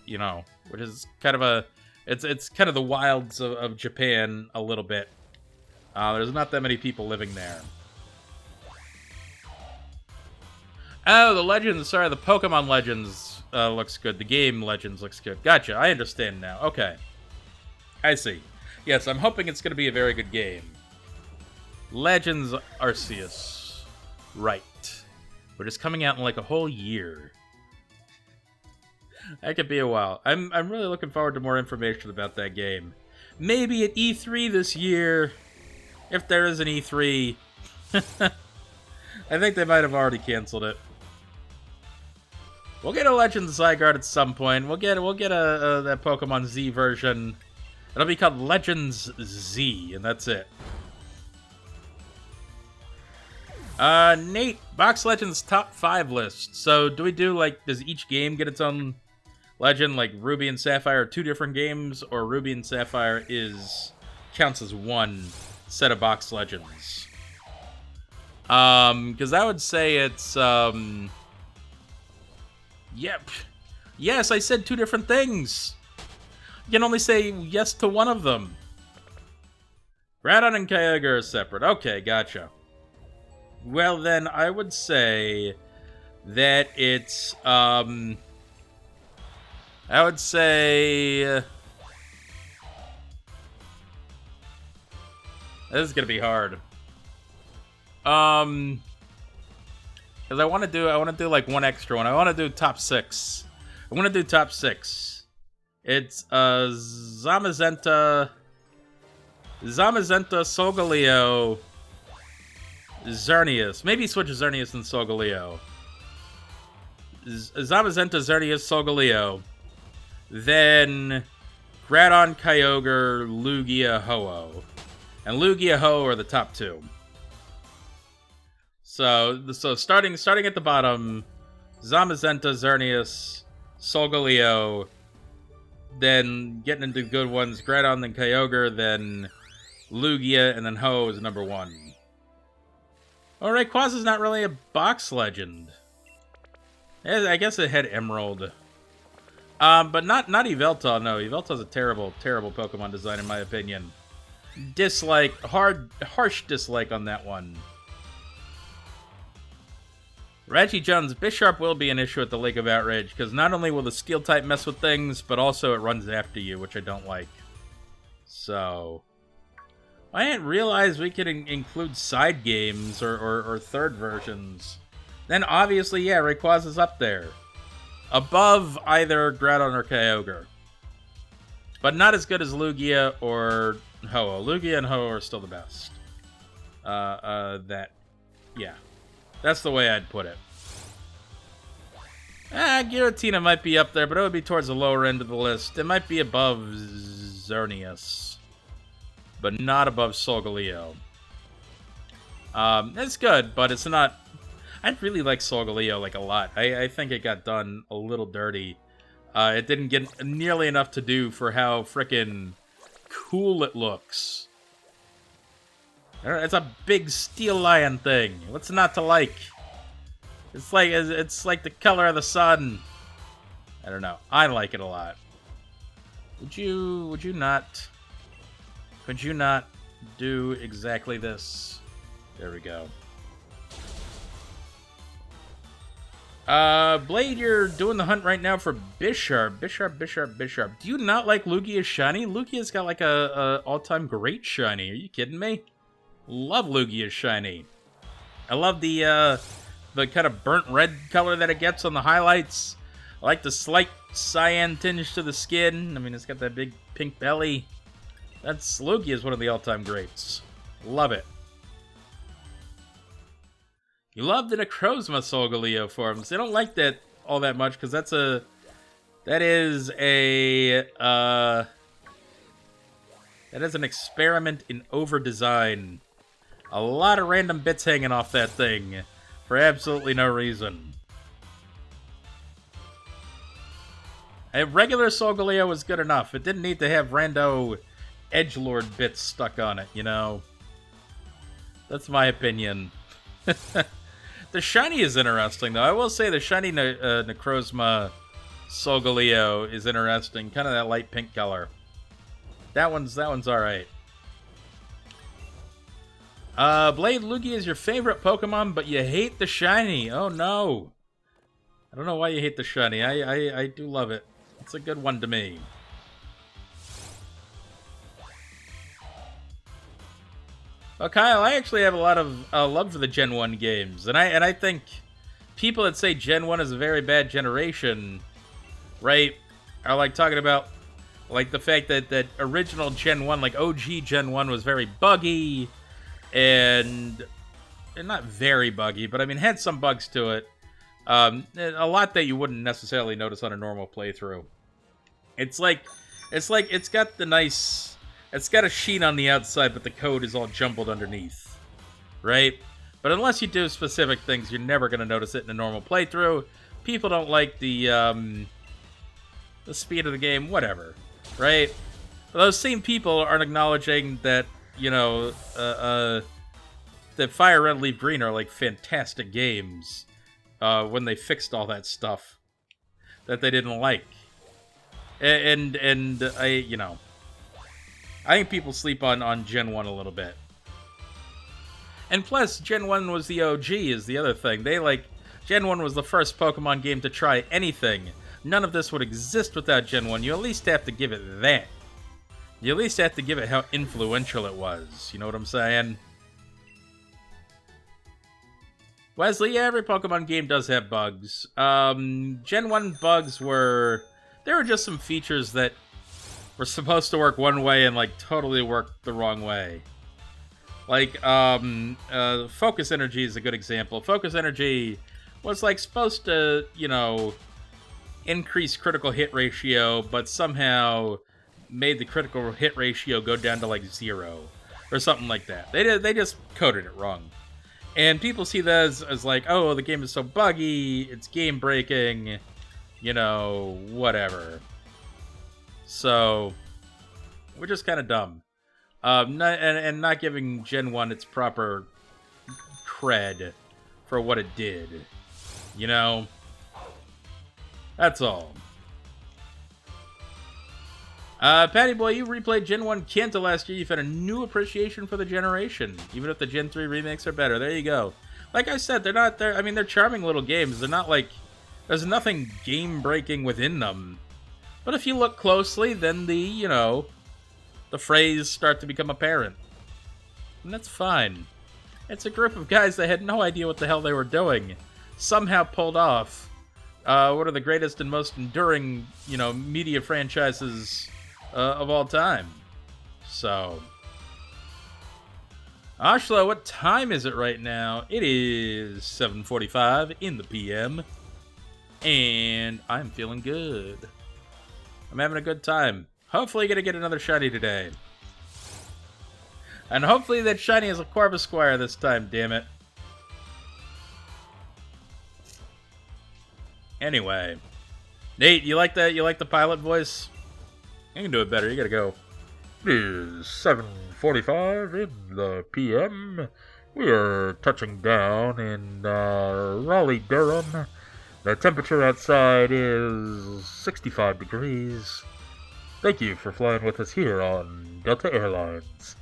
You know, which is kind of it's kind of the wilds of Japan a little bit. There's not that many people living there. Oh, the legends. Sorry, the Pokemon legends. looks good. The game Legends looks good. Gotcha. I understand now. Okay. I see. Yes, I'm hoping it's going to be a very good game. Legends Arceus. Right. But it's coming out in like a whole year. That could be a while. I'm really looking forward to more information about that game. Maybe at E3 this year. If there is an E3. I think they might have already canceled it. We'll get a Legends Zygarde at some point. We'll get that Pokemon Z version. It'll be called Legends Z, and that's it. Nate, Box Legends top 5 list. So do we do, like, does each game get its own legend? Like Ruby and Sapphire are 2 different games, or Ruby and Sapphire counts as one set of Box Legends? Because I would say it's, yep. Yes, I said 2 different things. You can only say yes to one of them. Radon and Kyogre are separate. Okay, gotcha. Well, then, I would say that it's, I would say... this is gonna be hard. Because I want to do like one extra one. I want to do top 6. I want to do top 6. It's, Zamazenta, Solgaleo, Xerneas. Maybe switch Xerneas and Solgaleo. Zamazenta, Xerneas, Solgaleo. Then Groudon, Kyogre, Lugia, Ho-Oh. And Lugia, Ho-Oh are the top 2. So starting at the bottom, Zamazenta, Xerneas, Solgaleo. Then getting into good ones, Groudon, then Kyogre, then Lugia, and then Ho is number 1. Alright, Rayquaza's not really a box legend. I guess it had Emerald. But not Yveltal, no. Yveltal's a terrible, terrible Pokemon design in my opinion. Dislike, harsh dislike on that one. Reggie Jones, Bisharp will be an issue at the Lake of Outrage, because not only will the Steel type mess with things, but also it runs after you, which I don't like. So... I didn't realize we could include side games or third versions. Then obviously, yeah, Rayquaza's up there. Above either Groudon or Kyogre. But not as good as Lugia or Ho-Oh. Lugia and Ho-Oh are still the best. Yeah. That's the way I'd put it. Giratina might be up there, but it would be towards the lower end of the list. It might be above Xerneas, but not above Solgaleo. It's good, but it's not... I really like Solgaleo, like, a lot. I think it got done a little dirty. It didn't get nearly enough to do for how frickin' cool it looks. It's a big steel lion thing. What's not to like? It's like the color of the sun. I don't know. I like it a lot. Would you not? Could you not do exactly this? There we go. Blade, you're doing the hunt right now for Bisharp. Bisharp. Do you not like Lugia's shiny? Lugia's got like a all-time great shiny. Are you kidding me? Love Lugia's shiny. I love the kind of burnt red color that it gets on the highlights. I like the slight cyan tinge to the skin. I mean, it's got that big pink belly. Lugia is one of the all-time greats. Love it. You love the Necrozma Solgaleo forms. They don't like that all that much because that is an experiment in over-design. A lot of random bits hanging off that thing for absolutely no reason. A regular Solgaleo was good enough. It didn't need to have rando edgelord bits stuck on it, you know? That's my opinion. The shiny is interesting, though. I will say the shiny Necrozma Solgaleo is interesting. Kind of that light pink color. That one's alright. Blade, Lugia is your favorite Pokemon, but you hate the shiny. Oh, no. I don't know why you hate the shiny. I do love it. It's a good one to me. Well, Kyle, I actually have a lot of love for the Gen 1 games, and I think people that say Gen 1 is a very bad generation, right, are like talking about like the fact that original Gen 1, like OG Gen 1 was very buggy, and not very buggy, but I mean had some bugs to it. A lot that you wouldn't necessarily notice on a normal playthrough. It's got the nice... It's got a sheen on the outside, but the code is all jumbled underneath. Right? But unless you do specific things, you're never going to notice it in a normal playthrough. People don't like the speed of the game, whatever. Right? But those same people aren't acknowledging that, you know, that Fire Red, Leaf Green are like fantastic games when they fixed all that stuff that they didn't like. And I, you know... I think people sleep on Gen 1 a little bit. And plus, Gen 1 was the OG is the other thing. Gen 1 was the first Pokemon game to try anything. None of this would exist without Gen 1. You at least have to give it that. You at least have to give it how influential it was. You know what I'm saying? Wesley, yeah, every Pokemon game does have bugs. Gen 1 bugs were... There were just some features that were supposed to work one way and, like, totally worked the wrong way. Like, Focus Energy is a good example. Focus Energy was, like, supposed to, you know, increase critical hit ratio, but somehow made the critical hit ratio go down to, like, 0. Or something like that. They just coded it wrong. And people see that as like, oh, the game is so buggy, it's game-breaking, you know, whatever. So, we're just kind of dumb. Not giving Gen 1 its proper cred for what it did. You know? That's all. Patty Boy, you replayed Gen 1 Kanto last year. You've had a new appreciation for the generation. Even if the Gen 3 remakes are better. There you go. Like I said, they're charming little games. They're not like... There's nothing game-breaking within them. But if you look closely, then the phrase start to become apparent. And that's fine. It's a group of guys that had no idea what the hell they were doing. Somehow pulled off one of the greatest and most enduring, media franchises of all time. So... Ashla, what time is it right now? It is 7:45 in the PM. And I'm feeling good. I'm having a good time. Hopefully gonna get another shiny today. And hopefully that shiny is a Corvisquire this time, damn it. Anyway. Nate, you like that? You like the pilot voice? You can do it better, you gotta go. It is 7:45 in the PM. We are touching down in Raleigh, Durham. The temperature outside is 65 degrees. Thank you for flying with us here on Delta Airlines.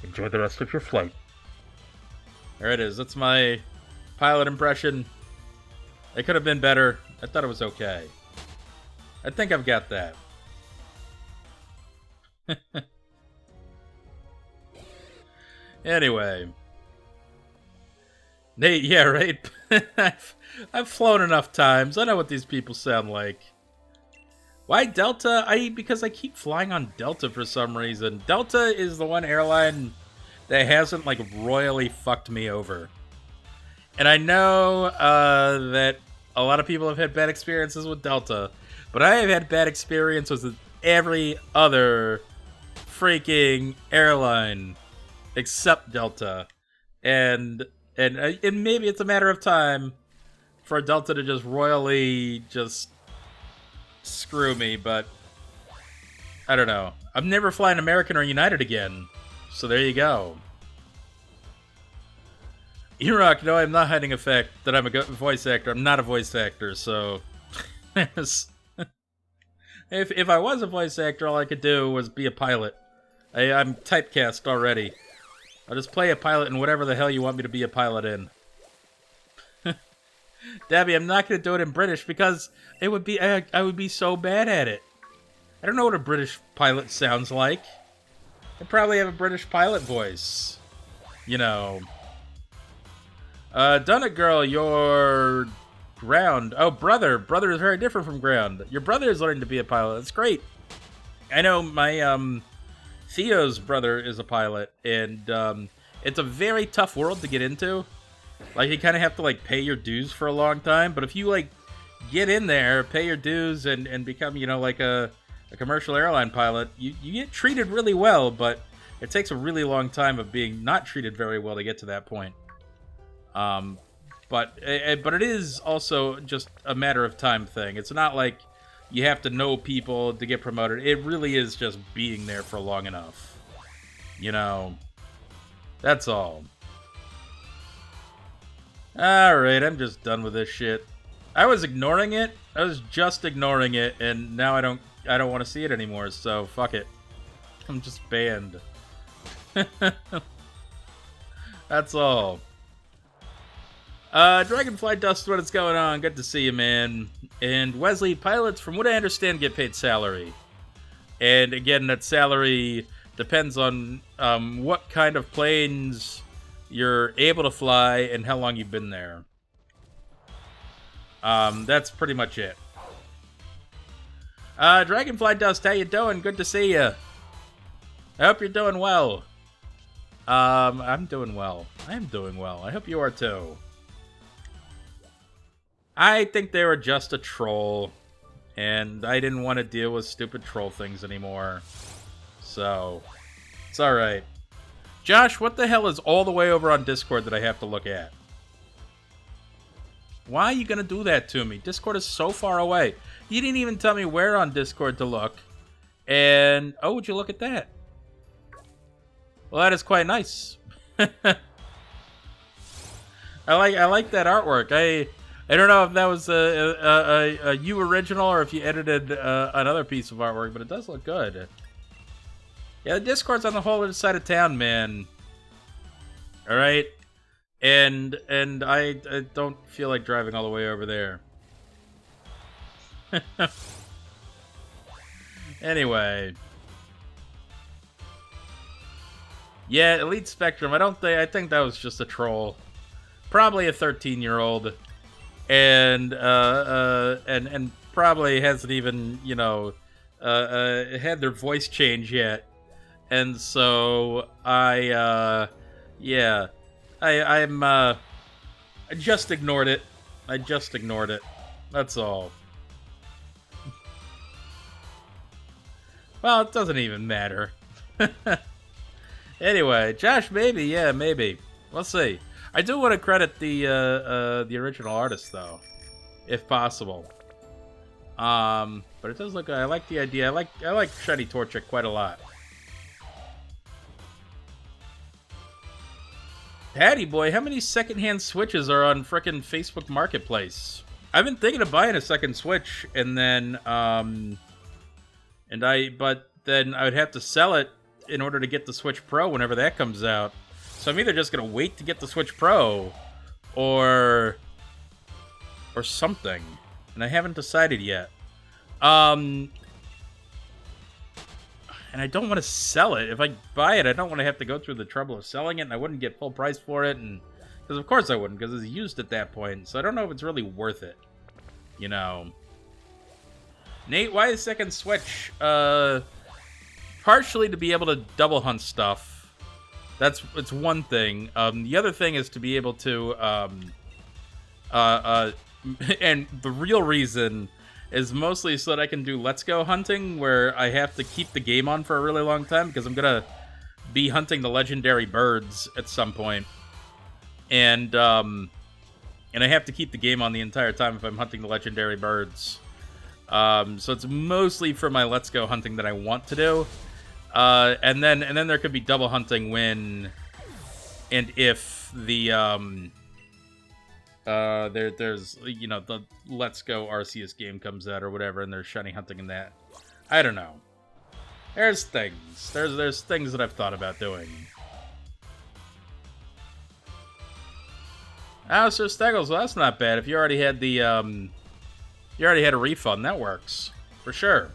Enjoy the rest of your flight. There it is. That's my pilot impression. It could have been better. I thought it was okay. I think I've got that. Anyway. Nate, yeah, right? I've flown enough times. I know what these people sound like. Why Delta? Because I keep flying on Delta for some reason. Delta is the one airline that hasn't, like, royally fucked me over. And I know that a lot of people have had bad experiences with Delta, but I have had bad experiences with every other freaking airline except Delta. And maybe it's a matter of time for Delta to just royally just screw me, but I don't know. I'm never flying American or United again, so there you go. E-Rock, no, I'm not hiding a fact that I'm a voice actor. I'm not a voice actor, so if I was a voice actor, all I could do was be a pilot. I'm typecast already. I'll just play a pilot in whatever the hell you want me to be a pilot in. Debbie, I'm not going to do it in British because it would be I would be so bad at it. I don't know what a British pilot sounds like. I probably have a British pilot voice. You know. Done it, girl. Your ground. Oh, brother. Brother is very different from ground. Your brother is learning to be a pilot. That's great. I know my Theo's brother is a pilot, and it's a very tough world to get into. Like, you kind of have to, like, pay your dues for a long time. But if you, like, get in there, pay your dues, and become, you know, like a commercial airline pilot, you get treated really well, but it takes a really long time of being not treated very well to get to that point. But it is also just a matter of time thing. It's not like you have to know people to get promoted. It really is just being there for long enough. You know, that's all. Alright, I'm just done with this shit. I was ignoring it. I was just ignoring it, and now I don't want to see it anymore, so fuck it. I'm just banned. That's all. Dragonfly Dust, what is going on? Good to see you, man. And Wesley, pilots, from what I understand, get paid salary. And again, that salary depends on what kind of planes you're able to fly and how long you've been there. That's pretty much it. Dragonfly Dust, how you doing? Good to see you. I hope you're doing well. I'm doing well. I am doing well. I hope you are too. I think they were just a troll, and I didn't want to deal with stupid troll things anymore. So, it's alright. Josh, what the hell is all the way over on Discord that I have to look at? Why are you going to do that to me? Discord is so far away. You didn't even tell me where on Discord to look. And, oh, would you look at that? Well, that is quite nice. I like that artwork. I don't know if that was a you original or if you edited another piece of artwork, but it does look good. Yeah, the Discord's on the whole other side of town, man. All right, and I don't feel like driving all the way over there. Anyway, yeah, Elite Spectrum. I think that was just a troll, probably a 13-year-old, and probably hasn't even had their voice change yet. And so I just ignored it. I just ignored it. That's all. Well, it doesn't even matter. Anyway, Josh, maybe, yeah, maybe. We'll see. I do want to credit the original artist though, if possible. But it does look. I like the idea. I like Shiny Torchic quite a lot. Patty boy, how many secondhand Switches are on frickin' Facebook Marketplace? I've been thinking of buying a second Switch, and then but then I would have to sell it in order to get the Switch Pro whenever that comes out. So I'm either just gonna wait to get the Switch Pro, or something, and I haven't decided yet. And I don't want to sell it. If I buy it, I don't want to have to go through the trouble of selling it, and I wouldn't get full price for it, and because of course I wouldn't, because it's used at that point. So I don't know if it's really worth it, you know. Nate, why a second Switch? Partially to be able to double hunt stuff. It's one thing. The other thing is to be able to and the real reason is mostly so that I can do Let's Go hunting, where I have to keep the game on for a really long time, because I'm gonna be hunting the legendary birds at some point. And I have to keep the game on the entire time if I'm hunting the legendary birds. So it's mostly for my Let's Go hunting that I want to do. And then there could be double hunting when and if the there's the Let's Go Arceus game comes out or whatever, and there's shiny hunting in that. I don't know. There's things. There's things that I've thought about doing. Oh, Sir Steggles, well, that's not bad. If you already had the, you already had a refund, that works. For sure.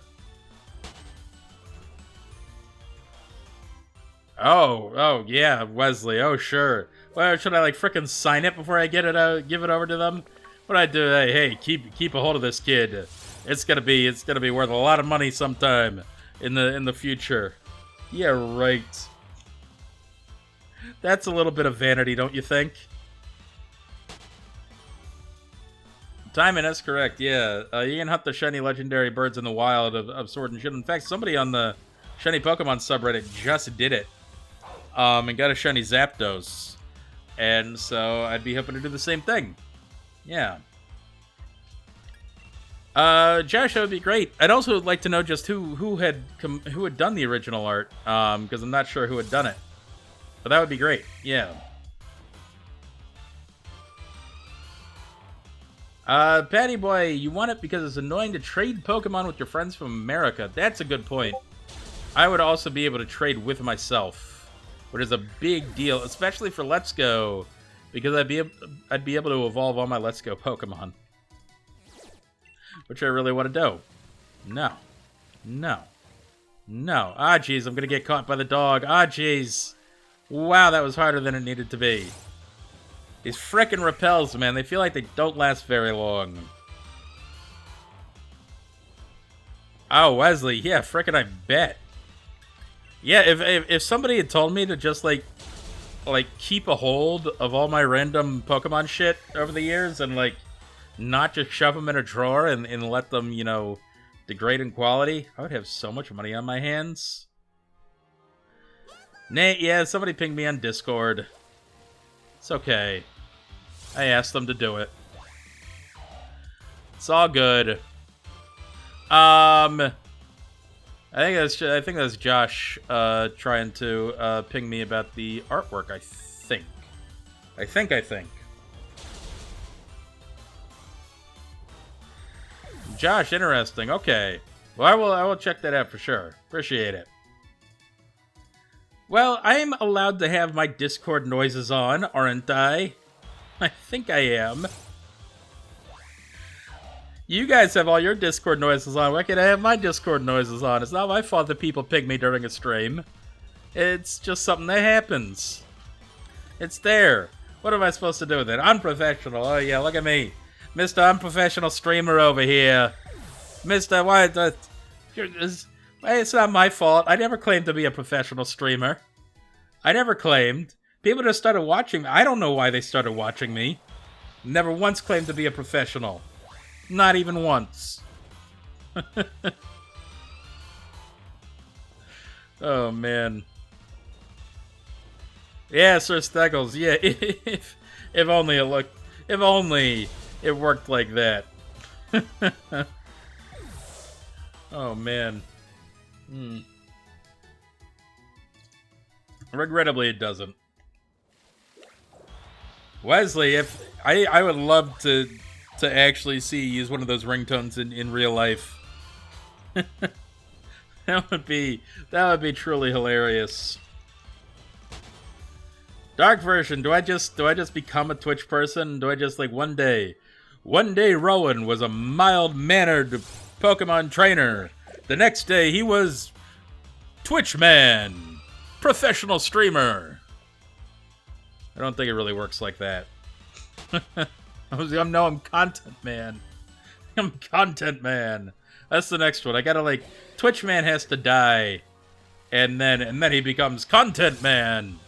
Oh, yeah, Wesley, oh, sure. Well, should I, like, frickin' sign it before I get it, give it over to them? What do I do? Hey, keep a hold of this kid. It's gonna be worth a lot of money sometime in the future. Yeah, right. That's a little bit of vanity, don't you think? Timing is correct, yeah. You can hunt the shiny legendary birds in the wild of Sword and Shield. In fact, somebody on the shiny Pokemon subreddit just did it. And got a shiny Zapdos. And so I'd be hoping to do the same thing. Yeah. Josh, that would be great. I'd also like to know just who had done the original art, because I'm not sure who had done it. But that would be great. Yeah. Patty Boy, you want it because it's annoying to trade Pokemon with your friends from America. That's a good point. I would also be able to trade with myself, which is a big deal, especially for Let's Go, because I'd be able to evolve all my Let's Go Pokemon, which I really want to do. No. Ah, jeez, I'm gonna get caught by the dog. Ah, jeez. Wow, that was harder than it needed to be. These frickin' repels, man, they feel like they don't last very long. Oh, Wesley, yeah, frickin' I bet. Yeah, if somebody had told me to just, like keep a hold of all my random Pokemon shit over the years and, like, not just shove them in a drawer and let them, you know, degrade in quality, I would have so much money on my hands. Nate, yeah, somebody pinged me on Discord. It's okay. I asked them to do it. It's all good. I think that's Josh trying to ping me about the artwork, I think. Josh, interesting. Okay. Well, I will check that out for sure. Appreciate it. Well, I'm allowed to have my Discord noises on, aren't I? I think I am. You guys have all your Discord noises on. Why can't I have my Discord noises on? It's not my fault that people ping me during a stream. It's just something that happens. It's there. What am I supposed to do with it? Unprofessional. Oh, yeah, look at me. Mr. Unprofessional Streamer over here. Mr. Why? It's not my fault. I never claimed to be a professional streamer. I never claimed. People just started watching me. I don't know why they started watching me. Never once claimed to be a professional. Not even once. Oh, man. Yeah, Sir Steggles. Yeah, if only it looked... If only it worked like that. Oh, man. Regrettably, it doesn't. Wesley, if I would love to actually see you use one of those ringtones in real life. that would be truly hilarious. Dark version, do I just become a Twitch person? Do I just, like, one day Rowan was a mild-mannered Pokemon trainer. The next day he was Twitch man, professional streamer. I don't think it really works like that. I'm content man. I'm content man. That's the next one. I gotta, like, Twitch man has to die, and then he becomes content man,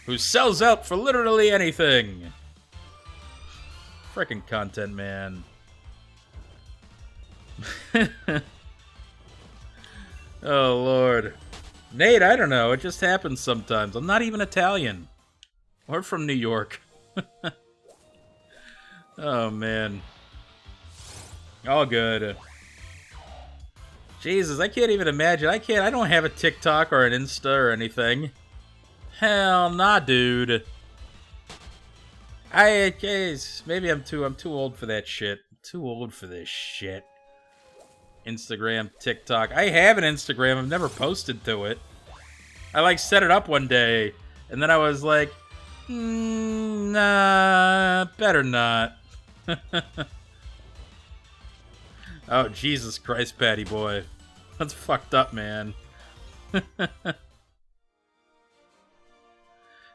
who sells out for literally anything. Frickin' content man. Oh, Lord. Nate, I don't know. It just happens sometimes. I'm not even Italian. Or from New York. Oh, man. All good. Jesus, I can't even imagine. I don't have a TikTok or an Insta or anything. Hell nah, dude. Maybe I'm too old for that shit. I'm too old for this shit. Instagram, TikTok. I have an Instagram. I've never posted to it. I, like, set it up one day, and then I was like, Nah, better not. Oh, Jesus Christ, Patty boy. That's fucked up, man.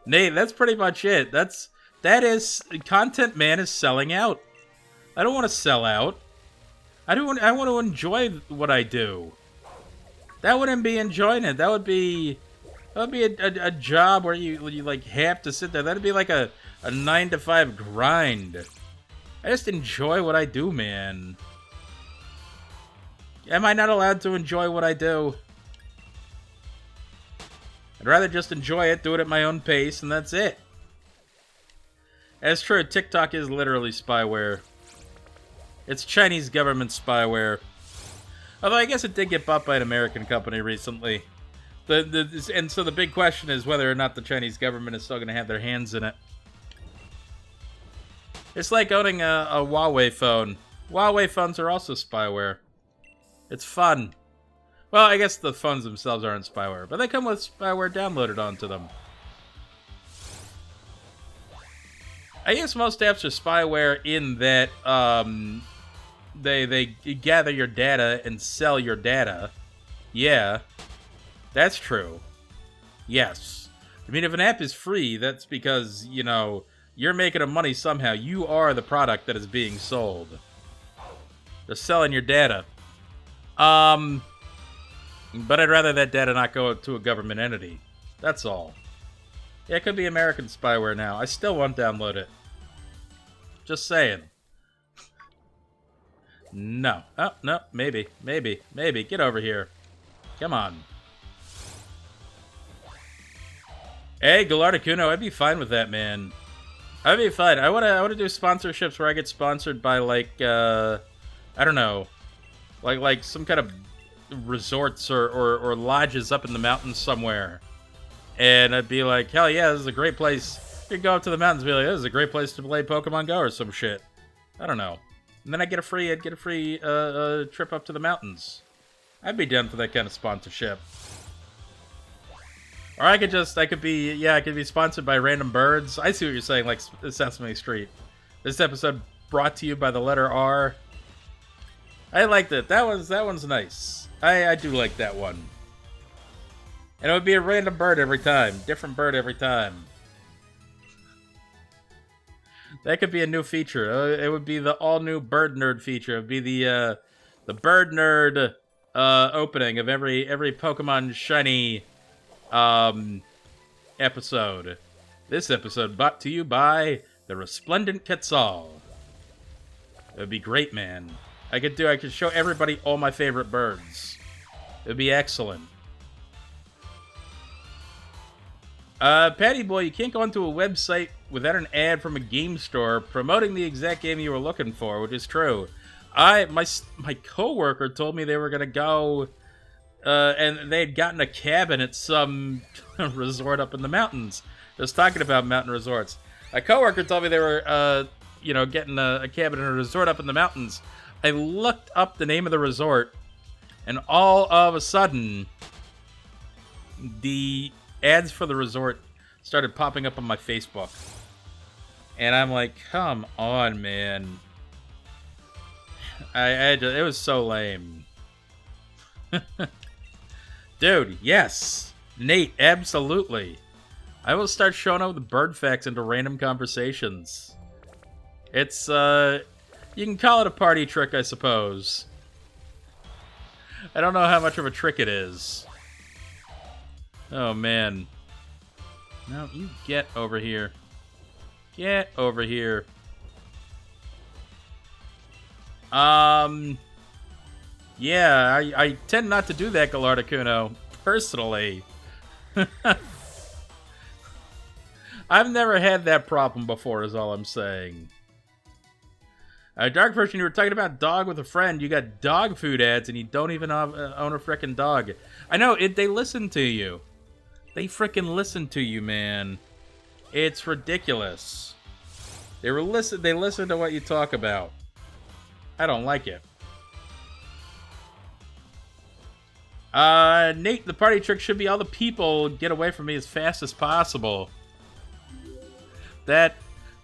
Nate, that's pretty much it. That is content man is selling out. I don't want to sell out. I want to enjoy what I do. That wouldn't be enjoying it. That would be a job where you like have to sit there. That'd be like a 9-to-5 grind. I just enjoy what I do, man. Am I not allowed to enjoy what I do? I'd rather just enjoy it, do it at my own pace, and that's it. That's true, TikTok is literally spyware. It's Chinese government spyware. Although I guess it did get bought by an American company recently. And so the big question is whether or not the Chinese government is still going to have their hands in it. It's like owning a Huawei phone. Huawei phones are also spyware. It's fun. Well, I guess the phones themselves aren't spyware, but they come with spyware downloaded onto them. I guess most apps are spyware in that they gather your data and sell your data. Yeah, that's true. Yes. I mean, if an app is free, that's because, you know, you're making a money somehow. You are the product that is being sold. They're selling your data. But I'd rather that data not go to a government entity. That's all. Yeah, it could be American spyware now. I still won't download it. Just saying. No. Oh, no. Maybe. Get over here. Come on. Hey, Gallardicuno, I'd be fine with that, man. I'd be fine. I wanna do sponsorships where I get sponsored by, like, I don't know. Like some kind of resorts or lodges up in the mountains somewhere. And I'd be like, hell yeah, this is a great place. You could go up to the mountains and be like, this is a great place to play Pokemon Go or some shit. I don't know. And then I'd get a free trip up to the mountains. I'd be down for that kind of sponsorship. Or I could be sponsored by random birds. I see what you're saying, like Sesame Street. This episode brought to you by the letter R. I liked it. That one's nice. I do like that one. And it would be a random bird every time. Different bird every time. That could be a new feature. It would be the all-new Bird Nerd feature. It would be the Bird Nerd opening of every Pokemon Shiny episode. This episode brought to you by the Resplendent Quetzal. It would be great, man. I could show everybody all my favorite birds. It would be excellent. Patty Boy, you can't go onto a website without an ad from a game store promoting the exact game you were looking for, which is true. My coworker told me they were gonna go, and they had gotten a cabin at some resort up in the mountains. Just talking about mountain resorts. A coworker told me they were, getting a cabin in a resort up in the mountains. I looked up the name of the resort, and all of a sudden, the ads for the resort started popping up on my Facebook. And I'm like, come on, man. It was so lame. Dude, yes. Nate, absolutely. I will start showing up with bird facts into random conversations. It's, you can call it a party trick, I suppose. I don't know how much of a trick it is. Oh, man. No, you get over here. Get over here. Yeah, I tend not to do that, Gallardicuno, personally. I've never had that problem before, is all I'm saying. Dark Version, you were talking about dog with a friend. You got dog food ads, and you don't even own a frickin' dog. I know, they listen to you. They frickin' listen to you, man. It's ridiculous. They listen to what you talk about. I don't like it. Nate, the party trick should be all the people get away from me as fast as possible. That,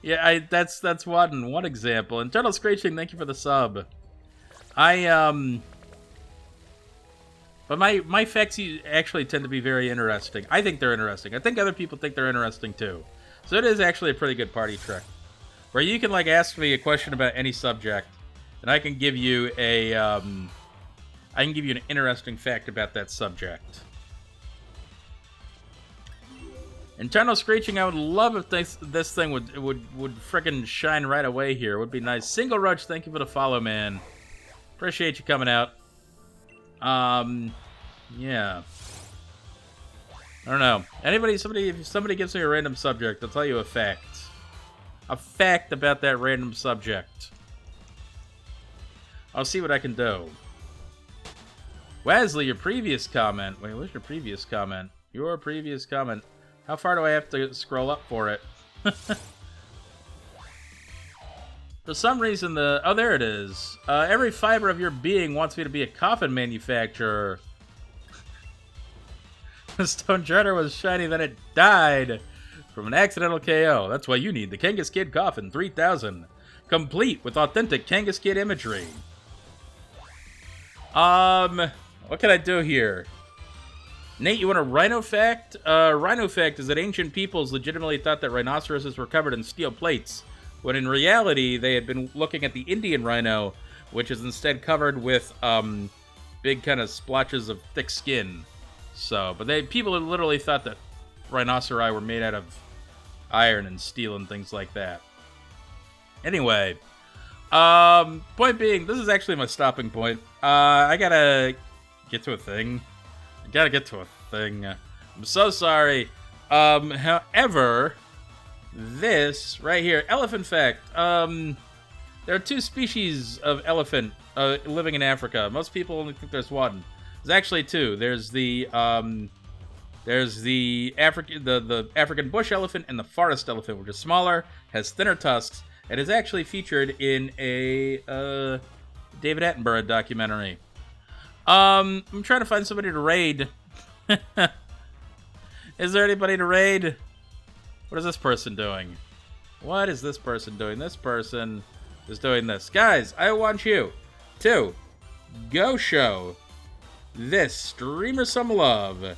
yeah, that's one example. Internal Screeching, thank you for the sub. But my facts actually tend to be very interesting. I think they're interesting. I think other people think they're interesting too. So it is actually a pretty good party trick, where you can like ask me a question about any subject, and I can give you an interesting fact about that subject. Internal Screeching, I would love if this thing would frickin' shine right away here. It would be nice. Single Roach, thank you for the follow, man. Appreciate you coming out. Yeah. I don't know. If somebody gives me a random subject, I'll tell you a fact. A fact about that random subject. I'll see what I can do. Wesley, your previous comment. Wait, what's your previous comment? Your previous comment. How far do I have to scroll up for it? For some reason, oh, there it is. Every fiber of your being wants me to be a coffin manufacturer. The Stone Charter was shiny, then it died from an accidental KO. That's why you need the Kangas Kid Coffin 3000. Complete with authentic Kangas Kid imagery. What can I do here? Nate, you want a rhino fact? Rhino fact is that ancient peoples legitimately thought that rhinoceroses were covered in steel plates, when in reality they had been looking at the Indian rhino, which is instead covered with big kind of splotches of thick skin. So, but people had literally thought that rhinoceri were made out of iron and steel and things like that. Anyway, point being, this is actually my stopping point. I gotta get to a thing. I'm so sorry. However, this right here, elephant fact. There are 2 species of elephant living in Africa. Most people only think there's 1. There's actually 2. There's the African bush elephant and the forest elephant, which is smaller, has thinner tusks, and is actually featured in a David Attenborough documentary. I'm trying to find somebody to raid. Is there anybody to raid? What is this person doing? What is this person doing? This person is doing this. Guys, I want you to go show this streamer some love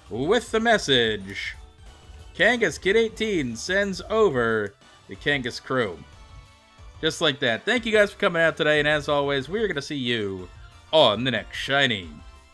with the message, Kangas Kid 18 sends over the Kangas crew. Just like that. Thank you guys for coming out today, and as always, we're going to see you on the next Shiny.